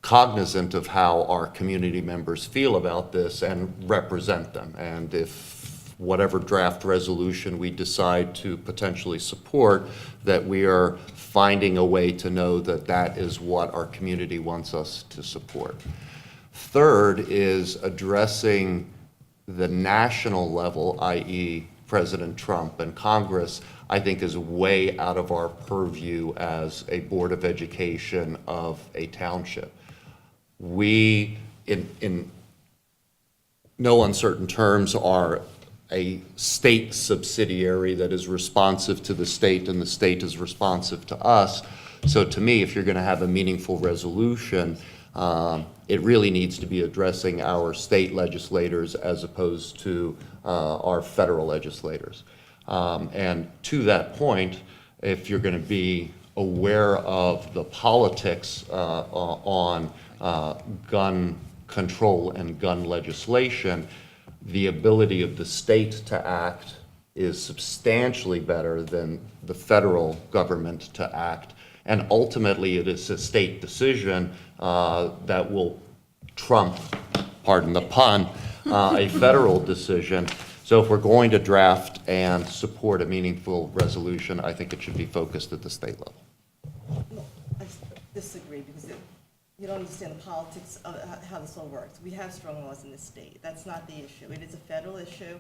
cognizant of how our community members feel about this and represent them. And if whatever draft resolution we decide to potentially support, that we are finding a way to know that that is what our community wants us to support. Third is addressing the national level, i.e. President Trump and Congress, I think is way out of our purview as a Board of Education of a township. We, in no uncertain terms, are a state subsidiary that is responsive to the state, and the state is responsive to us. So to me, if you're going to have a meaningful resolution, it really needs to be addressing our state legislators as opposed to our federal legislators. And to that point, if you're going to be aware of the politics on gun control and gun legislation, the ability of the state to act is substantially better than the federal government to act. And ultimately, it is a state decision that will trump, pardon the pun, a federal decision. So if we're going to draft and support a meaningful resolution, I think it should be focused at the state level. No, I disagree because you don't understand the politics of how this all works. We have strong laws in this state. That's not the issue. It is a federal issue.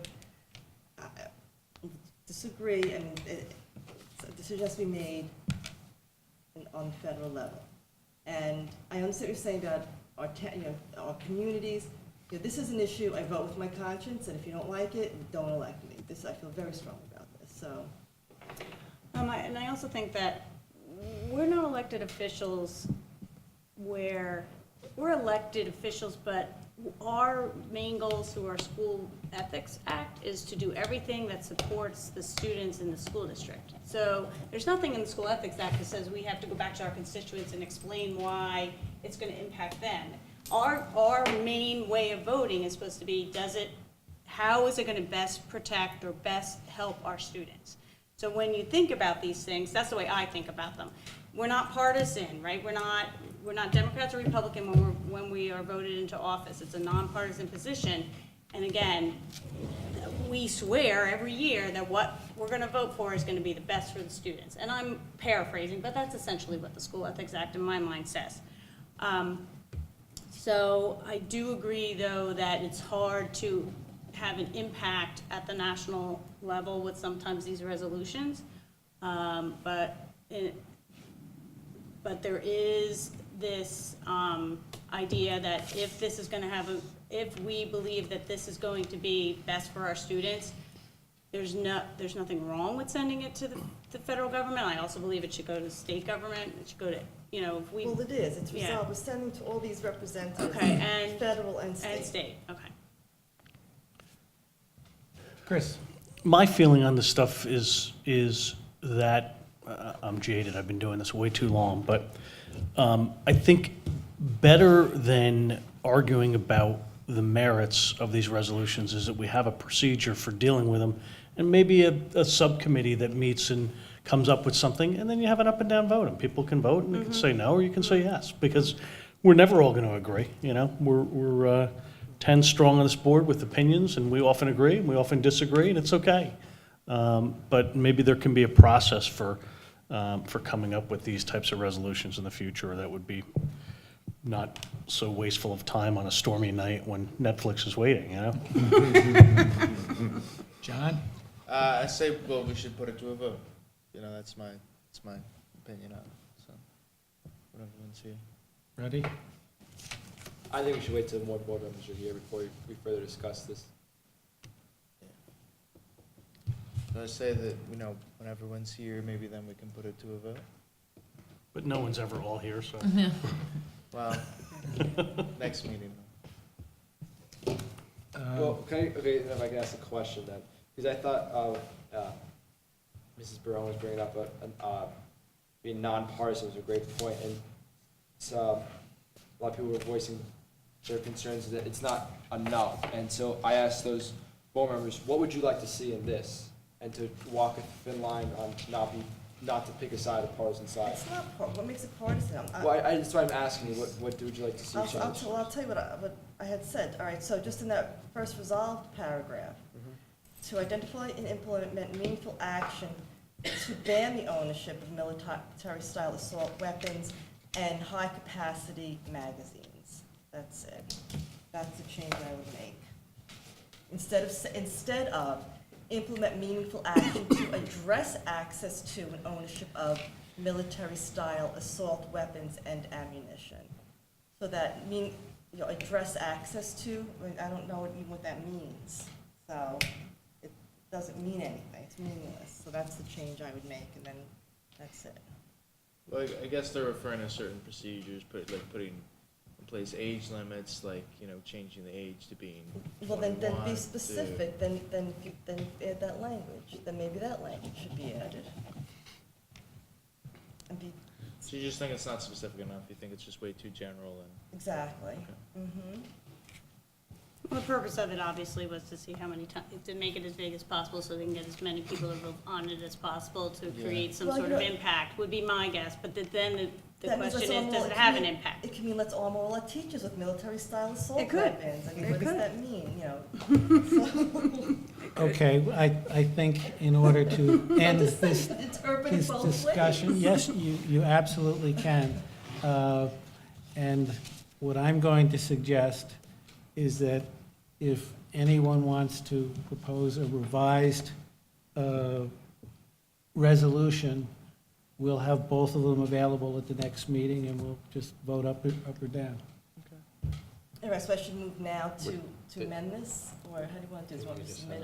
I disagree, and a decision has to be made on the federal level. And I understand what you're saying about our communities. You know, this is an issue. I vote with my conscience, and if you don't like it, don't elect me. I feel very strongly about this. So, And I also think that we're not elected officials where we're elected officials, but our main goals through our School Ethics Act is to do everything that supports the students in the school district. So there's nothing in the School Ethics Act that says we have to go back to our constituents and explain why it's gonna impact them. Our main way of voting is supposed to be, how is it gonna best protect or best help our students? So when you think about these things, that's the way I think about them. We're not partisan, right? We're not Democrats or Republican when we are voted into office. It's a nonpartisan position. And again, we swear every year that what we're gonna vote for is gonna be the best for the students. And I'm paraphrasing, but that's essentially what the School Ethics Act in my mind says. So I do agree, though, that it's hard to have an impact at the national level with sometimes these resolutions. But there is this idea that if this is going to if we believe that this is going to be best for our students, there's nothing wrong with sending it to the federal government. I also believe it should go to the state government. It should go to, if we. Well, it is, it's Yeah. resolved, we're sending to all these representatives. Okay, and. Federal and state. And state, okay. Chris? My feeling on this stuff is that, I'm jaded, I've been doing this way too long, but I think better than arguing about the merits of these resolutions is that we have a procedure for dealing with them, and maybe a subcommittee that meets and comes up with something, and then you have an up and down vote, and people can vote, and you can say no, or you can say yes, because we're never all going to agree, We're 10 strong on this board with opinions, and we often agree, and we often disagree, and it's okay. But maybe there can be a process for coming up with these types of resolutions in the future that would be not so wasteful of time on a stormy night when Netflix is waiting, John? I say, well, we should put it to a vote. That's my opinion on it, so, what everyone's here. Ready? I think we should wait till more board members are here before we further discuss this. So I say that, when everyone's here, maybe then we can put it to a vote. But no one's ever all here, so. Well, next meeting. Well, okay, if I can ask a question then, because I thought Mrs. Barone was bringing up being nonpartisan was a great point, and so a lot of people were voicing their concerns that it's not enough, and so I asked those board members, what would you like to see in this, and to walk a thin line on not to pick a side, a partisan side. It's not, what makes it partisan? Well, that's why I'm asking you, what would you like to see changed? I'll tell you what I had said. All right, so just in that first resolved paragraph, to identify and implement meaningful action to ban the ownership of military-style assault weapons and high-capacity magazines. That's it. That's the change I would make. Instead of implement meaningful action to address access to and ownership of military-style assault weapons and ammunition. So that address access to, I don't know even what that means. So it doesn't mean anything, it's meaningless. So that's the change I would make, and then that's it. Well, I guess they're referring to certain procedures, putting in place age limits, changing the age to being 21. Well, then be specific, then add that language, then maybe that language should be added. So you just think it's not specific enough, you think it's just way too general and. Exactly. Okay. Well, the purpose of it obviously was to see how many times, to make it as big as possible so they can get as many people to vote on it as possible to create some sort of impact, would be my guess. But then the question is, does it have an impact? It can mean let's arm all our teachers with military-style assault It could. weapons. I mean, It what does could. that mean, Okay, I think in order to end this Interpret it both discussion, ways. yes, you absolutely can. And what I'm going to suggest is that if anyone wants to propose a revised resolution, we'll have both of them available at the next meeting, and we'll just vote up or down. All right, so I should move now to amend this, or how do you want to do this? Want me to submit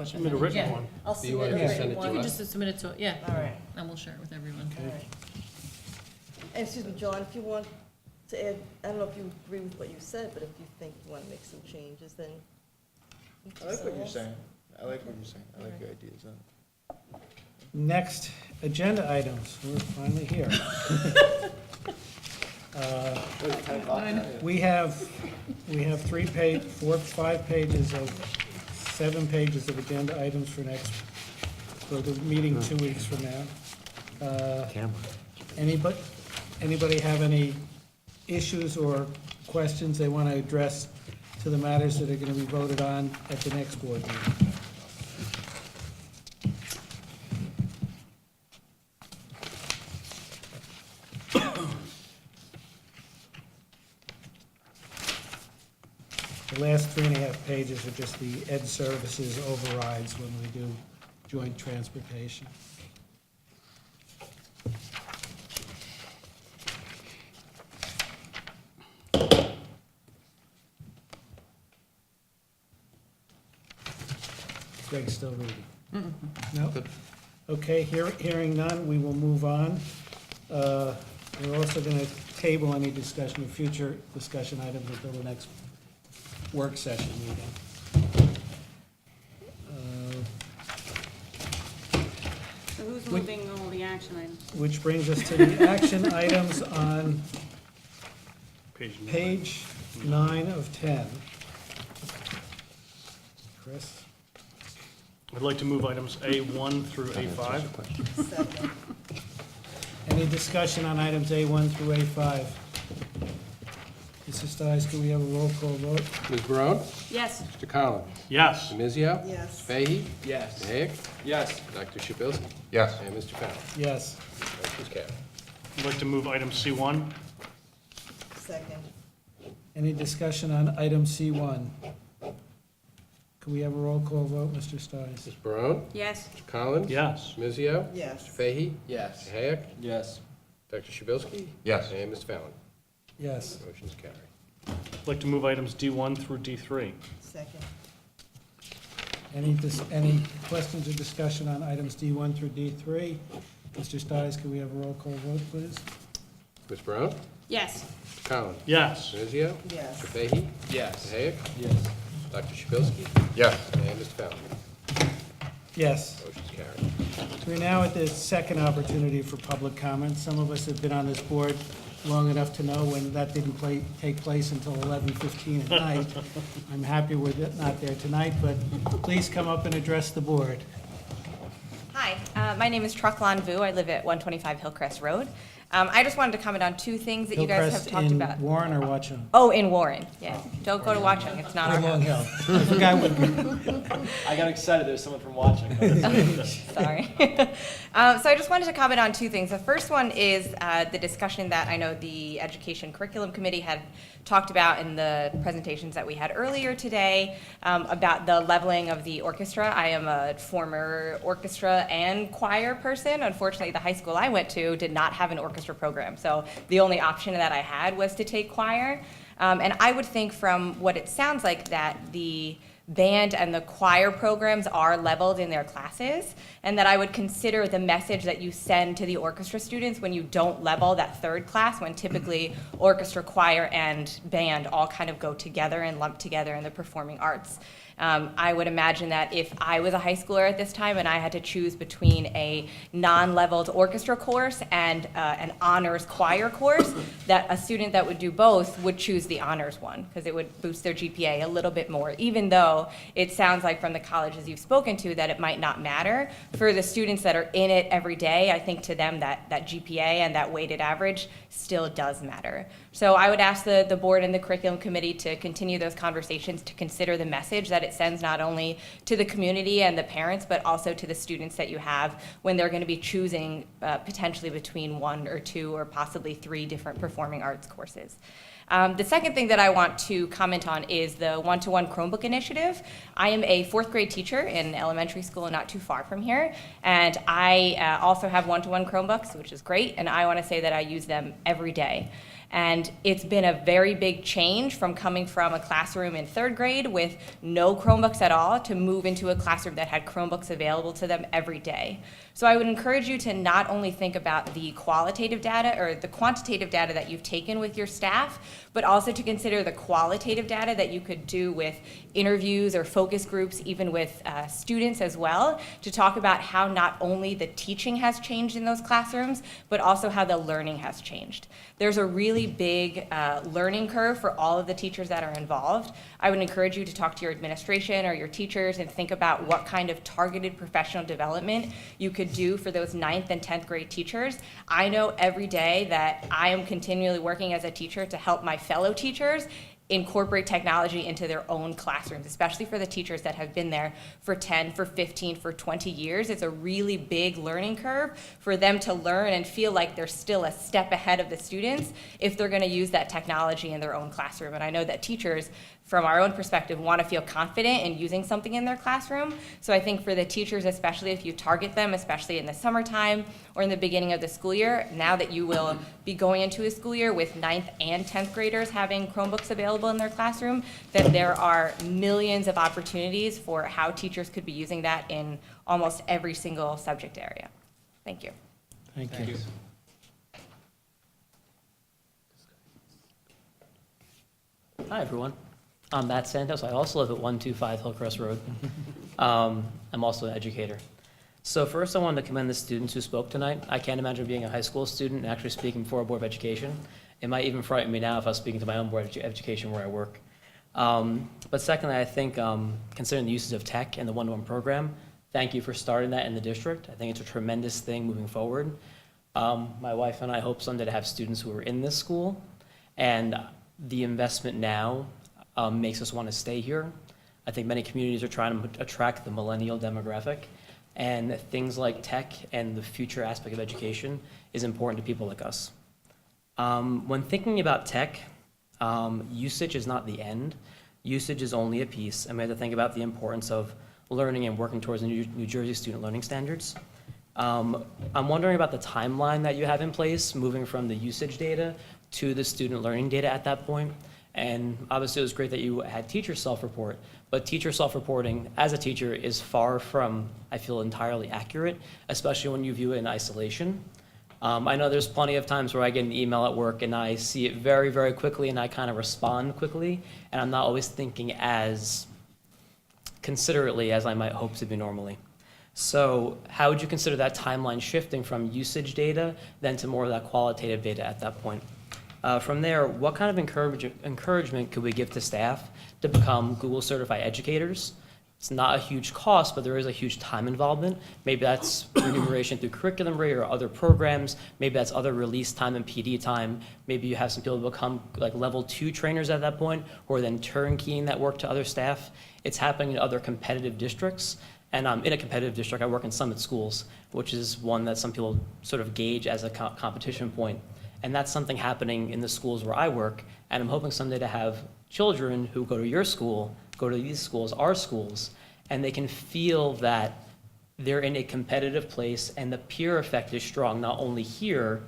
Submit a written one. I'll Do you submit want a to send written it to one. You can us? just submit it to, yeah. All right. And we'll share it with everyone. All right. And excuse me, John, if you want To add, I don't know if you agree with what you said, but if you think you want to make some changes, then. I like what you're saying. I like what you're saying. I like your ideas on it. Next agenda items, we're finally here. We have 5 pages of 7 pages of agenda items for the meeting 2 weeks from now. Anybody have any issues or questions they want to address to the matters that are going to be voted on at the next board meeting? The last 3.5 pages are just the ed services overrides when we do joint transportation. Greg's still reading? No? Okay, hearing none, we will move on. We're also going to table any discussion of future discussion items until the next work session meeting. So who's moving all the action items? Which brings us to the action items on page 9 of 10. Chris? I'd like to move items A1 through A5. Second. Any discussion on items A1 through A5? Mr. Stiles, can we have a roll call vote? Ms. Barone? Yes. Mr. Collins? Yes. Ms. Mizio? Yes. Fahey? Yes. Mr. Hayek? Yes. Dr. Shabilsky? Yes. And Mr. Fallon? Yes. Motion's carried. I'd like to move item C1. Second. Any discussion on item C1? Can we have a roll call vote, Mr. Stiles? Ms. Barone? Yes. Mr. Collins? Yes. Ms. Mizio? Yes. Mr. Fahey? Yes. Mr. Hayek? Yes. Dr. Shabilsky? Yes. And Mr. Fallon? Yes. Motion's carried. I'd like to move items D1 through D3. Second. Any questions or discussion on items D1 through D3? Mr. Stiles, can we have a roll call vote, please? Ms. Barone? Yes. Mr. Collins? Yes. Ms. Mizio? Yes. Mr. Fahey? Yes. Mr. Hayek? Yes. Dr. Shabilsky? Yes. And Mr. Fallon? Yes. Motion's carried. We're now at the second opportunity for public comment. Some of us have been on this board long enough to know when that didn't take place until 11:15 at night. I'm happy we're not there tonight, but please come up and address the board. Hi, my name is Trucklan Vu. I live at 125 Hillcrest Road. I just wanted to comment on 2 things that you guys have Hillcrest talked about. in Warren or Watchung? Oh, in Warren, yeah. Don't go to Watchung, it's not our Or Long house. Hill. I forgot what. I got excited, there's someone from watching. Sorry. So I just wanted to comment on 2 things. The first one is the discussion that I know the Education Curriculum Committee had talked about in the presentations that we had earlier today about the leveling of the orchestra. I am a former orchestra and choir person. Unfortunately, the high school I went to did not have an orchestra program, so the only option that I had was to take choir. And I would think from what it sounds like that the band and the choir programs are leveled in their classes, and that I would consider the message that you send to the orchestra students when you don't level that 3rd class, when typically orchestra, choir, and band all kind of go together and lump together in the performing arts. I would imagine that if I was a high schooler at this time and I had to choose between a non-leveled orchestra course and an honors choir course, that a student that would do both would choose the honors one, because it would boost their GPA a little bit more, even though it sounds like from the colleges you've spoken to that it might not matter. For the students that are in it every day, I think to them that GPA and that weighted average still does matter. So I would ask the board and the curriculum committee to continue those conversations, to consider the message that it sends not only to the community and the parents, but also to the students that you have when they're going to be choosing potentially between 1 or 2 or possibly 3 different performing arts courses. The second thing that I want to comment on is the one-to-one Chromebook initiative. I am a 4th grade teacher in elementary school not too far from here, and I also have one-to-one Chromebooks, which is great, and I want to say that I use them every day. And it's been a very big change from coming from a classroom in third grade with no Chromebooks at all to move into a classroom that had Chromebooks available to them every day. So I would encourage you to not only think about the qualitative data or the quantitative data that you've taken with your staff, but also to consider the qualitative data that you could do with interviews or focus groups, even with students as well, to talk about how not only the teaching has changed in those classrooms, but also how the learning has changed. There's a really big learning curve for all of the teachers that are involved. I would encourage you to talk to your administration or your teachers and think about what kind of targeted professional development you could do for those 9th and 10th grade teachers. I know every day that I am continually working as a teacher to help my fellow teachers incorporate technology into their own classrooms, especially for the teachers that have been there for 10, for 15, for 20 years. It's a really big learning curve for them to learn and feel like they're still a step ahead of the students if they're going to use that technology in their own classroom. And I know that teachers, from our own perspective, want to feel confident in using something in their classroom. So I think for the teachers, especially if you target them, especially in the summertime or in the beginning of the school year, now that you will be going into a school year with 9th and 10th graders having Chromebooks available in their classroom, that there are millions of opportunities for how teachers could be using that in almost every single subject area. Thank you. Thank you. Hi, everyone. I'm Matt Santos. I also live at 125 Hillcrest Road. I'm also an educator. So first, I wanted to commend the students who spoke tonight. I can't imagine being a high school student and actually speaking before a Board of Education. It might even frighten me now if I was speaking to my own Board of Education where I work. But secondly, I think considering the uses of tech and the one-to-one program, thank you for starting that in the district. I think it's a tremendous thing moving forward. My wife and I hope someday to have students who are in this school, and the investment now makes us want to stay here. I think many communities are trying to attract the millennial demographic, and things like tech and the future aspect of education is important to people like us. When thinking about tech, usage is not the end. Usage is only a piece, and we have to think about the importance of learning and working towards the New Jersey student learning standards. I'm wondering about the timeline that you have in place, moving from the usage data to the student learning data at that point. And obviously, it was great that you had teacher self-report, but teacher self-reporting as a teacher is far from, I feel, entirely accurate, especially when you view it in isolation. I know there's plenty of times where I get an email at work and I see it very, very quickly and I kind of respond quickly, and I'm not always thinking as considerately as I might hope to be normally. So how would you consider that timeline shifting from usage data then to more of that qualitative data at that point? From there, what kind of encouragement could we give to staff to become Google certified educators? It's not a huge cost, but there is a huge time involvement. Maybe that's remuneration through curriculum rate or other programs. Maybe that's other release time and PD time. Maybe you have some people become like level 2 trainers at that point, or then turnkeying that work to other staff. It's happening in other competitive districts. And in a competitive district, I work in Summit Schools, which is one that some people sort of gauge as a competition point. And that's something happening in the schools where I work. And I'm hoping someday to have children who go to your school, go to these schools, our schools, and they can feel that they're in a competitive place and the peer effect is strong, not only here,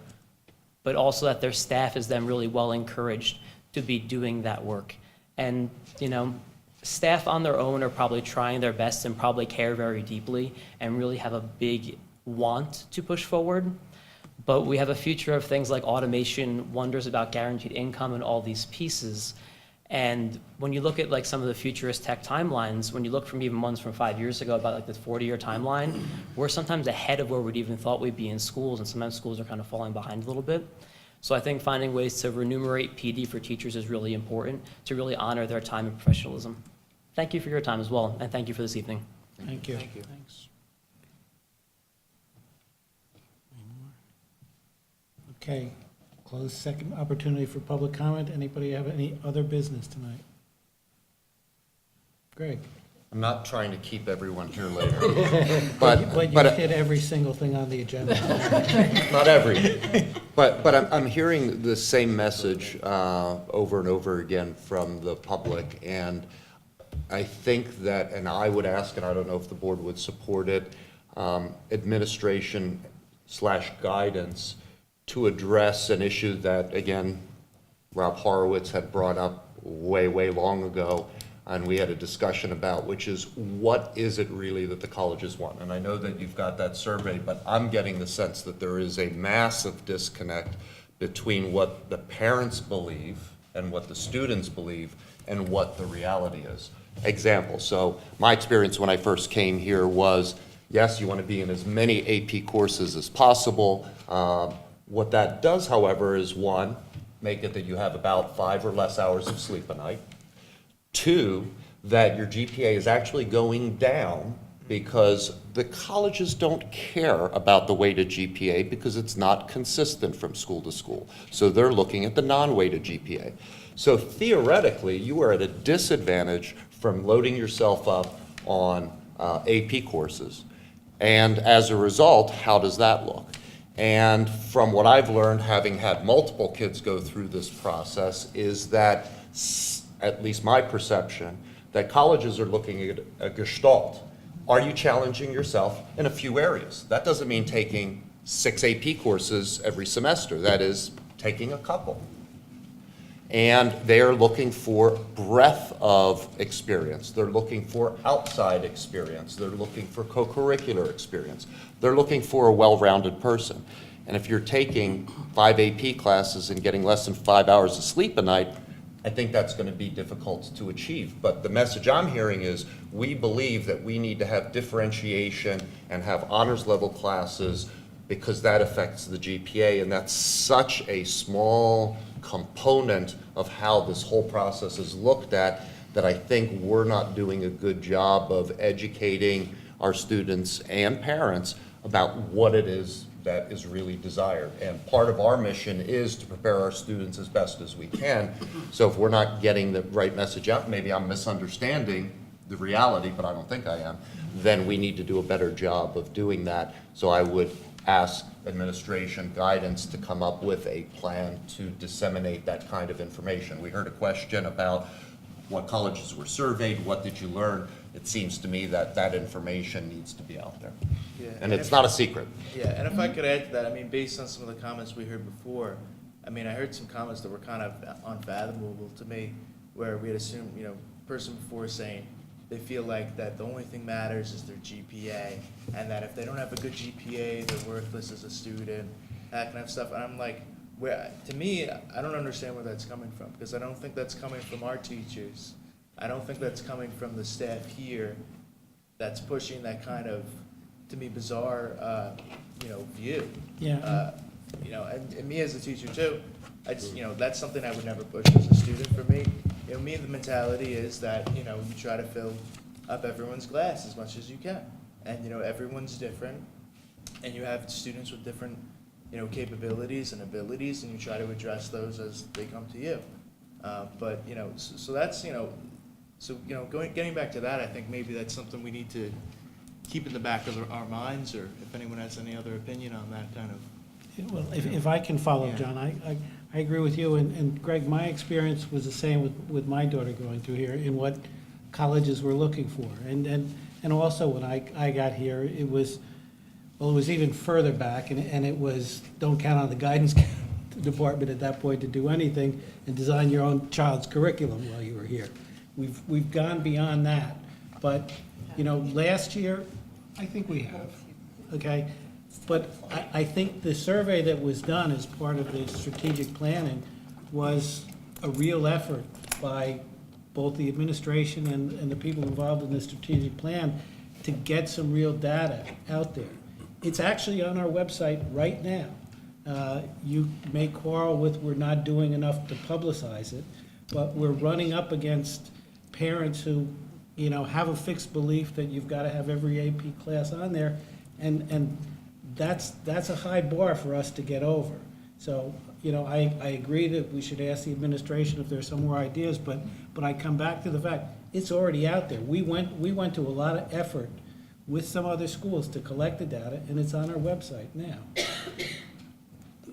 but also that their staff is then really well encouraged to be doing that work. And, you know, staff on their own are probably trying their best and probably care very deeply and really have a big want to push forward. But we have a future of things like automation, wonders about guaranteed income and all these pieces. And when you look at like some of the futurist tech timelines, when you look from even ones from 5 years ago about like this 40-year timeline, we're sometimes ahead of where we'd even thought we'd be in schools, and sometimes schools are kind of falling behind a little bit. So I think finding ways to remunerate PD for teachers is really important to really honor their time and professionalism. Thank you for your time as well, and thank you for this evening. Thank you. Thank you. Thanks. Okay, close second opportunity for public comment. Anybody have any other business tonight? Greg? I'm not trying to keep everyone here later. But you hit every single thing on the agenda. Not every. But I'm hearing the same message over and over again from the public. And I think that, and I would ask, and I don't know if the board would support it, administration/guidance to address an issue that, again, Rob Horowitz had brought up way, way long ago, and we had a discussion about, which is what is it really that the colleges want? And I know that you've got that survey, but I'm getting the sense that there is a massive disconnect between what the parents believe and what the students believe and what the reality is. Example, so my experience when I first came here was, yes, you want to be in as many AP courses as possible. What that does, however, is one, make it that you have about 5 or less hours of sleep a night. 2, that your GPA is actually going down because the colleges don't care about the weighted GPA because it's not consistent from school to school. So they're looking at the non-weighted GPA. So theoretically, you are at a disadvantage from loading yourself up on AP courses. And as a result, how does that look? And from what I've learned, having had multiple kids go through this process, is that, at least my perception, that colleges are looking at a gestalt. Are you challenging yourself in a few areas? That doesn't mean taking 6 AP courses every semester. That is taking a couple. And they are looking for breadth of experience. They're looking for outside experience. They're looking for co-curricular experience. They're looking for a well-rounded person. And if you're taking 5 AP classes and getting less than 5 hours of sleep a night, I think that's going to be difficult to achieve. But the message I'm hearing is we believe that we need to have differentiation and have honors level classes because that affects the GPA, and that's such a small component of how this whole process is looked at that I think we're not doing a good job of educating our students and parents about what it is that is really desired. And part of our mission is to prepare our students as best as we can. So if we're not getting the right message out, maybe I'm misunderstanding the reality, but I don't think I am, then we need to do a better job of doing that. So I would ask administration guidance to come up with a plan to disseminate that kind of information. We heard a question about what colleges were surveyed, what did you learn? It seems to me that that information needs to be out there. Yeah, And it's not a secret. Yeah, and if I could add to that, I mean, based on some of the comments we heard before, I mean, I heard some comments that were kind of unfathomable to me, where we had assumed, you know, person before saying they feel like that the only thing matters is their GPA, and that if they don't have a good GPA, they're worthless as a student, that kind of stuff. And I'm like, where, to me, I don't understand where that's coming from, because I don't think that's coming from our teachers. I don't think that's coming from the staff here that's pushing that kind of, to me, bizarre, you know, view. Yeah. You know, and me as a teacher too, I just, you know, that's something I would never push as a student. For me, you know, me, the mentality is that, you know, you try to fill up everyone's glass as much as you can. And, you know, everyone's different, and you have students with different, you know, capabilities and abilities, and you try to address those as they come to you. But, you know, so that's, you know, so, you know, getting back to that, I think maybe that's something we need to keep in the back of our minds, or if anyone has any other opinion on that kind of. Well, if I can follow, Yeah. John, I agree with you, and Greg, my experience was the same with my daughter going through here in what colleges were looking for. And also when I got here, it was even further back, and it was, don't count on the guidance department at that point to do anything, and design your own child's curriculum while you were here. We've gone beyond that, but, you know, last year, I think we have, okay? But I think the survey that was done as part of the strategic planning was a real effort by both the administration and the people involved in the strategic plan to get some real data out there. It's actually on our website right now. You may quarrel with we're not doing enough to publicize it, but we're running up against parents who, you know, have a fixed belief that you've got to have every AP class on there, and that's a high bar for us to get over. So, you know, I agree that we should ask the administration if there's some more ideas, but I come back to the fact, it's already out there. We went to a lot of effort with some other schools to collect the data, and it's on our website now.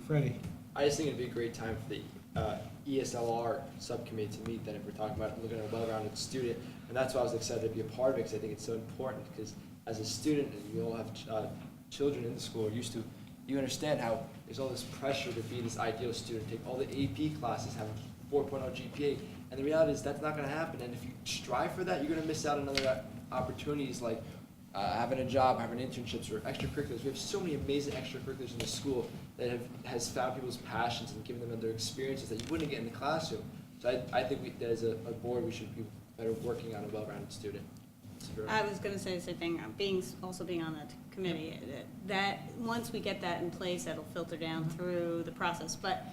Freddie? I just think it'd be a great time for the ESLR subcommittee to meet then, if we're talking about looking at a well-rounded student. And that's why I was excited to be a part of it, because I think it's so important, because as a student, and you all have children in the school, are used to you understand how there's all this pressure to be this ideal student, take all the AP classes, have a 4.0 GPA, and the reality is that's not going to happen. And if you strive for that, you're going to miss out on other opportunities like having a job, having internships, or extracurriculars. We have so many amazing extracurriculars in the school that has found people's passions and given them other experiences that you wouldn't get in the classroom. So I think that as a board, we should be better working on a well-rounded student. I was going to say the same thing, also being on that committee, that once we get that in place, that'll filter down through the process. But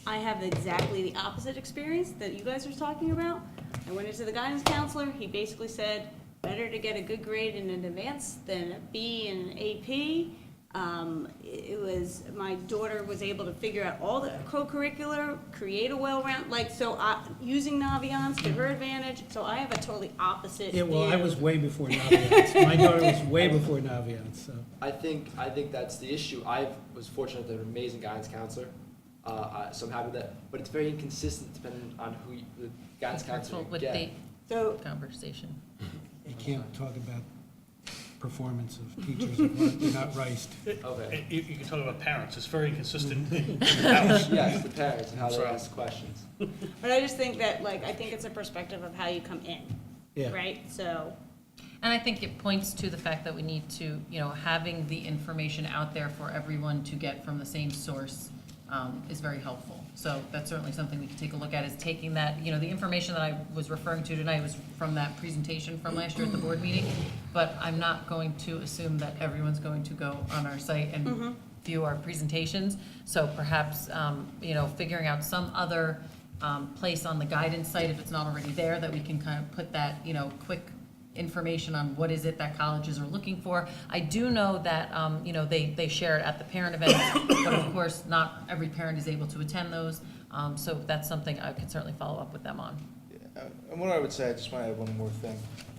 I have exactly the opposite experience that you guys are talking about. I went into the guidance counselor, he basically said, better to get a good grade in an advanced than a B in an AP. My daughter was able to figure out all the co-curricular, create a well-rounded, using Naviance to her advantage, so I have a totally opposite Yeah, well, I view. was way before Naviance. My daughter was way before Naviance, so. I think that's the issue. I was fortunate to have an amazing guidance counselor, so I'm happy with that. But it's very inconsistent depending on who the guidance counselor With you the get. conversation. You can't talk about performance of teachers if they're not riced. Okay. You can talk about parents, it's very consistent. Yes, the parents and how they So- ask questions. But I just think that, I think it's a perspective of how you come in, Yeah. right? So, And I think it points to the fact that we need to, having the information out there for everyone to get from the same source is very helpful. So that's certainly something we can take a look at, is taking that, the information that I was referring to tonight was from that presentation from last year at the board meeting, but I'm not going to assume that everyone's going to go on our site and view our presentations. So perhaps, figuring out some other place on the guidance site, if it's not already there, that we can kind of put that, quick information on what is it that colleges are looking for. I do know that, they share it at the parent event, but of course, not every parent is able to attend those. So that's something I could certainly follow up with them on. And what I would say, I just want to add one more thing.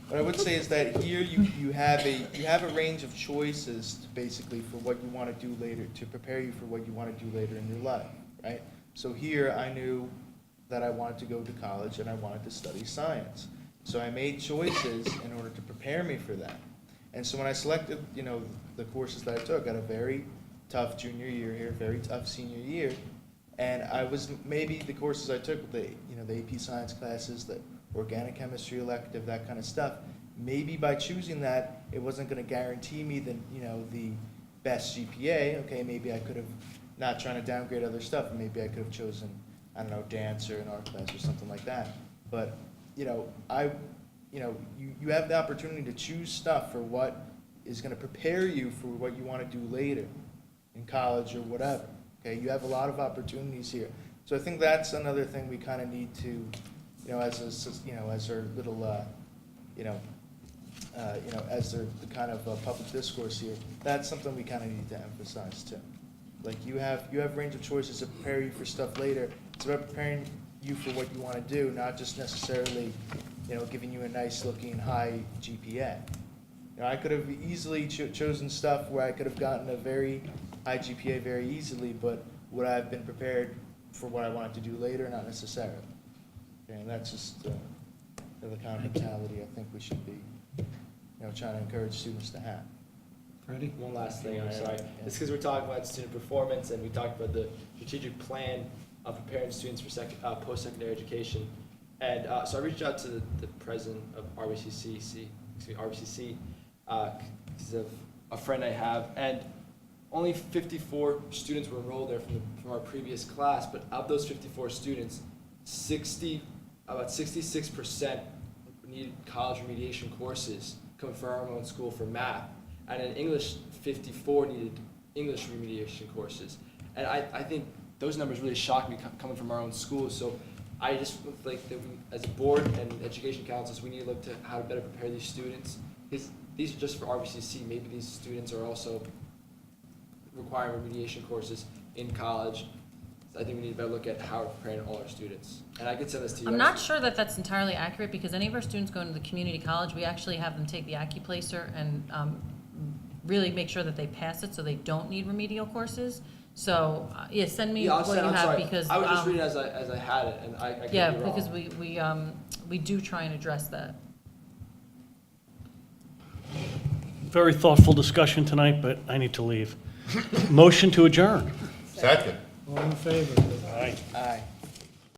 What I would say is that here you have a range of choices basically for what you want to do later, to prepare you for what you want to do later in your life, right? So here I knew that I wanted to go to college and I wanted to study science. So I made choices in order to prepare me for that. And so when I selected, the courses that I took, I had a very tough junior year here, very tough senior year. And maybe the courses I took, the AP science classes, the organic chemistry elective, that kind of stuff, maybe by choosing that, it wasn't going to guarantee me the best GPA. Okay, maybe I could have, not trying to downgrade other stuff, maybe I could have chosen, I don't know, dance or an art class or something like that. But you have the opportunity to choose stuff for what is going to prepare you for what you want to do later in college or whatever. Okay, you have a lot of opportunities here. So I think that's another thing we kind of need to, as our little, as the kind of public discourse here, that's something we kind of need to emphasize too. Like you have range of choices to prepare you for stuff later. It's about preparing you for what you want to do, not just necessarily, giving you a nice looking high GPA. I could have easily chosen stuff where I could have gotten a very high GPA very easily, but would I have been prepared for what I wanted to do later? Not necessarily. Okay, and that's just the kind of mentality I think we should be, trying to encourage students to have. Freddie? One last thing, I'm sorry. It's because we're talking about student performance and we talked about the strategic plan of preparing students for post-secondary education. And so I reached out to the president of RBCC, because of a friend I have, and only 54 students were enrolled there from our previous class, but of those 54 students, about 66% needed college remediation courses coming from our own school for math. And in English, 54 needed English remediation courses. And I think those numbers really shocked me coming from our own school. So I just think that we, as a board and education councils, we need to look to how to better prepare these students. Because these are just for RBCC. Maybe these students are also requiring remediation courses in college. So I think we need to better look at how we're preparing all our students. And I could send this to you. I'm not sure that that's entirely accurate, because any of our students going to the community college, we actually have them take the AccuPlacer and really make sure that they pass it so they don't need remedial courses. So, yeah, send me what you have, sorry. because. I was just reading as I had it, and I could be wrong. Because we do try and address that. Very thoughtful discussion tonight, but I need to leave. Motion to adjourn. Second. All in favor? Aye. Aye.